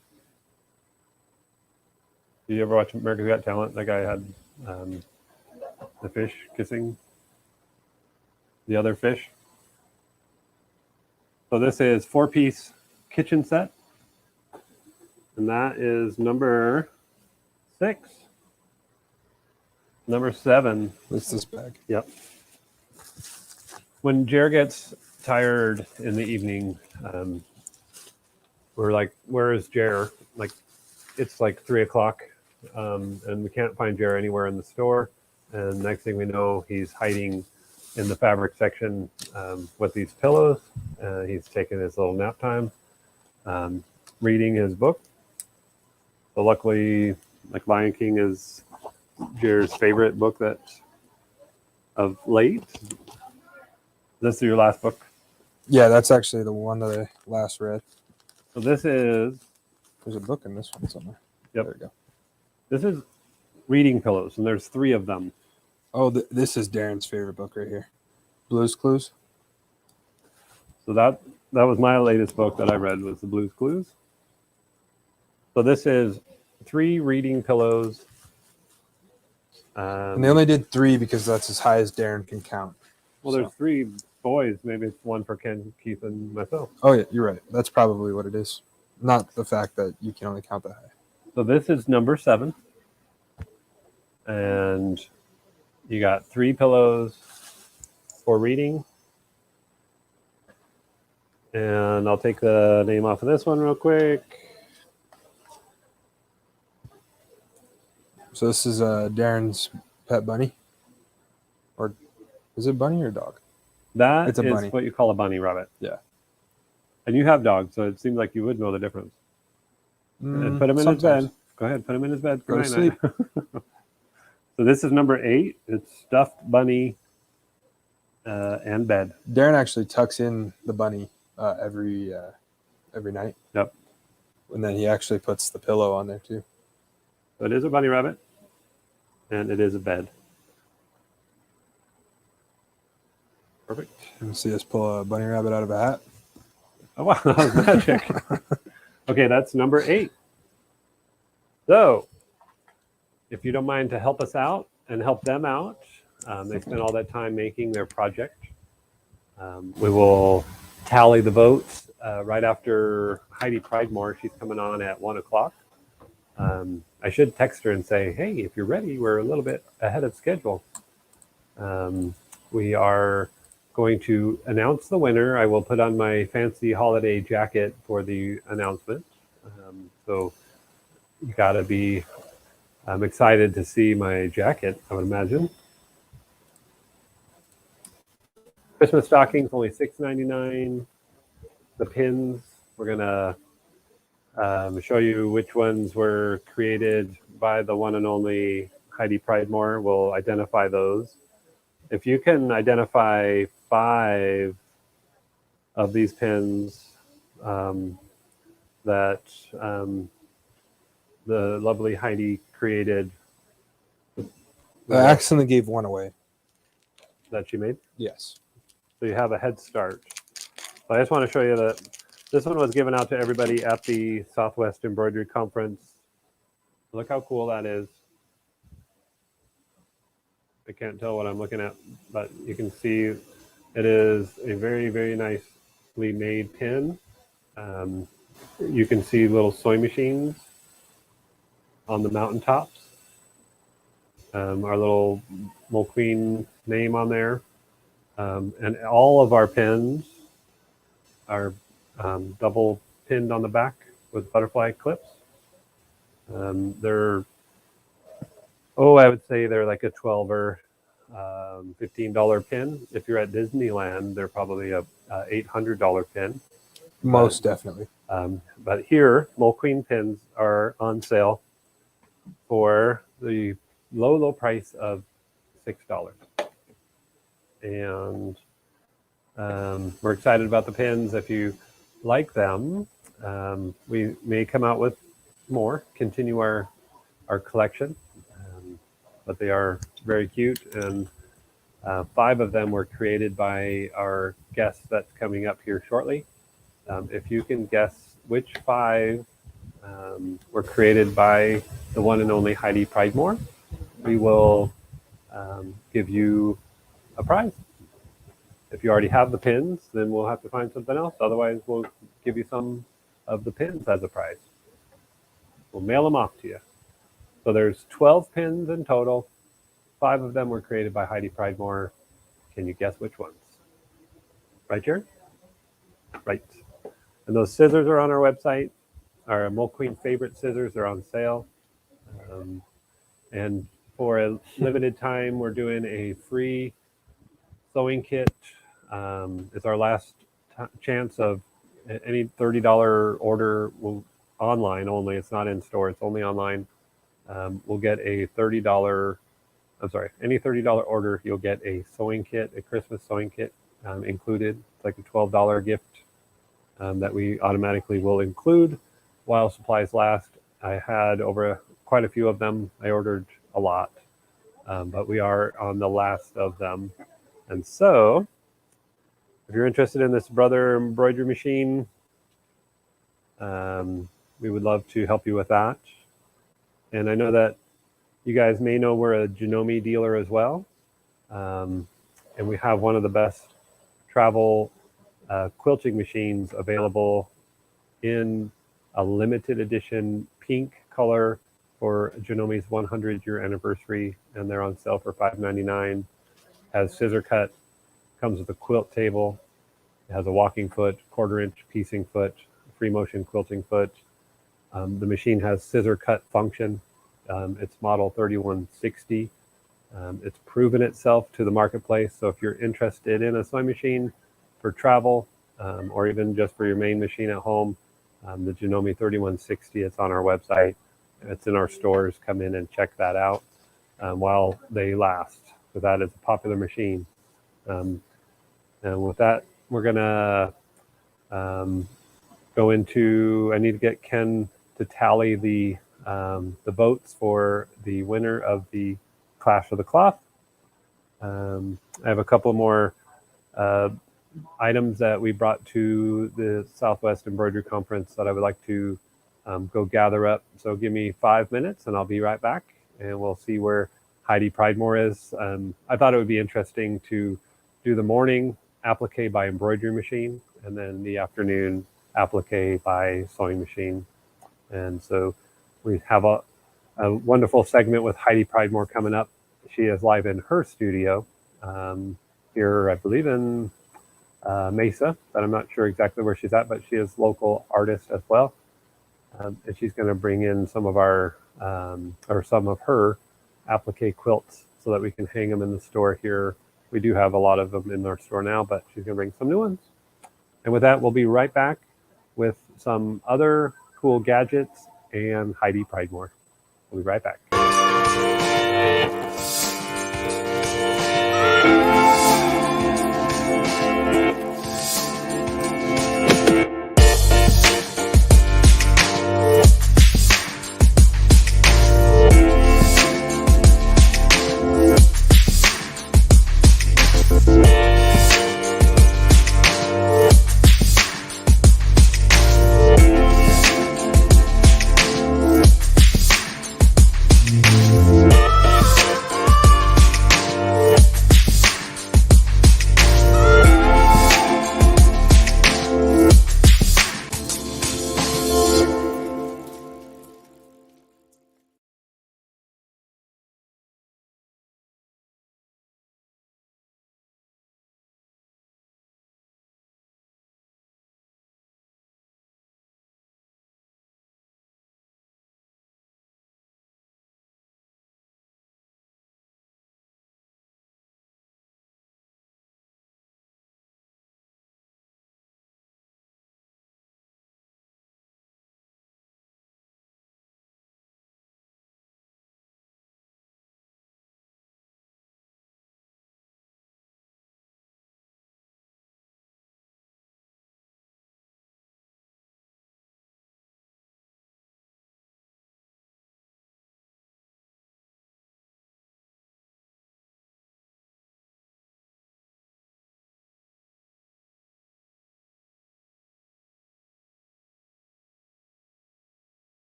Do you ever watch America's Got Talent? That guy had the fish kissing the other fish. So this is four-piece kitchen set. And that is number 6. Number 7. What's this bag? Yep. When Jer gets tired in the evening, we're like, where is Jer? Like, it's like 3 o'clock, and we can't find Jer anywhere in the store. And next thing we know, he's hiding in the fabric section with these pillows. He's taking his little nap time, reading his book. So luckily, like Lion King is Jer's favorite book that of late. This is your last book. Yeah, that's actually the one that I last read. So this is There's a book in this one somewhere. Yep. There we go. this is reading pillows, and there's 3 of them. Oh, this is Darren's favorite book right here. Blue's Clues. So that was my latest book that I read was the Blue's Clues. So this is 3 reading pillows. And they only did 3 because that's as high as Darren can count. Well, there's 3 boys. Maybe it's 1 for Ken, Keith, and myself. Oh, yeah, you're right. That's probably what it is. Not the fact that you can only count that high. So this is number 7. And you got 3 pillows for reading. And I'll take the name off of this one real quick. So this is Darren's pet bunny? Or is it bunny or dog? That It's a is bunny. what you call a bunny rabbit. Yeah. And you have dogs, so it seems like you would know the difference. And put him in his bed. Go ahead, put him in his bed. Go to sleep. So this is number 8. It's stuffed bunny and bed. Darren actually tucks in the bunny every night. Yep. And then he actually puts the pillow on there too. So it is a bunny rabbit, and it is a bed. Perfect. You can see us pull a bunny rabbit out of a hat. Oh, wow, that was magic. Okay, that's number 8. So, if you don't mind to help us out and help them out, they spent all that time making their project. We will tally the votes right after Heidi Pridemore. She's coming on at 1 o'clock. I should text her and say, hey, if you're ready, we're a little bit ahead of schedule. We are going to announce the winner. I will put on my fancy holiday jacket for the announcement. So you got to be excited to see my jacket, I would imagine. Christmas stockings, only $6.99. The pins, we're going to show you which ones were created by the one and only Heidi Pridemore. We'll identify those. If you can identify 5 of these pins that the lovely Heidi created. I accidentally gave one away. That she made? Yes. So you have a head start. But I just want to show you that this one was given out to everybody at the Southwest Embroidery Conference. Look how cool that is. I can't tell what I'm looking at, but you can see it is a very, very nicely made pin. You can see little sewing machines on the mountaintops. Our little Mulqueen name on there. And all of our pins are double pinned on the back with butterfly clips. They're, I would say they're like a $12 or $15 pin. If you're at Disneyland, they're probably a $800 pin. Most definitely. But here, Mulqueen pins are on sale for the low price of $6. And we're excited about the pins. If you like them, we may come out with more, continue our collection. But they are very cute, and 5 of them were created by our guest that's coming up here shortly. If you can guess which 5 were created by the one and only Heidi Pridemore, we will give you a prize. If you already have the pins, then we'll have to find something else. Otherwise, we'll give you some of the pins as a prize. We'll mail them off to you. So there's 12 pins in total. 5 of them were created by Heidi Pridemore. Can you guess which ones? Right, Jared? Right. And those scissors are on our website. Our Mulqueen favorite scissors are on sale. And for a limited time, we're doing a free sewing kit. It's our last chance of any $30 order online only. It's not in store. It's only online. We'll get a $30. Any $30 order, you'll get a sewing kit, a Christmas sewing kit included. It's like a $12 gift that we automatically will include while supplies last. I had quite a few of them. I ordered a lot, but we are on the last of them. And so, if you're interested in this Brother embroidery machine, we would love to help you with that. And I know that you guys may know we're a Janome dealer as well. And we have one of the best travel quilting machines available in a limited edition pink color for Janome's 100-year anniversary. And they're on sale for $5.99. Has scissor cut, comes with a quilt table. It has a walking foot, 1/4-inch piecing foot, free motion quilting foot. The machine has scissor cut function. It's model 3160. It's proven itself to the marketplace. So if you're interested in a sewing machine for travel, or even just for your main machine at home, the Janome 3160, it's on our website. It's in our stores. Come in and check that out while they last. So that is a popular machine. And with that, we're gonna go into, I need to get Ken to tally the votes for the winner of the Clash of the Cloth. I have a couple more items that we brought to the Southwest Embroidery Conference that I would like to go gather up. So give me 5 minutes and I'll be right back, and we'll see where Heidi Pridemore is. I thought it would be interesting to do the morning applique by embroidery machine, and then the afternoon applique by sewing machine. And so we have a wonderful segment with Heidi Pridemore coming up. She is live in her studio here, I believe, in Mesa, but I'm not sure exactly where she's at, but she is local artist as well. And she's going to bring in some of our, or some of her applique quilts so that we can hang them in the store here. We do have a lot of them in our store now, but she's going to bring some new ones. And with that, we'll be right back with some other cool gadgets and Heidi Pridemore. We'll be right back.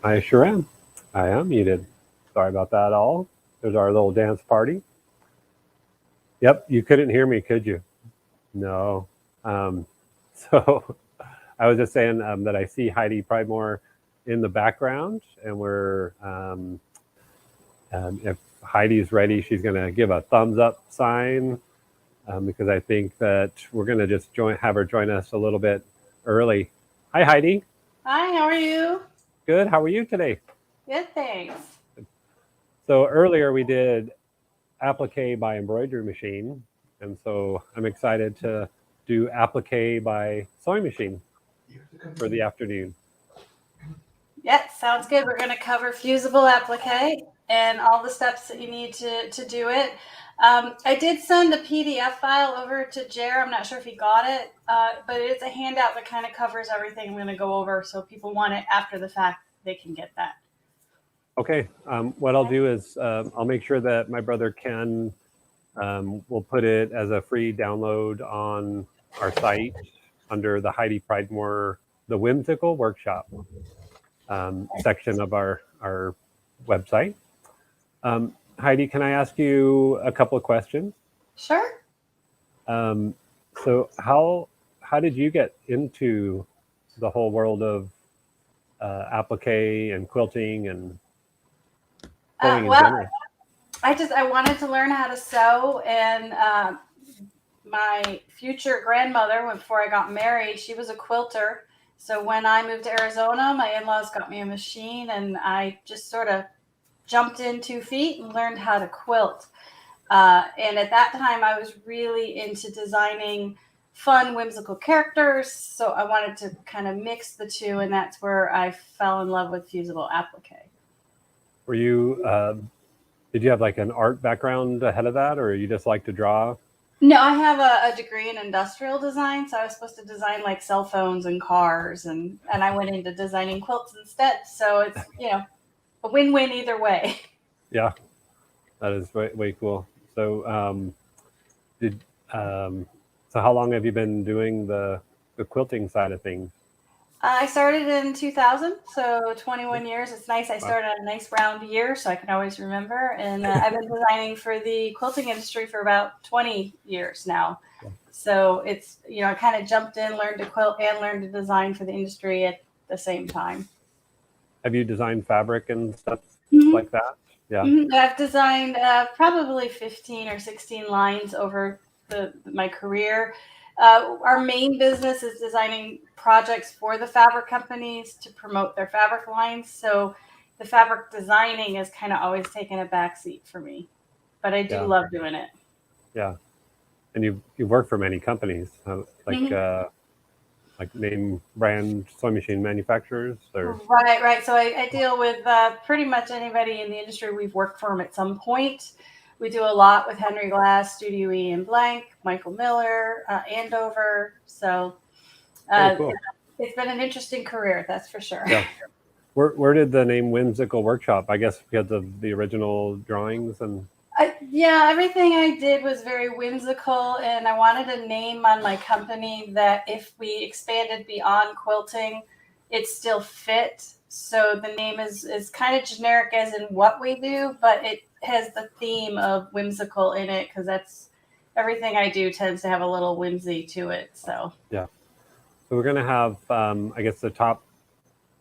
I sure am. I am muted. Sorry about that all. There's our little dance party. Yep, you couldn't hear me, could you? No. So I was just saying that I see Heidi Pridemore in the background, and we're if Heidi's ready, she's going to give a thumbs up sign because I think that we're going to just have her join us a little bit early. Hi, Heidi. Hi, how are you? Good. How are you today? Good, thanks. So earlier we did Applique by Embroidery Machine, and so I'm excited to do Applique by Sewing Machine for the afternoon. Yeah, sounds good. We're going to cover fusible applique and all the steps that you need to do it. I did send a PDF file over to Jer. I'm not sure if he got it, but it's a handout that kind of covers everything I'm going to go over. So if people want it after the fact, they can get that. Okay. What I'll do is I'll make sure that my brother Ken will put it as a free download on our site under the Heidi Pridemore, the Whimsical Workshop section of our website. Heidi, can I ask you a couple of questions? Sure. So how did you get into the whole world of applique and quilting and sewing in general? I wanted to learn how to sew, and my future grandmother, before I got married, she was a quilter. So when I moved to Arizona, my in-laws got me a machine, and I just sort of jumped in 2 feet and learned how to quilt. And at that time, I was really into designing fun, whimsical characters. So I wanted to kind of mix the two, and that's where I fell in love with fusible applique. Were you, did you have like an art background ahead of that, or you just like to draw? No, I have a degree in industrial design, so I was supposed to design like cell phones and cars, and I went into designing quilts instead. So it's, a win-win either way. Yeah, that is way cool. So so how long have you been doing the quilting side of things? I started in 2000, so 21 years. It's nice. I started on a nice round year, so I can always remember. And I've been designing for the quilting industry for about 20 years now. So it's, I kind of jumped in, learned to quilt and learned to design for the industry at the same time. Have you designed fabric and stuff like that? Yeah. Mm-hmm. I've designed probably 15 or 16 lines over my career. Our main business is designing projects for the fabric companies to promote their fabric lines. So the fabric designing has kind of always taken a backseat for me, but I do love doing it. Yeah. And you've worked for many companies, like name brand sewing machine manufacturers? Or? Right. So I deal with pretty much anybody in the industry. We've worked for them at some point. We do a lot with Henry Glass, Studio E and Blank, Michael Miller, Andover. So cool. It's been an interesting career, that's for sure. Yeah. Where did the name Whimsical Workshop? I guess because of the original drawings and. Everything I did was very whimsical, and I wanted a name on my company that if we expanded beyond quilting, it still fit. So the name is kind of generic as in what we do, but it has the theme of whimsical in it because that's everything I do tends to have a little whimsy to it. So yeah. So we're going to have, I guess, the top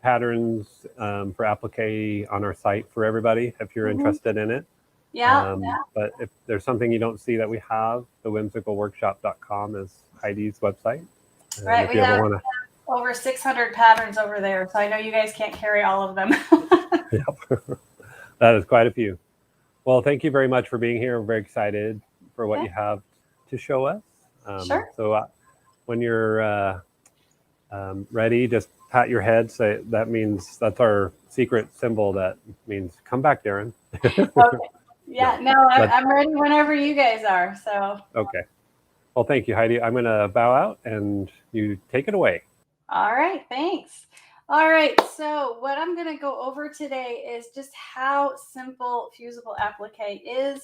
patterns for applique on our site for everybody if you're interested in it. Yeah. But if there's something you don't see that we have, the whimsicalworkshop.com is Heidi's website. Right. We have over 600 patterns over there. So I know you guys can't carry all of them. Yep. That is quite a few. Well, thank you very much for being here. We're very excited for what you have to show us. Sure. So when you're ready, just pat your head. Say that means that's our secret symbol. That means come back, Darren. Okay. Yeah, no, I'm ready whenever you guys are. So. Okay. Well, thank you, Heidi. I'm going to bow out and you take it away. All right. Thanks. All right. So what I'm going to go over today is just how simple fusible applique is.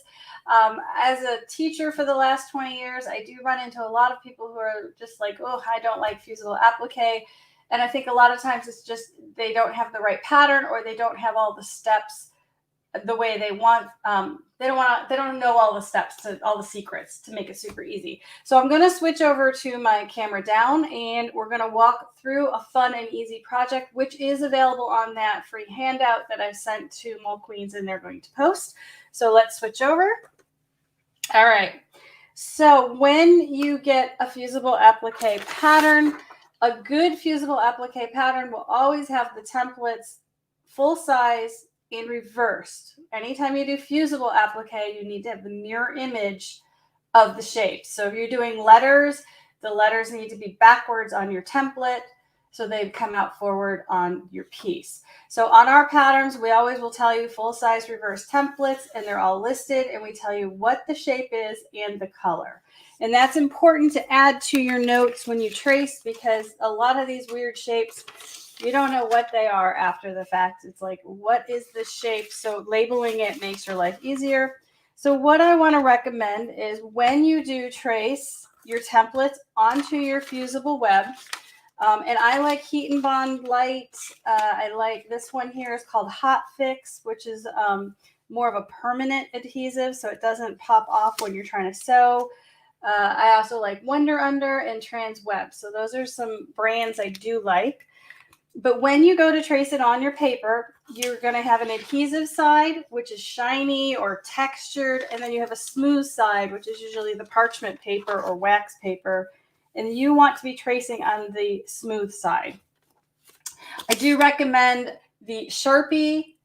As a teacher for the last 20 years, I do run into a lot of people who are just like, oh, I don't like fusible applique. And I think a lot of times it's just they don't have the right pattern, or they don't have all the steps the way they want. They don't know all the steps, to all the secrets to make it super easy. So I'm going to switch over to my camera down, and we're going to walk through a fun and easy project, which is available on that free handout that I sent to Mole Queens, and they're going to post. So let's switch over. All right. So when you get a fusible applique pattern, a good fusible applique pattern will always have the templates full size and reversed. Anytime you do fusible applique, you need to have the mirror image of the shape. So if you're doing letters, the letters need to be backwards on your template, so they come out forward on your piece. So on our patterns, we always will tell you full size reverse templates, and they're all listed, and we tell you what the shape is and the color. And that's important to add to your notes when you trace, because a lot of these weird shapes, you don't know what they are after the fact. It's like, what is the shape? So labeling it makes your life easier. So what I want to recommend is when you do trace your templates onto your fusible web, and I like Heat and Bond Light. I like this one here is called Hot Fix, which is more of a permanent adhesive, so it doesn't pop off when you're trying to sew. I also like Wonder Under and Trans Web. So those are some brands I do like. But when you go to trace it on your paper, you're going to have an adhesive side, which is shiny or textured, and then you have a smooth side, which is usually the parchment paper or wax paper. And you want to be tracing on the smooth side. I do recommend the Sharpie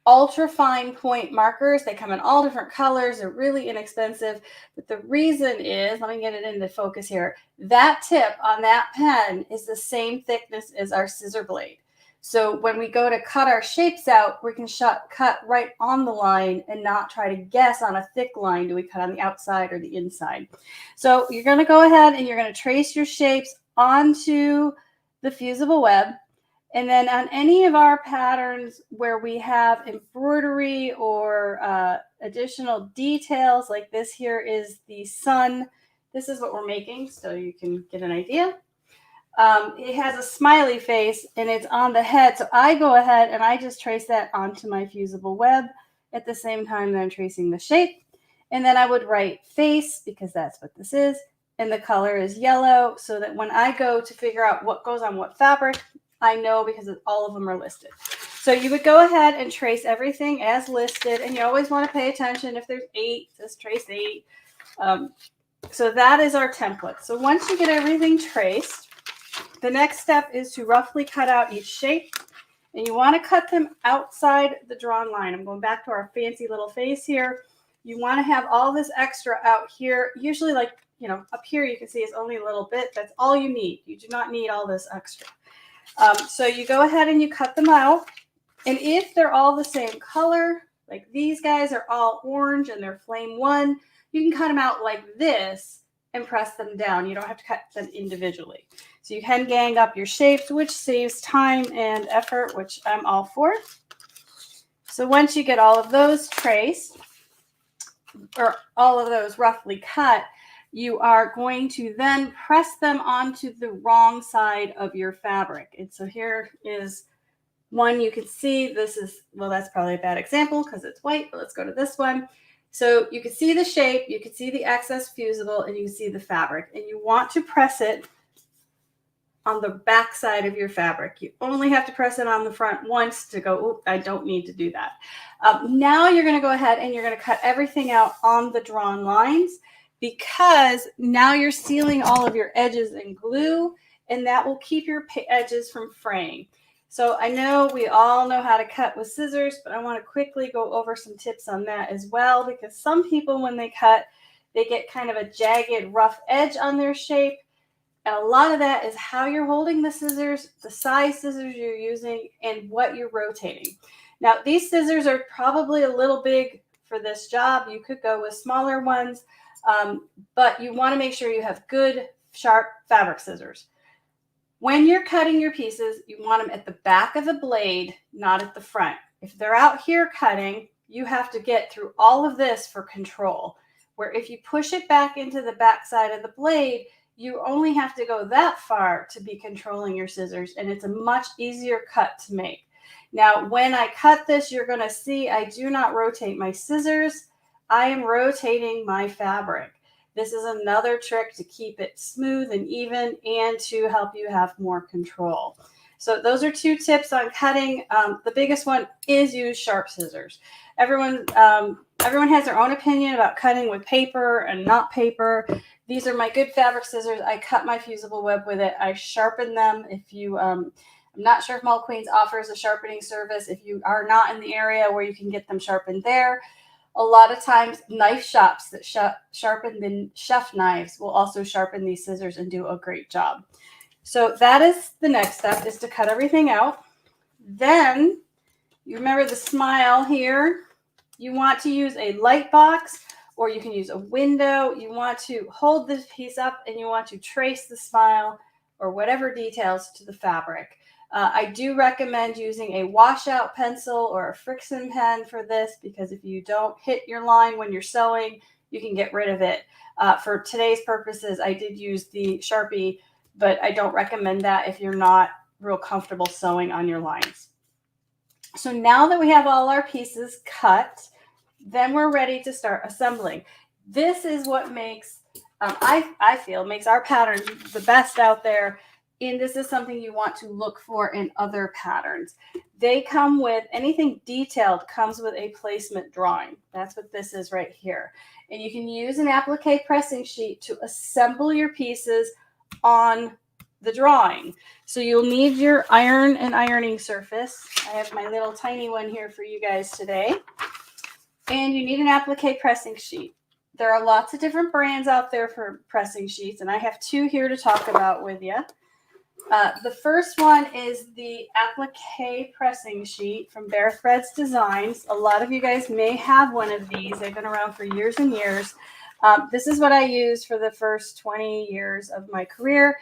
ultra fine point markers. They come in all different colors. They're really inexpensive. But the reason is, let me get it into focus here. That tip on that pen is the same thickness as our scissor blade. So when we go to cut our shapes out, we can cut right on the line and not try to guess on a thick line. Do we cut on the outside or the inside? So you're going to go ahead and you're going to trace your shapes onto the fusible web. And then on any of our patterns where we have embroidery or additional details, like this here is the sun. This is what we're making, so you can get an idea. It has a smiley face and it's on the head. So I go ahead and I just trace that onto my fusible web at the same time that I'm tracing the shape. And then I would write face, because that's what this is. And the color is yellow, so that when I go to figure out what goes on what fabric, I know because all of them are listed. So you would go ahead and trace everything as listed. And you always want to pay attention. If there's 8, just trace 8. So that is our template. So once you get everything traced, the next step is to roughly cut out each shape, and you want to cut them outside the drawn line. I'm going back to our fancy little face here. You want to have all this extra out here. Usually, like, you know, up here you can see it's only a little bit. That's all you need. You do not need all this extra. So you go ahead and you cut them out. And if they're all the same color, like these guys are all orange and they're flame 1, you can cut them out like this and press them down. You don't have to cut them individually. So you can gang up your shapes, which saves time and effort, which I'm all for. So once you get all of those traced, or all of those roughly cut, you are going to then press them onto the wrong side of your fabric. And so here is one you can see. This is, well, that's probably a bad example because it's white, but let's go to this one. So you can see the shape, you can see the excess fusible, and you can see the fabric. And you want to press it on the back side of your fabric. You only have to press it on the front once to go, oop, I don't need to do that. Now you're going to go ahead and you're going to cut everything out on the drawn lines, because now you're sealing all of your edges in glue, and that will keep your edges from fraying. So I know we all know how to cut with scissors, but I want to quickly go over some tips on that as well, because some people, when they cut, they get kind of a jagged, rough edge on their shape. And a lot of that is how you're holding the scissors, the size scissors you're using, and what you're rotating. Now, these scissors are probably a little big for this job. You could go with smaller ones, but you want to make sure you have good, sharp fabric scissors. When you're cutting your pieces, you want them at the back of the blade, not at the front. If they're out here cutting, you have to get through all of this for control. Where if you push it back into the back side of the blade, you only have to go that far to be controlling your scissors, and it's a much easier cut to make. Now, when I cut this, you're going to see I do not rotate my scissors. I am rotating my fabric. This is another trick to keep it smooth and even and to help you have more control. So those are 2 tips on cutting. The biggest one is use sharp scissors. Everyone has their own opinion about cutting with paper and not paper. These are my good fabric scissors. I cut my fusible web with it. I sharpen them. If you, I'm not sure if Mall Queens offers a sharpening service. If you are not in the area where you can get them sharpened there, a lot of times knife shops that sharpen the chef knives will also sharpen these scissors and do a great job. So that is the next step, is to cut everything out. Then you remember the smile here. You want to use a light box, or you can use a window. You want to hold this piece up and you want to trace the smile or whatever details to the fabric. I do recommend using a washout pencil or a friction pen for this, because if you don't hit your line when you're sewing, you can get rid of it. For today's purposes, I did use the Sharpie, but I don't recommend that if you're not real comfortable sewing on your lines. So now that we have all our pieces cut, then we're ready to start assembling. This is what makes, I feel, makes our pattern the best out there. And this is something you want to look for in other patterns. They come with, anything detailed comes with a placement drawing. That's what this is right here. And you can use an applique pressing sheet to assemble your pieces on the drawing. So you'll need your iron and ironing surface. I have my little tiny one here for you guys today. And you need an applique pressing sheet. There are lots of different brands out there for pressing sheets, and I have 2 here to talk about with you. The first one is the applique pressing sheet from Bare Threads Designs. A lot of you guys may have one of these. They've been around for years and years. This is what I used for the first 20 years of my career.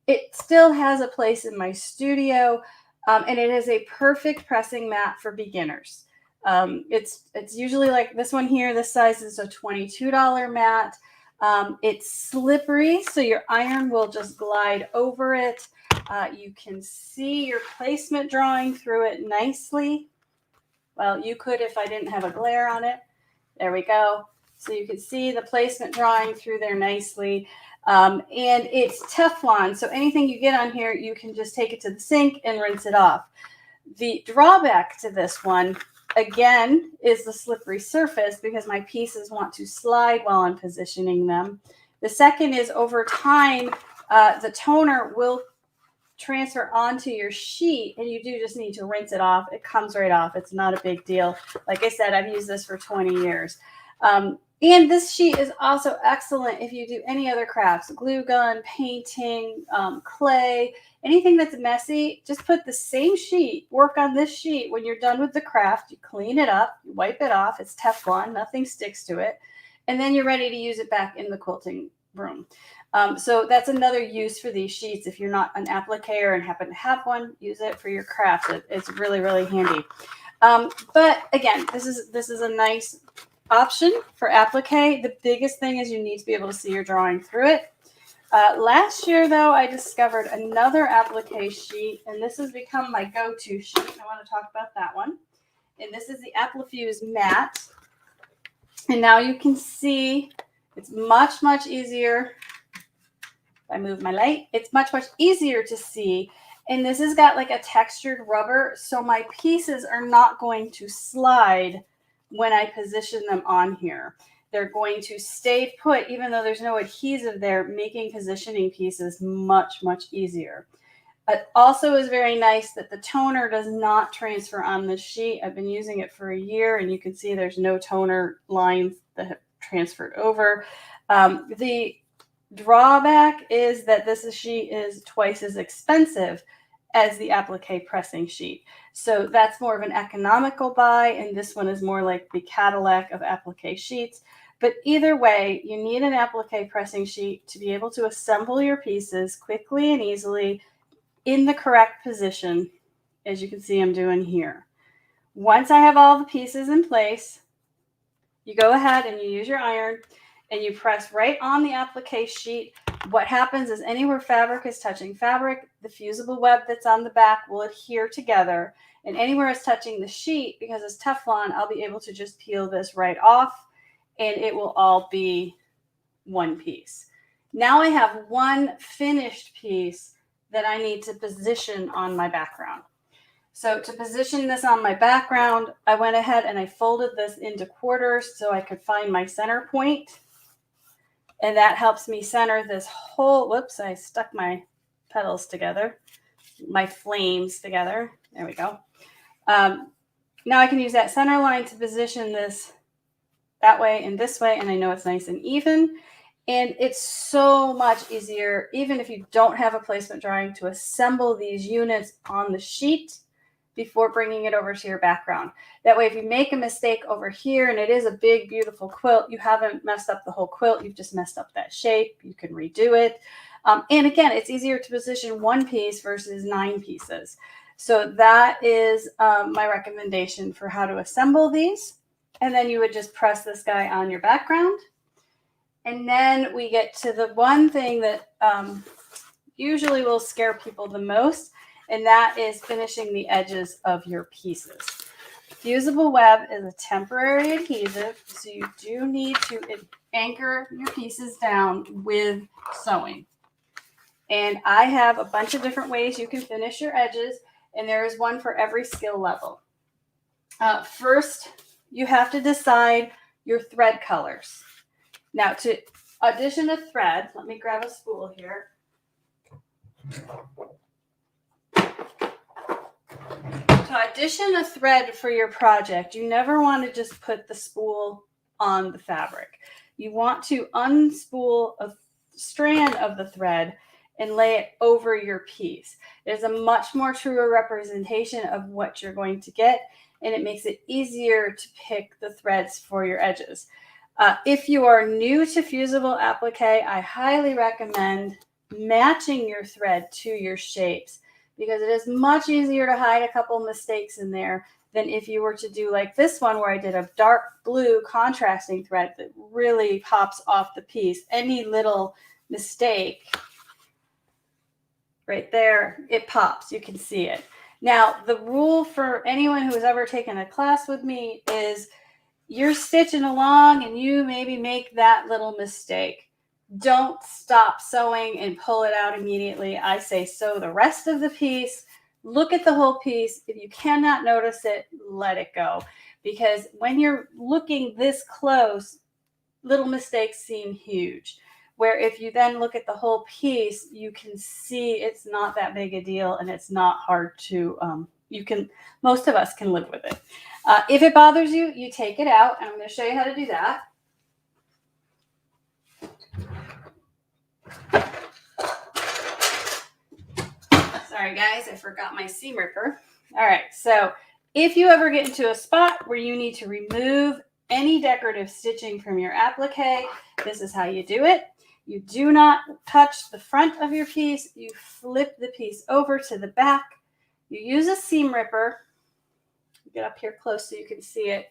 It still has a place in my studio, and it is a perfect pressing mat for beginners. It's usually like this one here. This size is a $22 mat. It's slippery, so your iron will just glide over it. You can see your placement drawing through it nicely. Well, you could if I didn't have a glare on it. There we go. So you can see the placement drawing through there nicely. And it's Teflon, so anything you get on here, you can just take it to the sink and rinse it off. The drawback to this one, again, is the slippery surface, because my pieces want to slide while I'm positioning them. The second is, over time, the toner will transfer onto your sheet, and you do just need to rinse it off. It comes right off. It's not a big deal. Like I said, I've used this for 20 years. And this sheet is also excellent if you do any other crafts, glue gun, painting, clay, anything that's messy. Just put the same sheet, work on this sheet. When you're done with the craft, you clean it up, you wipe it off. It's Teflon, nothing sticks to it. And then you're ready to use it back in the quilting room. So that's another use for these sheets. If you're not an appliquer and happen to have one, use it for your crafts. It's really, really handy. But again, this is a nice option for applique. The biggest thing is you need to be able to see your drawing through it. Last year, though, I discovered another applique sheet, and this has become my go-to sheet. I want to talk about that one. And this is the Applifuse Matte. And now you can see it's much, much easier. If I move my light, it's much, much easier to see. And this has got like a textured rubber, so my pieces are not going to slide when I position them on here. They're going to stay put, even though there's no adhesive there, making positioning pieces much, much easier. It also is very nice that the toner does not transfer on this sheet. I've been using it for a year, and you can see there's no toner lines that have transferred over. The drawback is that this sheet is twice as expensive as the applique pressing sheet. So that's more of an economical buy, and this one is more like the Cadillac of applique sheets. But either way, you need an applique pressing sheet to be able to assemble your pieces quickly and easily in the correct position, as you can see I'm doing here. Once I have all the pieces in place, you go ahead and you use your iron and you press right on the applique sheet What happens is anywhere fabric is touching fabric, the fusible web that's on the back will adhere together. And anywhere it's touching the sheet, because it's Teflon, I'll be able to just peel this right off and it will all be one piece. Now I have one finished piece that I need to position on my background. So to position this on my background, I went ahead and I folded this into quarters so I could find my center point. And that helps me center this whole, whoops, I stuck my petals together, my flames together. There we go. Now I can use that center line to position this that way and this way, and I know it's nice and even. And it's so much easier, even if you don't have a placement drawing, to assemble these units on the sheet before bringing it over to your background. That way, if you make a mistake over here and it is a big, beautiful quilt, you haven't messed up the whole quilt. You've just messed up that shape. You can redo it. And again, it's easier to position one piece versus 9 pieces. So that is my recommendation for how to assemble these. And then you would just press this guy on your background. And then we get to the one thing that usually will scare people the most, and that is finishing the edges of your pieces. Fusible web is a temporary adhesive, so you do need to anchor your pieces down with sewing. And I have a bunch of different ways you can finish your edges, and there is one for every skill level. First, you have to decide your thread colors. Now, to audition a thread, let me grab a spool here. To audition a thread for your project, you never want to just put the spool on the fabric. You want to unspool a strand of the thread and lay it over your piece. It is a much more truer representation of what you're going to get, and it makes it easier to pick the threads for your edges. If you are new to fusible applique, I highly recommend matching your thread to your shapes, because it is much easier to hide a couple mistakes in there than if you were to do like this one where I did a dark blue contrasting thread that really pops off the piece. Any little mistake right there, it pops. You can see it. Now, the rule for anyone who has ever taken a class with me is you're stitching along and you maybe make that little mistake. Don't stop sewing and pull it out immediately. I say sew the rest of the piece. Look at the whole piece. If you cannot notice it, let it go. Because when you're looking this close, little mistakes seem huge. Where if you then look at the whole piece, you can see it's not that big a deal and it's not hard to, most of us can live with it. If it bothers you, you take it out, and I'm going to show you how to do that. Sorry, guys, I forgot my seam ripper. All right, so if you ever get into a spot where you need to remove any decorative stitching from your applique, this is how you do it. You do not touch the front of your piece. You flip the piece over to the back. You use a seam ripper. Get up here close so you can see it.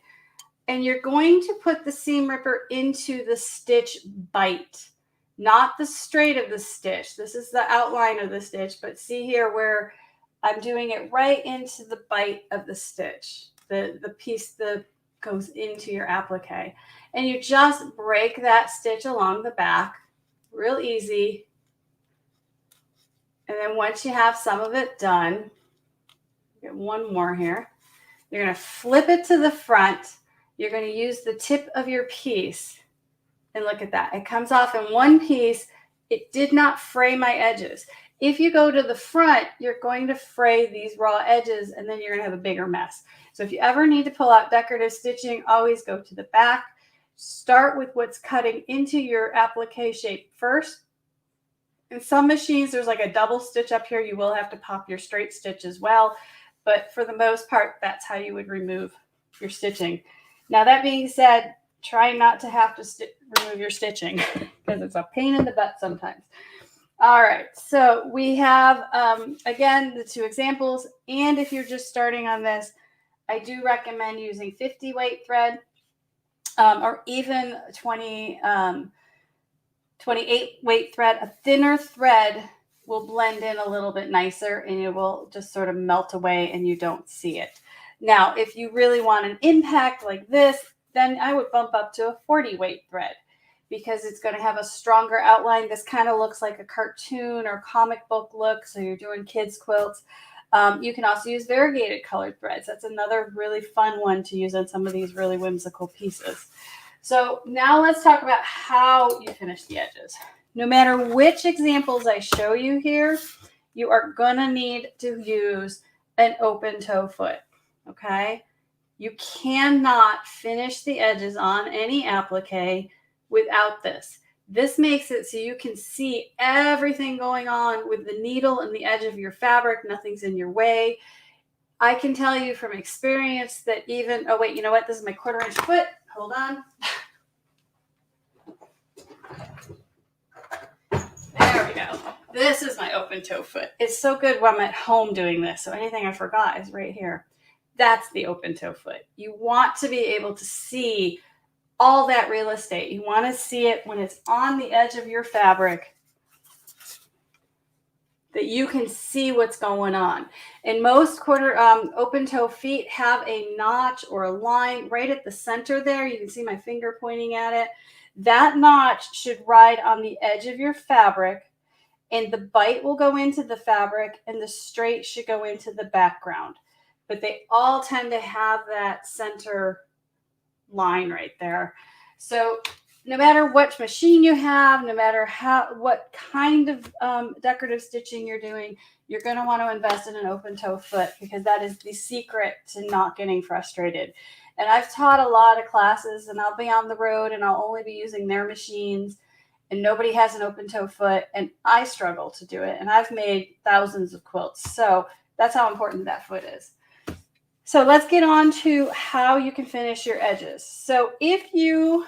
And you're going to put the seam ripper into the stitch bite, not the straight of the stitch. This is the outline of the stitch, but see here where I'm doing it right into the bite of the stitch, the piece that goes into your applique. And you just break that stitch along the back, real easy. And then once you have some of it done, get one more here. You're going to flip it to the front. You're going to use the tip of your piece. And look at that. It comes off in one piece. It did not fray my edges. If you go to the front, you're going to fray these raw edges, and then you're going to have a bigger mess. So if you ever need to pull out decorative stitching, always go to the back. Start with what's cutting into your applique shape first. In some machines, there's like a double stitch up here. You will have to pop your straight stitch as well. But for the most part, that's how you would remove your stitching. Now, that being said, try not to have to remove your stitching because it's a pain in the butt sometimes. All right, so we have, again, the 2 examples. And if you're just starting on this, I do recommend using 50 weight thread or even 20 28 weight thread. A thinner thread will blend in a little bit nicer and it will just sort of melt away and you don't see it. Now, if you really want an impact like this, then I would bump up to a 40 weight thread because it's going to have a stronger outline. This kind of looks like a cartoon or comic book look. So you're doing kids quilts. You can also use variegated colored threads. That's another really fun one to use on some of these really whimsical pieces. So now let's talk about how you finish the edges. No matter which examples I show you here, you are going to need to use an open toe foot, okay? You cannot finish the edges on any applique without this. This makes it so you can see everything going on with the needle and the edge of your fabric. Nothing's in your way. I can tell you from experience that even, oh wait, you know what? This is my 1/4 inch foot. Hold on. There we go. This is my open toe foot. It's so good when I'm at home doing this. So anything I forgot is right here. That's the open toe foot. You want to be able to see all that real estate. You want to see it when it's on the edge of your fabric, that you can see what's going on. And most open toe feet have a notch or a line right at the center there. You can see my finger pointing at it. That notch should ride on the edge of your fabric, and the bite will go into the fabric and the straight should go into the background. But they all tend to have that center line right there. So no matter what machine you have, no matter what kind of decorative stitching you're doing, you're going to want to invest in an open toe foot because that is the secret to not getting frustrated. And I've taught a lot of classes and I'll be on the road and I'll only be using their machines and nobody has an open toe foot and I struggle to do it. And I've made thousands of quilts. So that's how important that foot is. So let's get on to how you can finish your edges. So I'm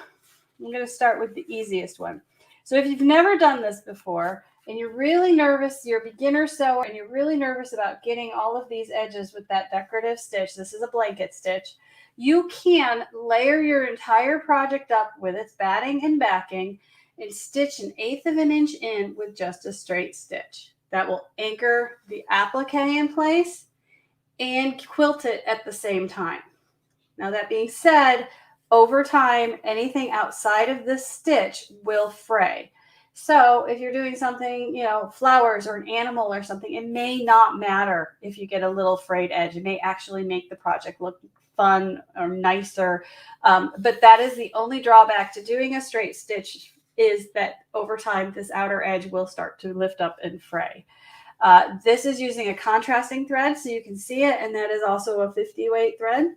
going to start with the easiest one. So if you've never done this before and you're really nervous, you're a beginner sewer and you're really nervous about getting all of these edges with that decorative stitch, this is a blanket stitch, you can layer your entire project up with its batting and backing and stitch 1/8 of an inch in with just a straight stitch. That will anchor the applique in place and quilt it at the same time. Now that being said, over time, anything outside of this stitch will fray. So if you're doing something, flowers or an animal or something, it may not matter if you get a little frayed edge. It may actually make the project look fun or nicer. But that is the only drawback to doing a straight stitch, is that over time, this outer edge will start to lift up and fray. This is using a contrasting thread so you can see it, and that is also a 50 weight thread.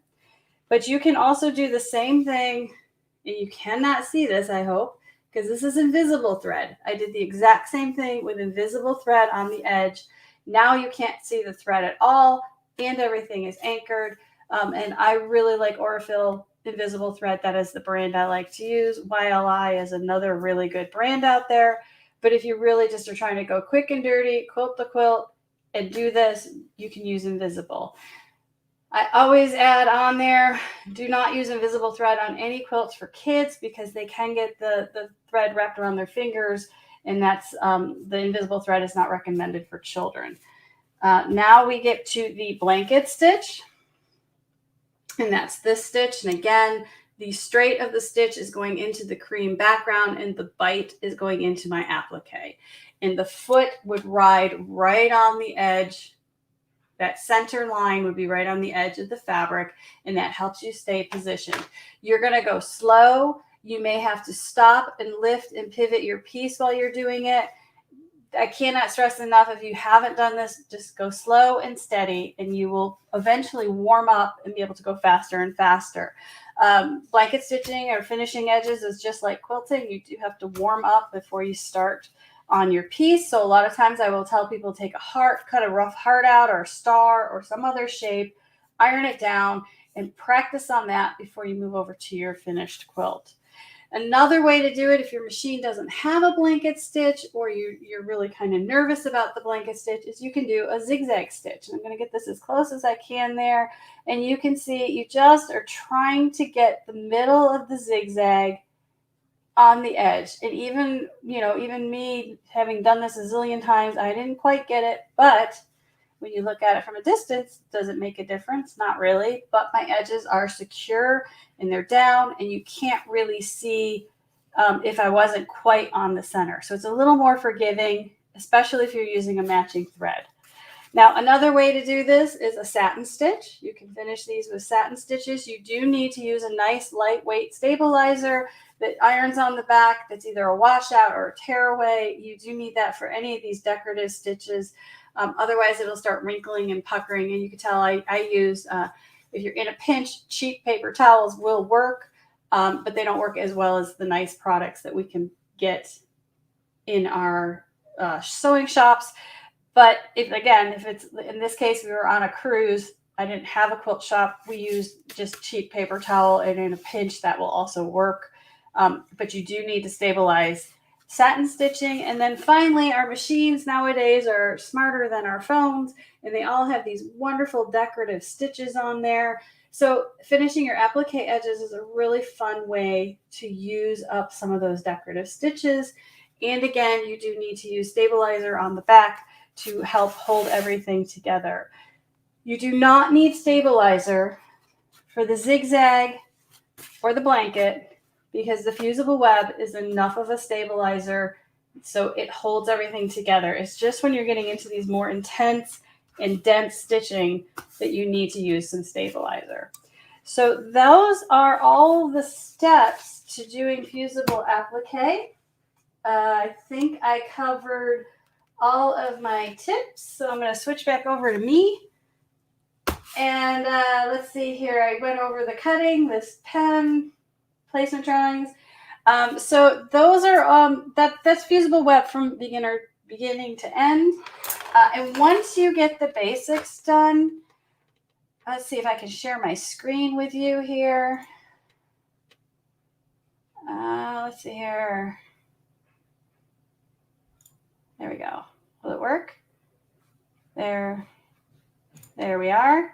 But you can also do the same thing, and you cannot see this, I hope, because this is invisible thread. I did the exact same thing with invisible thread on the edge. Now you can't see the thread at all, and everything is anchored. And I really like Aurifil invisible thread. That is the brand I like to use. YLI is another really good brand out there. But if you really just are trying to go quick and dirty, quilt the quilt, and do this, you can use invisible. I always add on there, do not use invisible thread on any quilts for kids because they can get the thread wrapped around their fingers, and that's the invisible thread is not recommended for children. Now we get to the blanket stitch, and that's this stitch. And again, the straight of the stitch is going into the cream background and the bite is going into my applique. And the foot would ride right on the edge. That center line would be right on the edge of the fabric, and that helps you stay positioned. You're going to go slow. You may have to stop and lift and pivot your piece while you're doing it. I cannot stress enough, if you haven't done this, just go slow and steady, and you will eventually warm up and be able to go faster and faster. Blanket stitching or finishing edges is just like quilting. You do have to warm up before you start on your piece. So a lot of times I will tell people, take a heart, cut a rough heart out or a star or some other shape, iron it down, and practice on that before you move over to your finished quilt. Another way to do it, if your machine doesn't have a blanket stitch or you're really kind of nervous about the blanket stitch, is you can do a zigzag stitch. And I'm going to get this as close as I can there. And you can see you just are trying to get the middle of the zigzag on the edge. And even, even me having done this a zillion times, I didn't quite get it. But when you look at it from a distance, does it make a difference? Not really. But my edges are secure and they're down, and you can't really see if I wasn't quite on the center. So it's a little more forgiving, especially if you're using a matching thread. Now, another way to do this is a satin stitch. You can finish these with satin stitches. You do need to use a nice lightweight stabilizer that irons on the back. That's either a washout or a tearaway. You do need that for any of these decorative stitches. Otherwise, it'll start wrinkling and puckering. And you can tell I use, if you're in a pinch, cheap paper towels will work, but they don't work as well as the nice products that we can get in our sewing shops. But if it's, in this case, we were on a cruise, I didn't have a quilt shop. We used just cheap paper towel, and in a pinch that will also work. But you do need to stabilize satin stitching. And then finally, our machines nowadays are smarter than our phones, and they all have these wonderful decorative stitches on there. So finishing your applique edges is a really fun way to use up some of those decorative stitches. And again, you do need to use stabilizer on the back to help hold everything together. You do not need stabilizer for the zigzag or the blanket, because the fusible web is enough of a stabilizer so it holds everything together. It's just when you're getting into these more intense and dense stitching that you need to use some stabilizer. So those are all the steps to doing fusible applique. I think I covered all of my tips. So I'm going to switch back over to me. And let's see here. I went over the cutting, this pen, placement drawings. So those are, that's fusible web from beginning to end. And once you get the basics done, let's see if I can share my screen with you here. Let's see here. There we go. Will it work? There we are.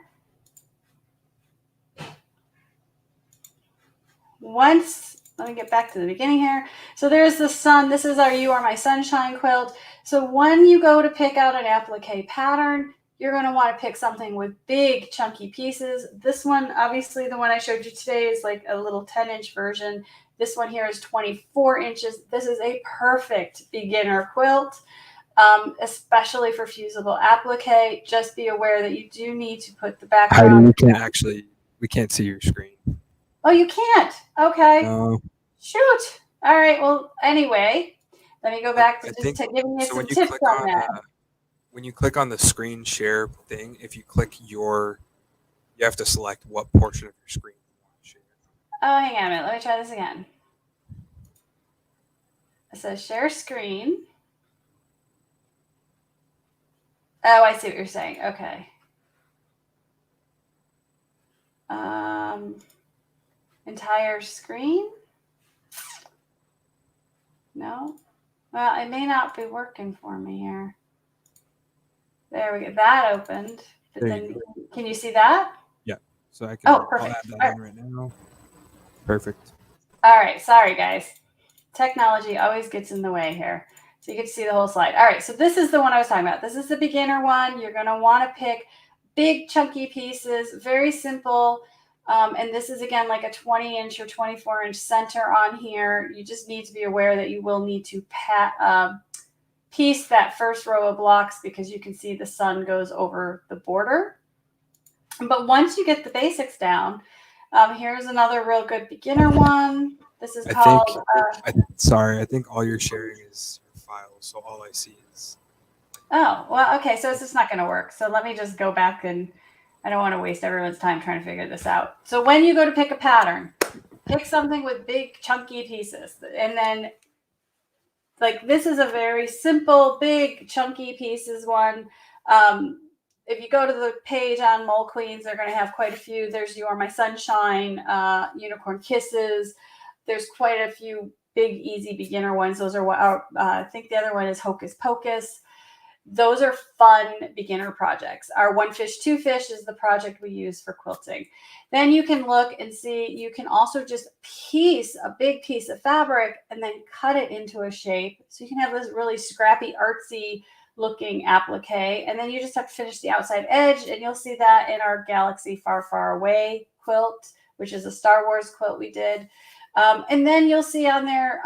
Let me get back to the beginning here. So there's the sun. This is our You Are My Sunshine quilt. So when you go to pick out an applique pattern, you're going to want to pick something with big chunky pieces. This one, obviously the one I showed you today, is like a little 10-inch version. This one here is 24 inches. This is a perfect beginner quilt. Especially for fusible applique. Just be aware that you do need to put the background. Heidi, we can't see your screen. Oh, you can't? Okay. No. Shoot. All right. Well, anyway, let me go back to giving you some tips on that. When you click on the screen share thing, if you click you have to select what portion of your screen you want to share. Oh, hang on a minute. Let me try this again. It says share screen. Oh, I see what you're saying. Okay. Entire screen? No? Well, it may not be working for me here. There we go. That opened. But then, can you see that? Yeah. So I can. Oh, perfect. I'll add that in right now. Perfect. All right. Sorry, guys. Technology always gets in the way here. So you get to see the whole slide. All right, so this is the one I was talking about. This is the beginner one. You're going to want to pick big chunky pieces, very simple. And this is, again, like a 20-inch or 24-inch center on here. You just need to be aware that you will need to piece that first row of blocks, because you can see the sun goes over the border. But once you get the basics down, here's another real good beginner one. This is called... I think all you're sharing is files, so all I see is. Oh, well, okay, so it's just not going to work. So let me just go back, and I don't want to waste everyone's time trying to figure this out. So when you go to pick a pattern, pick something with big chunky pieces. And then, like, this is a very simple, big chunky pieces one. If you go to the page on Mole Queens, they're going to have quite a few. There's You Are My Sunshine, Unicorn Kisses. There's quite a few big, easy beginner ones. Those are what I think the other one is Hocus Pocus. Those are fun beginner projects. Our one fish, two fish is the project we use for quilting. Then you can look and see, you can also just a big piece of fabric and then cut it into a shape. So you can have this really scrappy, artsy looking applique. And then you just have to finish the outside edge. And you'll see that in our Galaxy Far, Far Away quilt, which is a Star Wars quilt we did. And then you'll see on there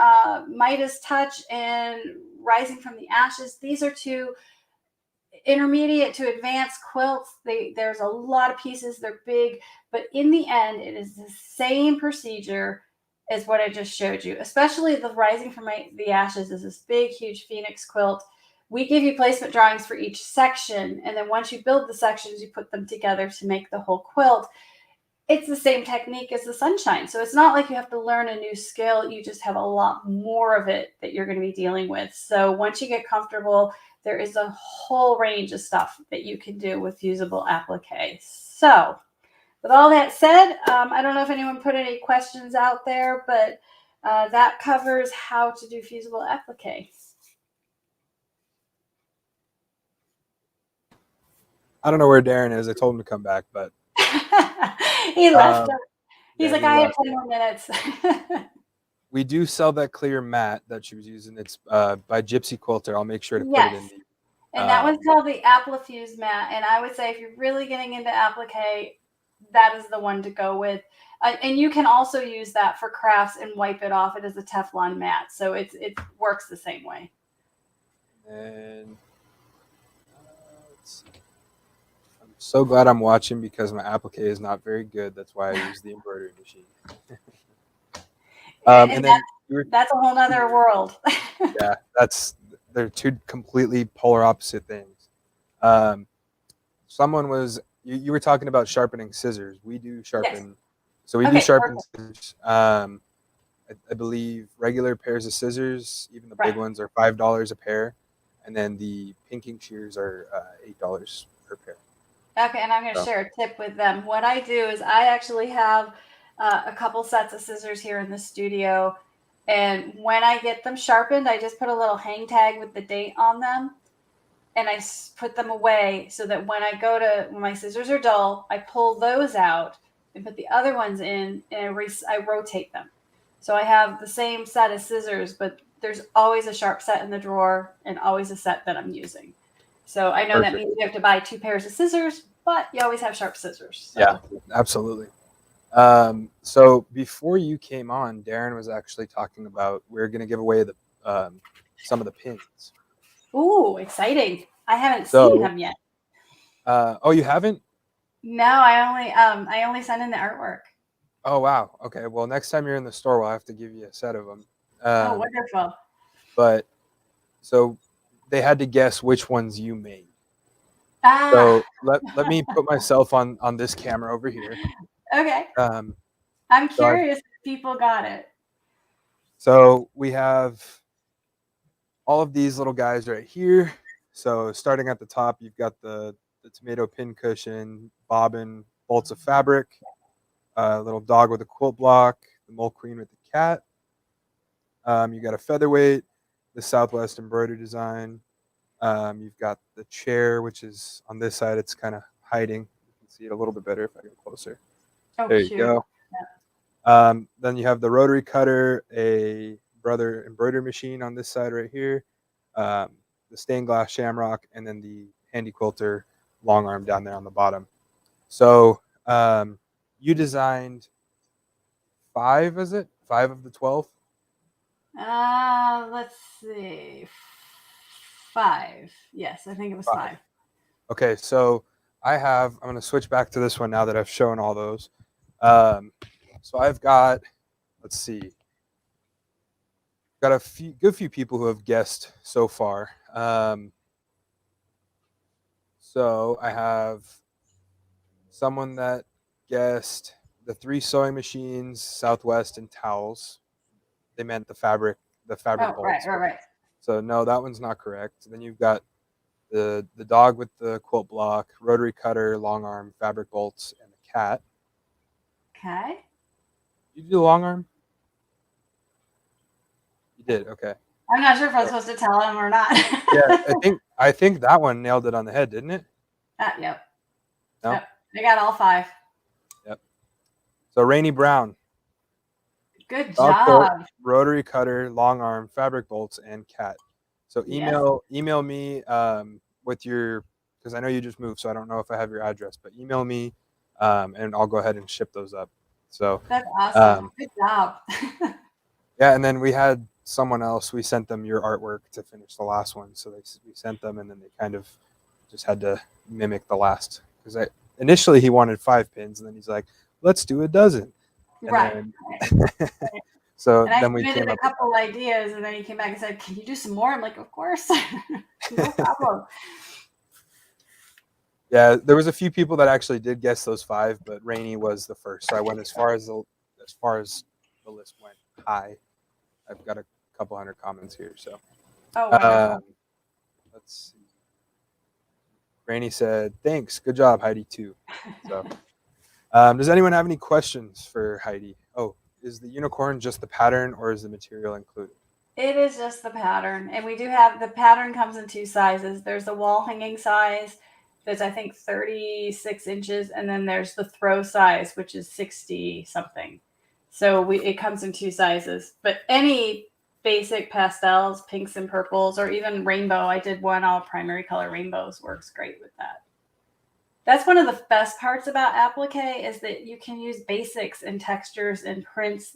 Midas Touch and Rising from the Ashes. These are two intermediate to advanced quilts. There's a lot of pieces. They're big, but in the end, it is the same procedure as what I just showed you. Especially the Rising from the Ashes is this big, huge phoenix quilt. We give you placement drawings for each section, and then once you build the sections, you put them together to make the whole quilt. It's the same technique as the sunshine. So it's not like you have to learn a new skill. You just have a lot more of it that you're going to be dealing with. So once you get comfortable, there is a whole range of stuff that you can do with fusible applique. So with all that said, I don't know if anyone put any questions out there, but that covers how to do fusible applique. I don't know where Darren is. I told him to come back, but He left. He's yeah, like, he I have left. 10 more minutes. We do sell that clear mat that she was using. It's by Gypsy Quilter. I'll make sure to put it in Yes. the. And that one's called the Applifuse mat. And I would say if you're really getting into applique, that is the one to go with. And you can also use that for crafts and wipe it off. It is a Teflon mat. So it works the same way. And let's see. I'm so glad I'm watching because my applique is not very good. That's why I use the embroidery machine. And then that's a whole nother world. Yeah, they're two completely polar opposite things. Someone was you were talking about sharpening scissors. We do sharpen, yes. So we do sharpen scissors. I believe regular pairs of scissors, even the big ones, are $5 a pair, and then the pinking shears are $8 per pair. Okay, and I'm going to share a tip with them. What I do is I actually have a couple sets of scissors here in the studio, and when I get them sharpened, I just put a little hang tag with the date on them, and I put them away so that when my scissors are dull, I pull those out and put the other ones in, and I rotate them. So I have the same set of scissors, but there's always a sharp set in the drawer and always a set that I'm using. So I know that means you have to buy 2 pairs of scissors, but you always have sharp scissors. So. Yeah, absolutely. So before you came on, Darren was actually talking about we're going to give away some of the pins. Ooh, exciting! I haven't seen them yet. Oh, you haven't? No, I only sent in the artwork. Oh wow. Okay. Well, next time you're in the store, we'll have to give you a set of them. Oh, wonderful! But so they had to guess which ones you made. Ah. So let me put myself on this camera over here. Okay. I'm curious if people got it. So we have all of these little guys right here. So starting at the top, you've got the tomato pin cushion, bobbin, bolts of fabric, a little dog with a quilt block, the mole queen with the cat. You got a featherweight, the Southwest embroidery design. You've got the chair, which is on this side. It's kind of hiding. You can see it a little bit better if I get closer. Oh, there you go. Yeah. Then you have the rotary cutter, a Brother embroidery machine on this side right here, the stained glass shamrock, and then the handy quilter long arm down there on the bottom. So you designed 5, is it? 5 of the 12? Let's see. 5. Yes, I think it was 5. Okay, so I'm going to switch back to this one now that I've shown all those. So I've got, let's see, got a good few people who have guessed so far. So I have someone that guessed the 3 sewing machines, Southwest, and towels. They meant the fabric bolts. Right. So no, that one's not correct. Then you've got the dog with the quilt block, rotary cutter, long arm, fabric bolts, and the cat. Okay. You do the long arm? You did, okay. I'm not sure if I'm supposed to tell him or not. Yeah, I think that one nailed it on the head, didn't it? Yep. No? Yep. I got all 5. Yep. So Rainy Brown, Good dog quilt, job. rotary cutter, long arm, fabric bolts, and cat. So Yes. email me with your, because I know you just moved, so I don't know if I have your address, but email me and I'll go ahead and ship those up. So That's awesome. Good job. yeah, and then we had someone else. We sent them your artwork to finish the last one, so we sent them, and then they kind of just had to mimic the last. Because initially he wanted 5 pins, and then he's like, "Let's do a dozen." And Right. then, so And I then we submitted came a up with couple ideas, and then he came back and said, "Can you do some more?" I'm like, "Of course, no problem." yeah, there was a few people that actually did guess those 5, but Rainy was the first. So I went as far as the list went high. I've got a couple hundred comments here. So Oh, wonderful. let's see. Rainy said, "Thanks, good job, Heidi too." So does anyone have any questions for Heidi? Oh, is the unicorn just the pattern, or is the material included? It is just the pattern, and we do have the pattern comes in 2 sizes. There's the wall hanging size that's I think 36 inches, and then there's the throw size, which is 60 something. So it comes in 2 sizes. But any basic pastels, pinks and purples, or even rainbow, I did one all primary color rainbows, works great with that. That's one of the best parts about applique is that you can use basics and textures and prints,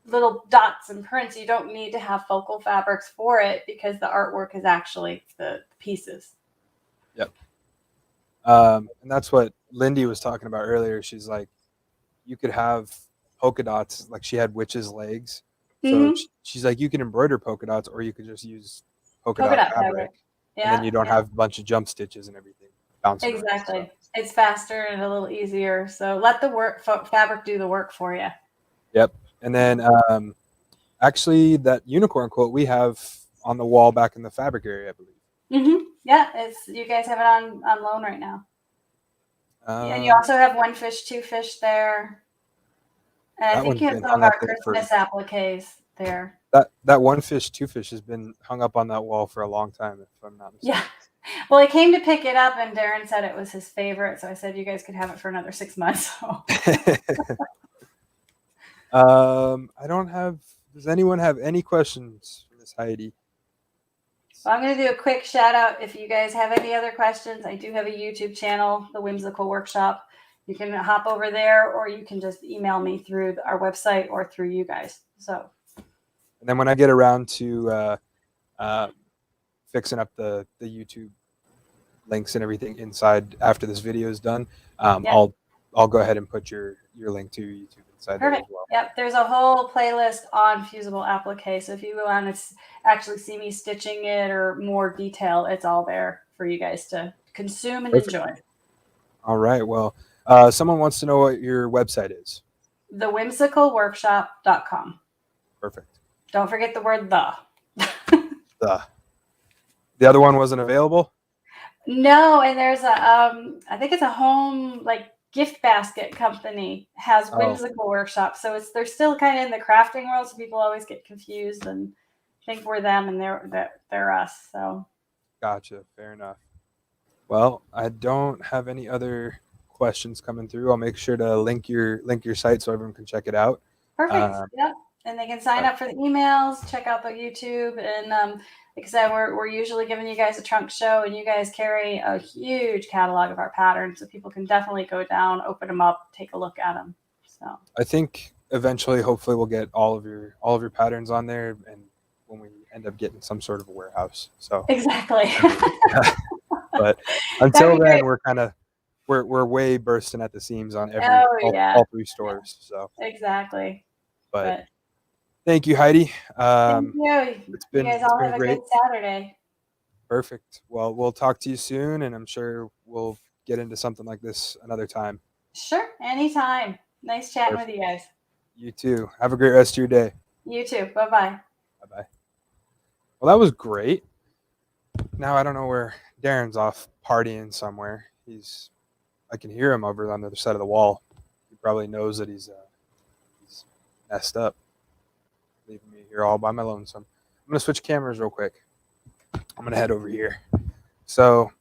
little dots and prints. You don't need to have focal fabrics for it because the artwork is actually the pieces. Yep. And that's what Lindee was talking about earlier. She's like, you could have polka dots, like she had witch's legs. So she's like, you can embroider polka dots, or you could just use polka dot fabric. Yeah, and then you don't have a bunch of jump stitches and everything bouncing around, exactly. so. It's faster and a little easier. So let the fabric do the work for you. Yep. And then actually that unicorn quote we have on the wall back in the fabric area, I believe. Yeah, you guys have it on loan right now. And you also have One Fish, Two Fish there. And I think you have some of our Christmas appliques there. That One Fish, Two Fish has been hung up on that wall for a long time, if I'm not mistaken. Yeah. Well, I came to pick it up, and Darren said it was his favorite, so I said you guys could have it for another 6 months. So. I don't have. Does anyone have any questions for Miss Heidi? Well, I'm going to do a quick shout out. If you guys have any other questions, I do have a YouTube channel, The Whimsical Workshop. You can hop over there, or you can just email me through our website or through you guys. So. And then when I get around to fixing up the YouTube links and everything inside after this video is done, I'll go ahead and put your link to YouTube inside there as well. Yep, there's a whole playlist on fusible applique. So if you want to actually see me stitching it or more detail, it's all there for you guys to consume and enjoy. All right. Well, someone wants to know what your website is. TheWhimsicalWorkshop.com. Perfect. Don't forget the word the. The other one wasn't available? No, and there's I think it's a home gift basket company has Whimsical Workshop. So they're still kind of in the crafting world, so people always get confused and think we're them and they're us. So gotcha. Fair enough. Well, I don't have any other questions coming through. I'll make sure to link your site so everyone can check it out. Perfect. Yep. And they can sign up for the emails, check out the YouTube, and like I said, we're usually giving you guys a trunk show, and you guys carry a huge catalog of our patterns, so people can definitely go down, open them up, take a look at them. So I think eventually, hopefully, we'll get all of your patterns on there, and when we end up getting some sort of a warehouse. So exactly. But until then, we're way bursting at the seams on all 3 stores. So exactly. But thank you, Heidi. Thank you. You guys all have a good Saturday. Perfect. Well, we'll talk to you soon, and I'm sure we'll get into something like this another time. Sure. Anytime. Nice chatting with you guys. You too. Have a great rest of your day. You too. Bye-bye. Bye-bye. Well, that was great. Now I don't know where Darren's off partying somewhere. I can hear him over on the other side of the wall. He probably knows that he's messed up, leaving me here all by my lonesome. I'm going to switch cameras real quick. I'm going to head over here. So,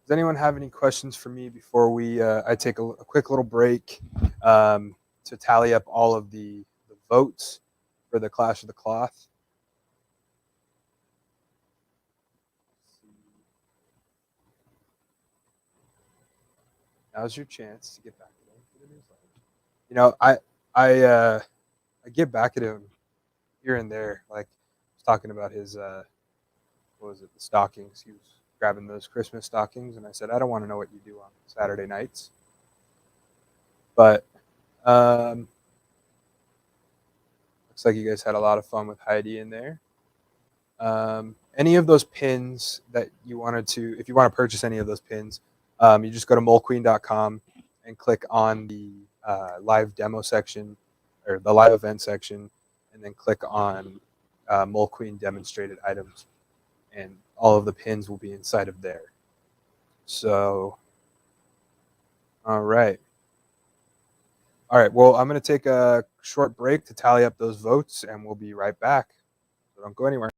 does anyone have any questions for me before I take a quick little break to tally up all of the votes for the Clash of the Cloth? Now's your chance to get back to him for the newsletter. You know, I get back at him here and there. Like I was talking about his what was it, the stockings. He was grabbing those Christmas stockings, and I said, I don't want to know what you do on Saturday nights. But looks like you guys had a lot of fun with Heidi in there. Any of those pins that you wanted to, if you want to purchase any of those pins, you just go to molequeen.com and click on the live demo section or the live event section, and then click on Mole Queen demonstrated items, and all of the pins will be inside of there. So, all right. All right. Well, I'm going to take a short break to tally up those votes, and we'll be right back. So don't go anywhere.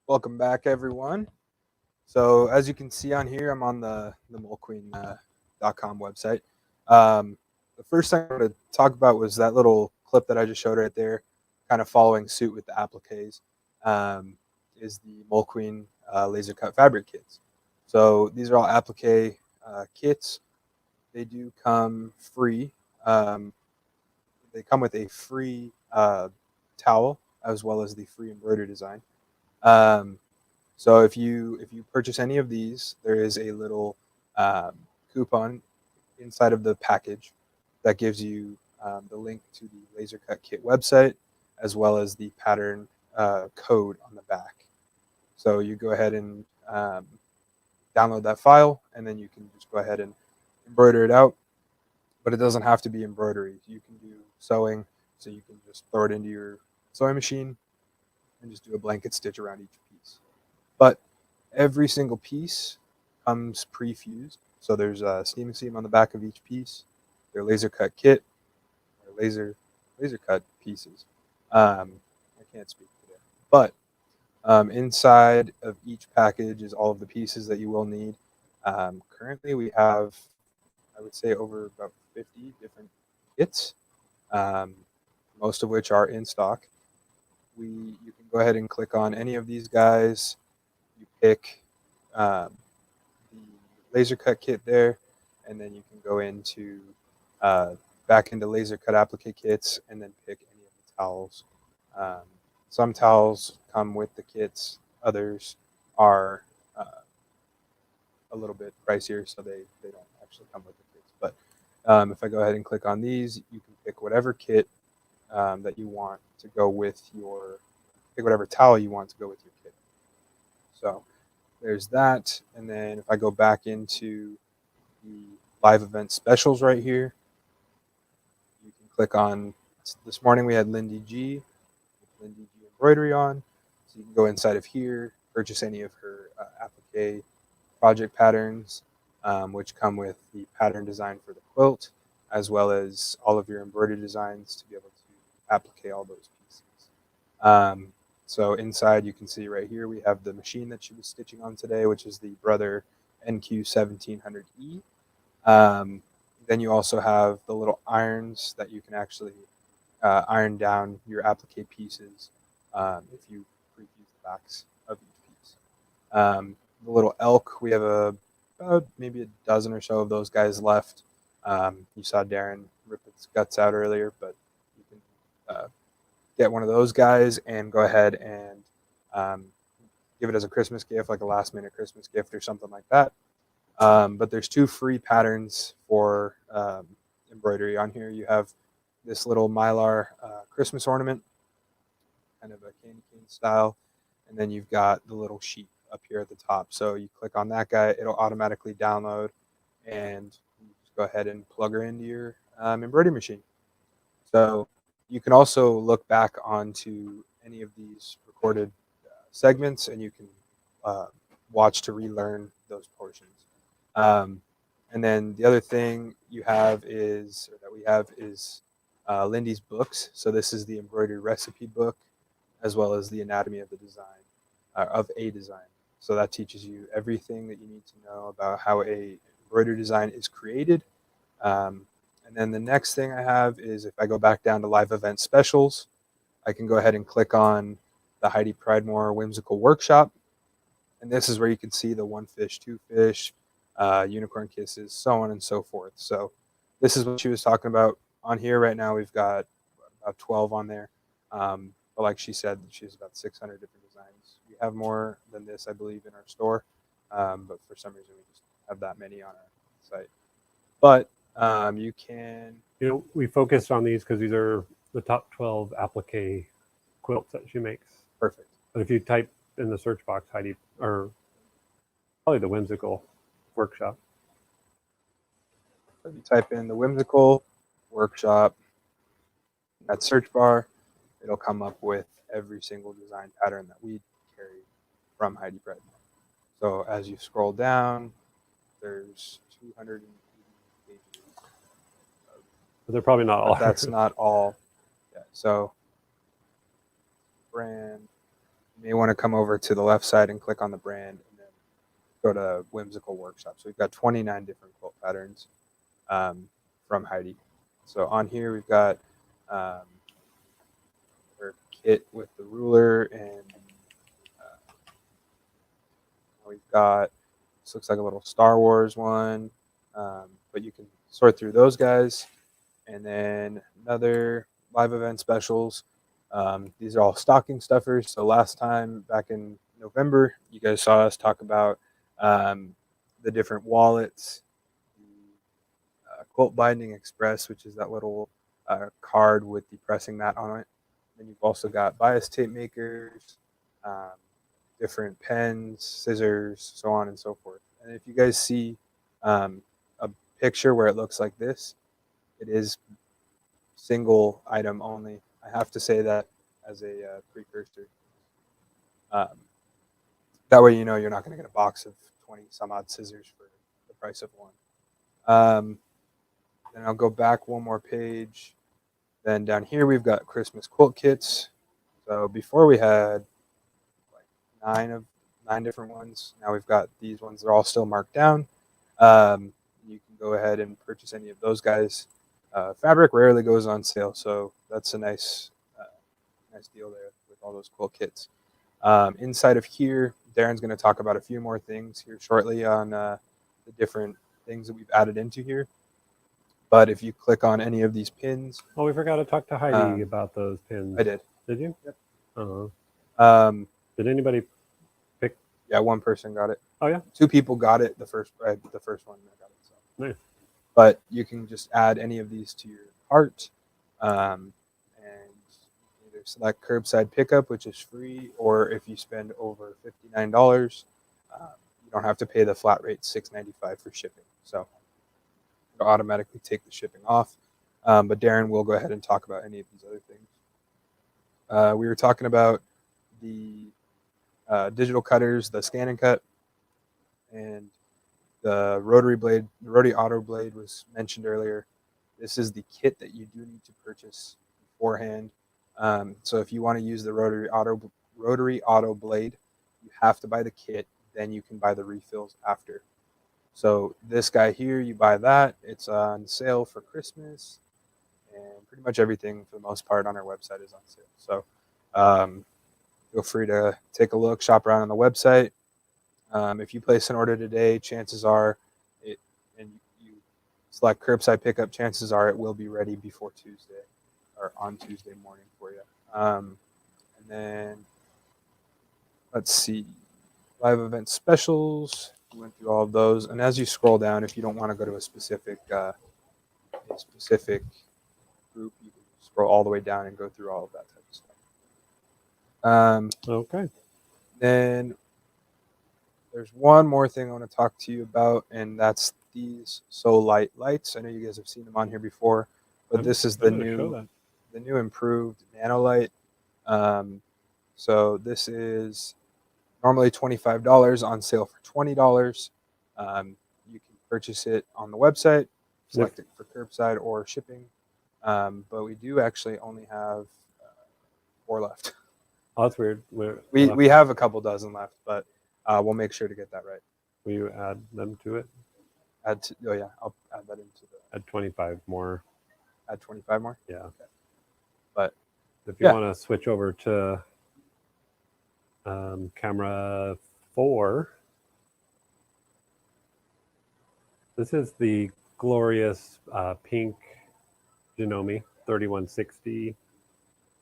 Welcome back, everyone. So as you can see on here, I'm on the molequeen.com website. The first thing I want to talk about was that little clip that I just showed right there, kind of following suit with the appliques, is the Molequeen laser cut fabric kits. So these are all applique kits. They do come free. They come with a free towel as well as the free embroidery design. So if you purchase any of these, there is a little coupon inside of the package that gives you the link to the laser cut kit website as well as the pattern code on the back. So you go ahead and download that file, and then you can just go ahead and embroider it out. But it doesn't have to be embroidery. You can do sewing, so you can just throw it into your sewing machine and just do a blanket stitch around each piece. But every single piece comes pre-fused. So there's a steam seam on the back of each piece. They're laser cut kit, or laser cut pieces. I can't speak today. But inside of each package is all of the pieces that you will need. Currently we have, I would say, over about 50 different kits, most of which are in stock. You can go ahead and click on any of these guys. You pick the laser cut kit there, and then you can go into back into laser cut applique kits, and then pick any of the towels. Some towels come with the kits, others are a little bit pricier, so they don't actually come with the kits. But if I go ahead and click on these, you can pick whatever kit that you want to go with pick whatever towel you want to go with your kit. So there's that. And then if I go back into the live event specials right here, you can click on, this morning we had Lindee G embroidery on. So you can go inside of here, purchase any of her applique project patterns, which come with the pattern design for the quilt, as well as all of your embroidery designs to be able to applique all those pieces. So inside you can see right here we have the machine that she was stitching on today, which is the Brother NQ1700E. Then you also have the little irons that you can actually iron down your applique pieces if you prefuse the backs of each piece. The little elk, we have about maybe a dozen or so of those guys left. You saw Darren rip its guts out earlier, but you can get one of those guys and go ahead and give it as a Christmas gift, like a last minute Christmas gift or something like that. But there's two free patterns for embroidery on here. You have this little Mylar Christmas ornament, kind of a candy cane style, and then you've got the little sheep up here at the top. So you click on that guy, it'll automatically download, and you just go ahead and plug her into your embroidery machine. So you can also look back onto any of these recorded segments, and you can watch to relearn those portions. And then the other thing we have is Lindee's books. So this is the embroidery recipe book, as well as the anatomy of the design, of a design. So that teaches you everything that you need to know about how a embroidery design is created. And then the next thing I have is, if I go back down to live event specials, I can go ahead and click on the Heidi Pridemore Whimsical Workshop. And this is where you can see the one fish, two fish, unicorn kisses, so on and so forth. So this is what she was talking about. On here right now, we've got about 12 on there. But like she said, she has about 600 different designs. We have more than this, I believe, in our store. But for some reason, we just have that many on our site. But you can... we focused on these because these are the top 12 applique quilts that she makes. Perfect. But if you type in the search box, Heidi, or probably the Whimsical Workshop. If you type in the Whimsical Workshop, that search bar, it'll come up with every single design pattern that we carry from Heidi Pridemore. So as you scroll down, there's 280 pages. But they're probably not all. But that's not all. Yeah, so brand, you may want to come over to the left side and click on the brand and then go to Whimsical Workshop. So we've got 29 different quilt patterns from Heidi. So on here we've got her kit with the ruler, and we've got, this looks like a little Star Wars one, but you can sort through those guys. And then another live event specials. These are all stocking stuffers. So last time back in November, you guys saw us talk about the different wallets, the Quilt Binding Express, which is that little card with the pressing mat on it. Then you've also got bias tape makers, different pens, scissors, so on and so forth. And if you guys see a picture where it looks like this, it is single item only. I have to say that as a precursor. That way, you know, you're not going to get a box of 20 some odd scissors for the price of one. Then I'll go back one more page. Then down here, we've got Christmas quilt kits. So before we had like nine different ones. Now we've got these ones. They're all still marked down. You can go ahead and purchase any of those guys. Fabric rarely goes on sale, so that's a nice deal there with all those quilt kits. Inside of here, Darren's going to talk about a few more things here shortly on the different things that we've added into here. But if you click on any of these pins, Oh, we forgot to talk to Heidi about those pins. I did. Did you? Yep. Uh-huh. Did anybody pick? Yeah, one person got it. Oh yeah. 2 people got it. The first one that got it. So. Nice. But you can just add any of these to your cart, and either select curbside pickup, which is free, or if you spend over $59, you don't have to pay the flat rate $6.95 for shipping. So it'll automatically take the shipping off. But Darren will go ahead and talk about any of these other things. We were talking about the digital cutters, the scan and cut, and the rotary auto blade was mentioned earlier. This is the kit that you do need to purchase beforehand. So if you want to use the rotary auto blade, you have to buy the kit. Then you can buy the refills after. So this guy here, you buy that. It's on sale for Christmas, and pretty much everything for the most part on our website is on sale. So feel free to take a look, shop around on the website. If you place an order today, chances are and you select curbside pickup, chances are it will be ready before Tuesday or on Tuesday morning for you. And then let's see, live event specials. We went through all of those. And as you scroll down, if you don't want to go to a specific group, you can scroll all the way down and go through all of that type of stuff. Okay. Then there's one more thing I want to talk to you about, and that's these So Light lights. I know you guys have seen them on here before, but this is the new improved Nano Light. So this is normally $25, on sale for $20. You can purchase it on the website, select it for curbside or shipping. But we do actually only have 4 left. Oh, that's weird. We have a couple dozen left, but we'll make sure to get that right. Will you add them to it? Oh yeah, I'll add that into the. Add 25 more. Add 25 more. Yeah. Okay. But if you want to switch over to camera 4, this is the glorious pink Janome 3160.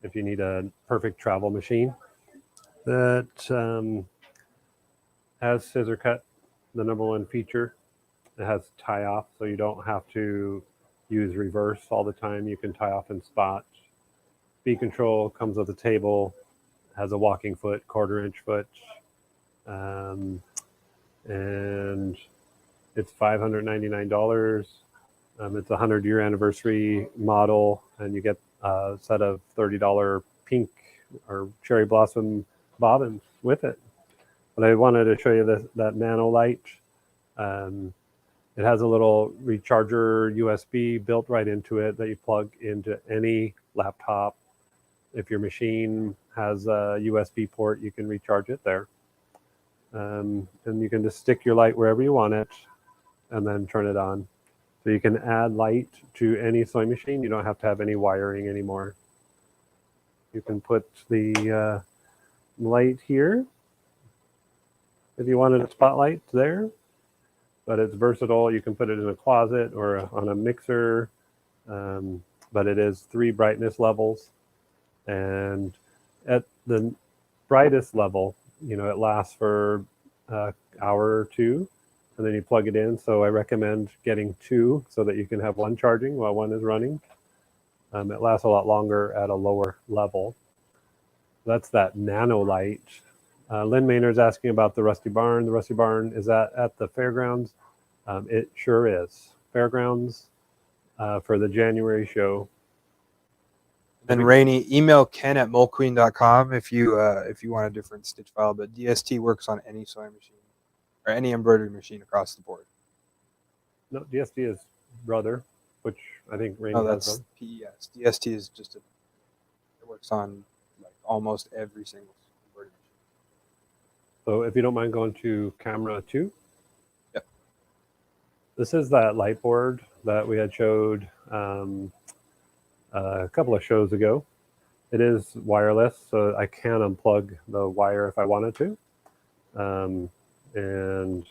If you need a perfect travel machine that has scissor cut, the #1 feature. It has tie off, so you don't have to use reverse all the time. You can tie off in spots. Speed control comes with a table, has a walking foot, 1/4-inch foot, and it's $599. It's a 100-year anniversary model, and you get a set of $30 pink or cherry blossom bobbins with it. But I wanted to show you that Nano Light. It has a little recharger USB built right into it that you plug into any laptop, If your machine has a USB port, you can recharge it there. And you can just stick your light wherever you want it and then turn it on. So you can add light to any sewing machine. You don't have to have any wiring anymore. You can put the light here if you wanted a spotlight there, but it's versatile. You can put it in a closet or on a mixer, but it is 3 brightness levels. And at the brightest level, it lasts for an hour or 2, and then you plug it in. So I recommend getting 2 so that you can have one charging while one is running. It lasts a lot longer at a lower level. That's that nano light. Lynn Maynard's asking about the Rusty Barn. The Rusty Barn, is that at the fairgrounds? It sure is. Fairgrounds for the January show. Then Rainey, email ken@molequeen.com if you want a different stitch file, but DST works on any sewing machine or any embroidery machine across the board. No, DST is brother, which I think Rainey No, has. that's PES. DST is just it works on like almost every single embroidery machine. So if you don't mind going to camera 2. Yep. This is that light board that we had showed a couple of shows ago. It is wireless, so I can unplug the wire if I wanted to, and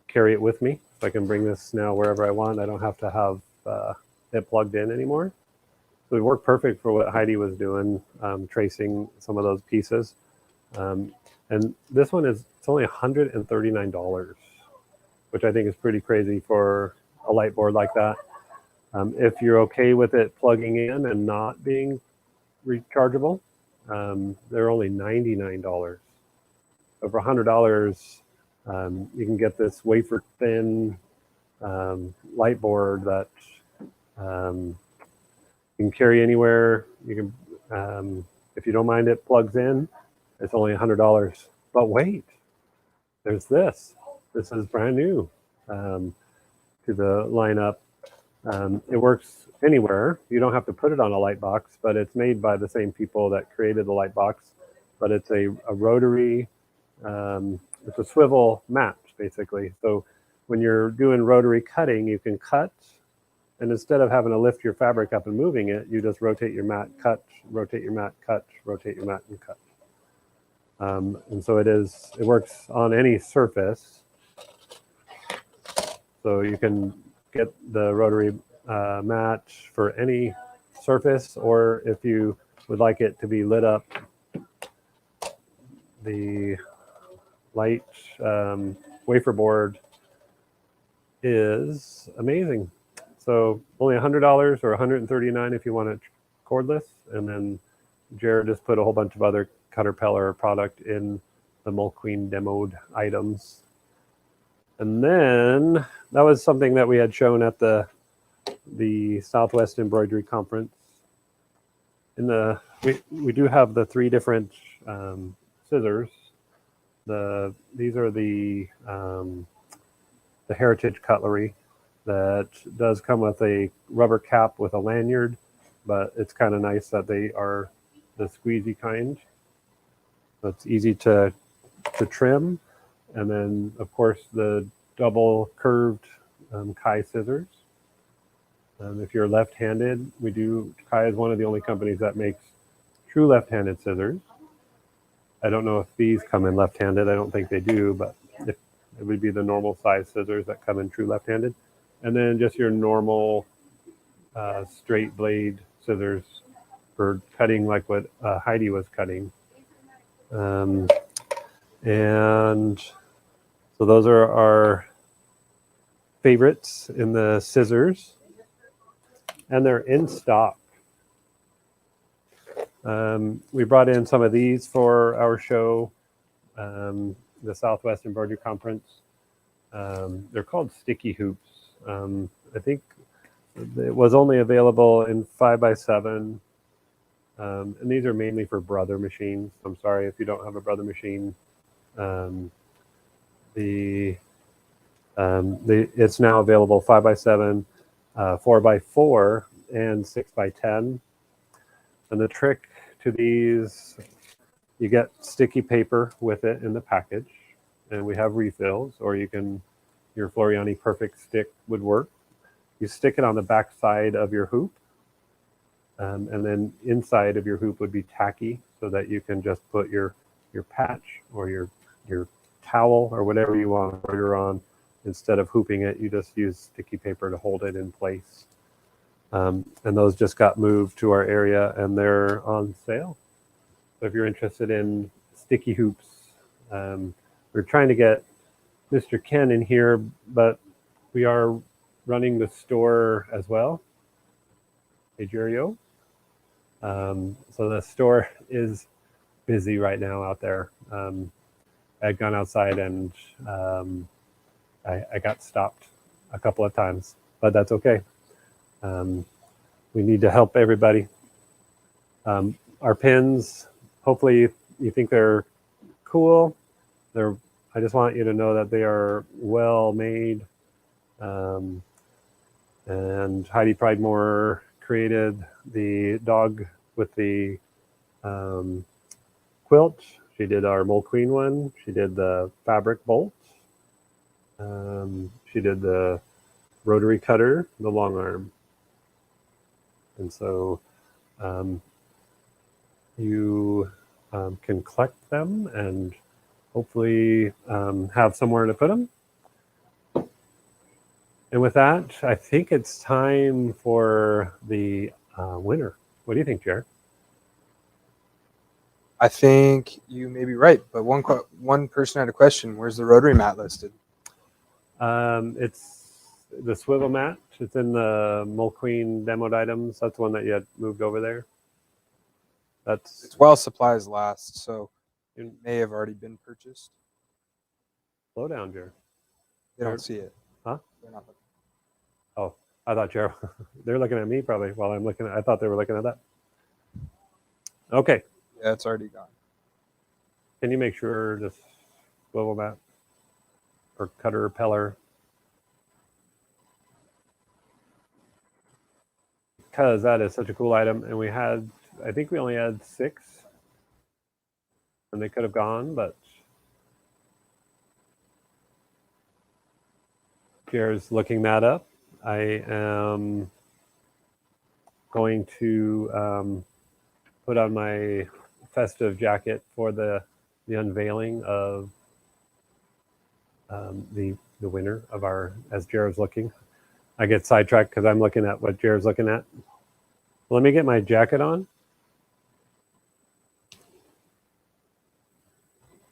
carry it with me. So I can bring this now wherever I want. I don't have to have it plugged in anymore. So it worked perfect for what Heidi was doing, tracing some of those pieces. And this one it's only $139, which I think is pretty crazy for a light board like that. If you're okay with it plugging in and not being rechargeable, they're only $99. So for $100, you can get this wafer thin light board that you can carry anywhere. You can, if you don't mind it plugs in, it's only $100. But wait, there's this. This is brand new to the lineup. It works anywhere. You don't have to put it on a light box, but it's made by the same people that created the light box. But it's a rotary, it's a swivel mat, basically. So when you're doing rotary cutting, you can cut, and instead of having to lift your fabric up and moving it, you just rotate your mat, cut, rotate your mat, cut, rotate your mat, and cut. And so it works on any surface. So you can get the rotary mat for any surface, or if you would like it to be lit up, the light wafer board is amazing. So only $100 or $139 if you want it cordless, and then Jared just put a whole bunch of other Caterpillar product in the Molequeen demoed items. And then that was something that we had shown at the Southwest Embroidery Conference. We do have the 3 different scissors. These are the Heritage cutlery that does come with a rubber cap with a lanyard, but it's kind of nice that they are the squeezy kind. So it's easy to trim. And then, of course, the double curved Kai scissors. If you're left-handed, Kai is one of the only companies that makes true left-handed scissors. I don't know if these come in left-handed. I don't think they do, but it would be the normal size scissors that come in true left-handed. And then just your normal straight blade scissors for cutting like what Heidi was cutting. And so those are our favorites in the scissors, and they're in stock. We brought in some of these for our show, the Southwest Embroidery Conference. They're called sticky hoops. I think it was only available in 5x7. And these are mainly for brother machines. I'm sorry if you don't have a brother machine. It's now available 5x7, 4x4, and 6x10. And the trick to these, you get sticky paper with it in the package, and we have refills, or you can, your Floriani Perfect Stick would work. You stick it on the back side of your hoop, and then inside of your hoop would be tacky, so that you can just put your patch or your towel or whatever you want to embroider on. Instead of hooping it, you just use sticky paper to hold it in place. And those just got moved to our area, and they're on sale. So if you're interested in sticky hoops, we're trying to get Mr. Ken in here, but we are running the store as well. Hey, Jerry-O. So the store is busy right now out there. I'd gone outside and I got stopped a couple of times, but that's okay. We need to help everybody. Our pins, hopefully you think they're cool. I just want you to know that they are well made. And Heidi Pridemore created the dog with the quilt. She did our Mole Queen one. She did the fabric bolt. She did the rotary cutter, the long arm. And so you can collect them and hopefully have somewhere to put them. And with that, I think it's time for the winner. What do you think, Jared? I think you may be right, but one person had a question. Where's the rotary mat listed? It's the swivel mat. It's in the Mole Queen demoed items. That's the one that you had moved over there. It's while supplies last, so it may have already been purchased. Slow down, Jared. They don't see it. Huh? They're not looking. Oh, I thought Jared. They're looking at me probably while I'm looking at. I thought they were looking at that. Okay. Yeah, it's already gone. Can you make sure this swivel mat or cutter peller? Because that is such a cool item, and I think we only had 6, and they could have gone, but Jared's looking that up. I am going to put on my festive jacket for the unveiling of the winner of our, as Jared's looking. I get sidetracked because I'm looking at what Jared's looking at. Let me get my jacket on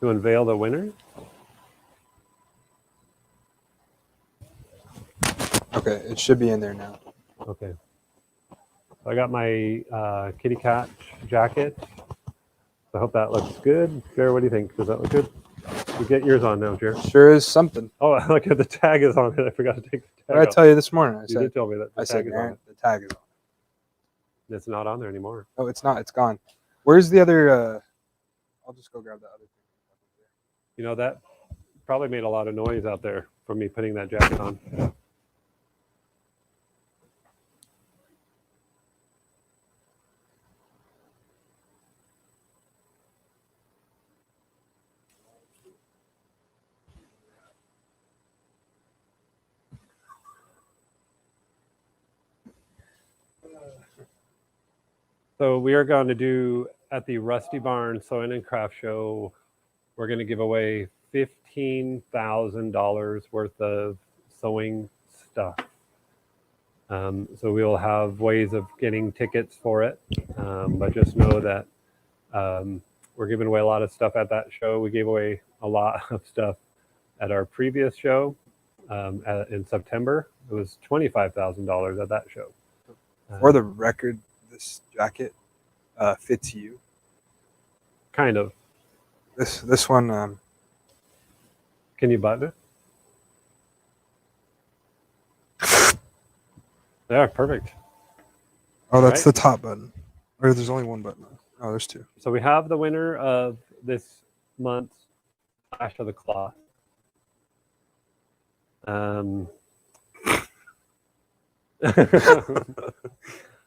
to unveil the winner. Okay, it should be in there now. Okay. I got my kitty cat jacket. I hope that looks good. Jared, what do you think? Does that look good? You get yours on now, Jared. Sure is something. Oh, look at the tag is on it. I forgot to take the tag What did I off. tell you this morning? You did tell me that the I said, tag is on Aaron, it. the tag is on. It's not on there anymore. Oh, it's not. It's gone. Where's the other? I'll just go grab the other thing. You know, that probably made a lot of noise out there from me putting that jacket on. So we are going to do at the Rusty Barn Sewing and Craft Show, we're going to give away $15,000 worth of sewing stuff. So we will have ways of getting tickets for it, but just know that we're giving away a lot of stuff at that show. We gave away a lot of stuff at our previous show in September. It was $25,000 at that show. For the record, this jacket fits you. Kind of. This one. Can you button it? Yeah, perfect. Oh, that's Right. the top button. Or there's only one button. Oh, there's 2. So we have the winner of this month's Clash of the Cloth.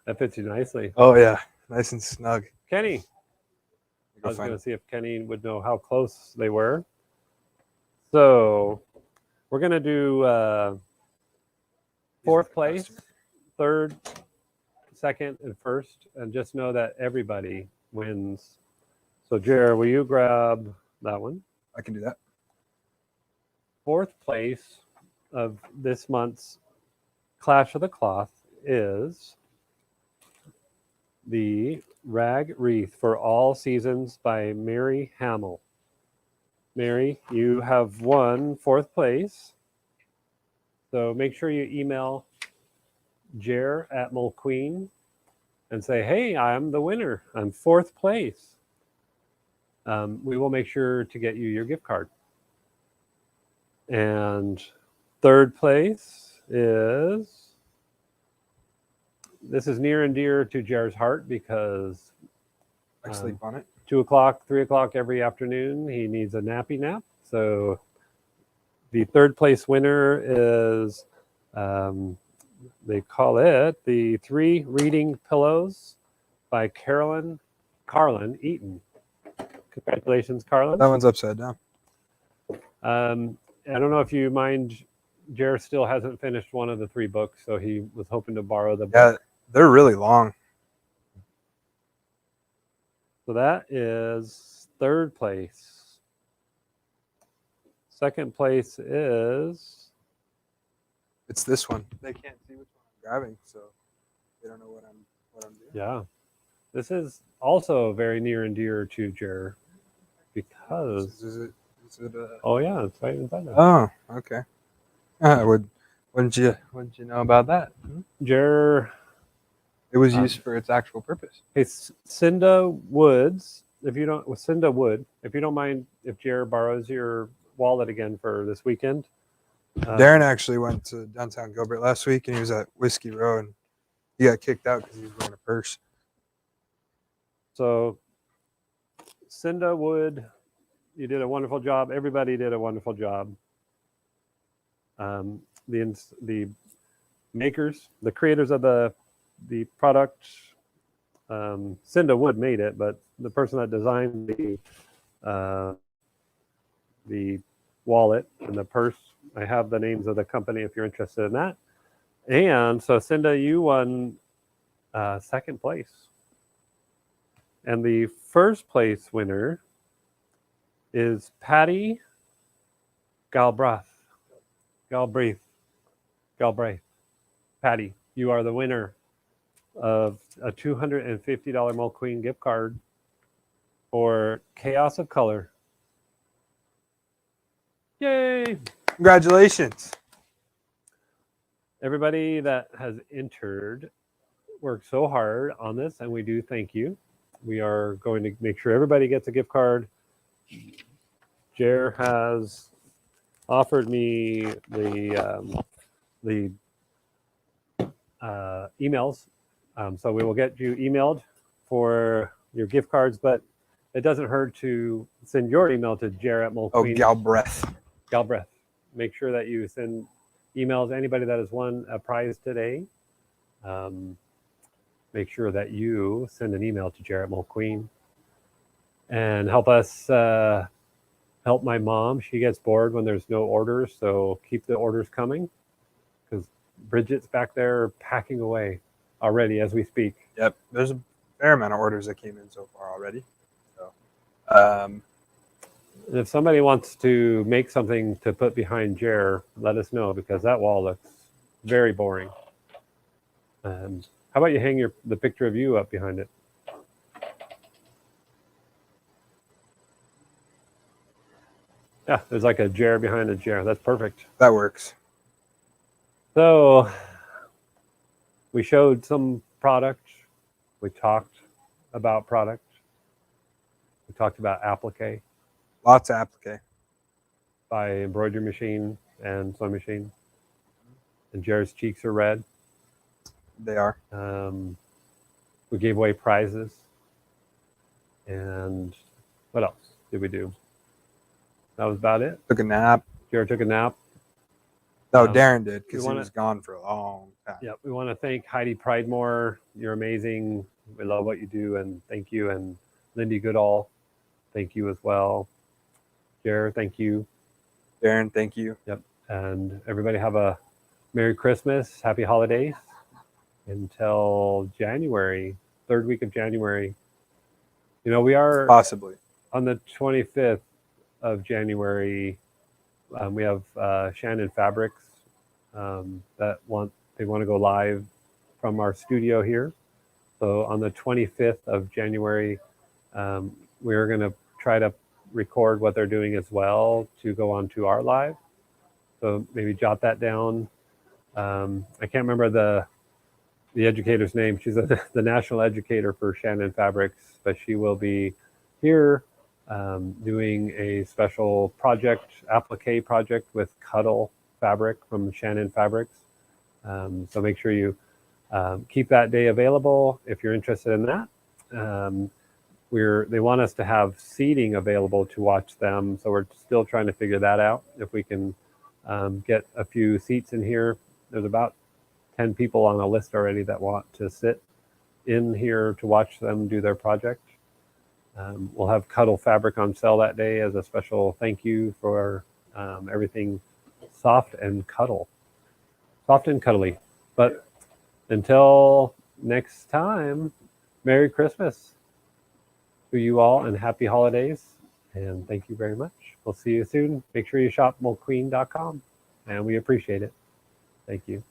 That fits you nicely. Oh yeah, nice and snug. Kenny, I was find going it. to see if Kenny would know how close they were. So we're going to do These are fourth the place, customers. third, second, and first, and just know that everybody wins. So, Jer, will you grab that one? I can do that. Fourth place of this month's Clash of the Cloth is the Rag Wreath for All Seasons by Mary Hamill. Mary, you have won fourth place. So make sure you email Jer at Mulqueen and say, hey, I'm the winner. I'm fourth place. We will make sure to get you your gift card. And third place is, this is near and dear to Jer's heart because I sleep on it. 2 o'clock, 3 o'clock every afternoon, he needs a nappy nap. So the third place winner is, they call it the 3 Reading Pillows by Carlin Eaton. Congratulations, Carlin. That one's upside down. I don't know if you mind, Jer still hasn't finished one of the 3 books, so he was hoping to borrow the Yeah, book. they're really long. So that is third place. Second place is, It's this one. They can't see which one I'm grabbing, so they don't know what I'm doing. yeah, this is also very near and dear to Jer because, Is it oh yeah, it's right inside there. Oh, okay. Wouldn't you know about that? Jer, It was used for its actual purpose. hey, Cinda Woods, if you don't mind if Jer borrows your wallet again for this weekend. Darren actually went to downtown Gilbert last week, and he was at Whiskey Row, and he got kicked out because he was wearing a purse. So, Cinda Wood, you did a wonderful job. Everybody did a wonderful job. The makers, the creators of the product, Cinda Wood made it, but the person that designed the wallet and the purse, I have the names of the company if you're interested in that. And so, Cinda, you won second place. And the first place winner is Patty Galbraith. Patty, you are the winner of a $250 Mulqueen gift card for Chaos of Color. Yay! Congratulations. Everybody that has entered worked so hard on this, and we do thank you. We are going to make sure everybody gets a gift card. Jer has offered me the emails, so we will get you emailed for your gift cards. But it doesn't hurt to send your email to Jer at Mulqueen. Oh, Galbraith. Make sure that you send emails. Anybody that has won a prize today, make sure that you send an email to Jarrett Mulqueen and help us help my mom. She gets bored when there's no orders, so keep the orders coming because Bridget's back there packing away already as we speak. Yep, there's a fair amount of orders that came in so far already. So, And if somebody wants to make something to put behind Jer, let us know because that wall looks very boring. How about you hang the picture of you up behind it? Yeah, there's like a Jer behind a Jer. That's perfect. that works. So we showed some product. We talked about product. We talked about Applique Lots of applique. by Embroidery Machine and Sewing Machine. And Jer's cheeks are red. They are. We gave away prizes. And what else did we do? That was about it. Took a nap. Jared took a nap. No, Um, Darren did because he wanna- was gone for a long time. Yeah, we want to thank Heidi Pridemore. You're amazing. We love what you do, and thank you. And Lindee Goodall thank you as well. Jared, thank you. Darren, thank you. And everybody have a Merry Christmas, Happy Holidays until January, third week of January. You know, we are Possibly. on the 25th of January. We have Shannon Fabrics that want to go live from our studio here. So on the 25th of January, we're going to try to record what they're doing as well to go on to our live. So maybe jot that down. I can't remember the educator's name. She's the national educator for Shannon Fabrics, but she will be here doing a special project, applique project with Goodall fabric from Shannon Fabrics. So make sure you keep that day available if you're interested in that. They want us to have seating available to watch them, so we're still trying to figure that out. If we can get a few seats in here, there's about 10 people on a list already that want to sit in here to watch them do their project. We'll have Goodall fabric on sale that day as a special thank you for everything soft and cuddly. But until next time, Merry Christmas to you all and Happy Holidays. And thank you very much. We'll see you soon. Make sure you shop moldqueen.com, and we appreciate it. Thank you.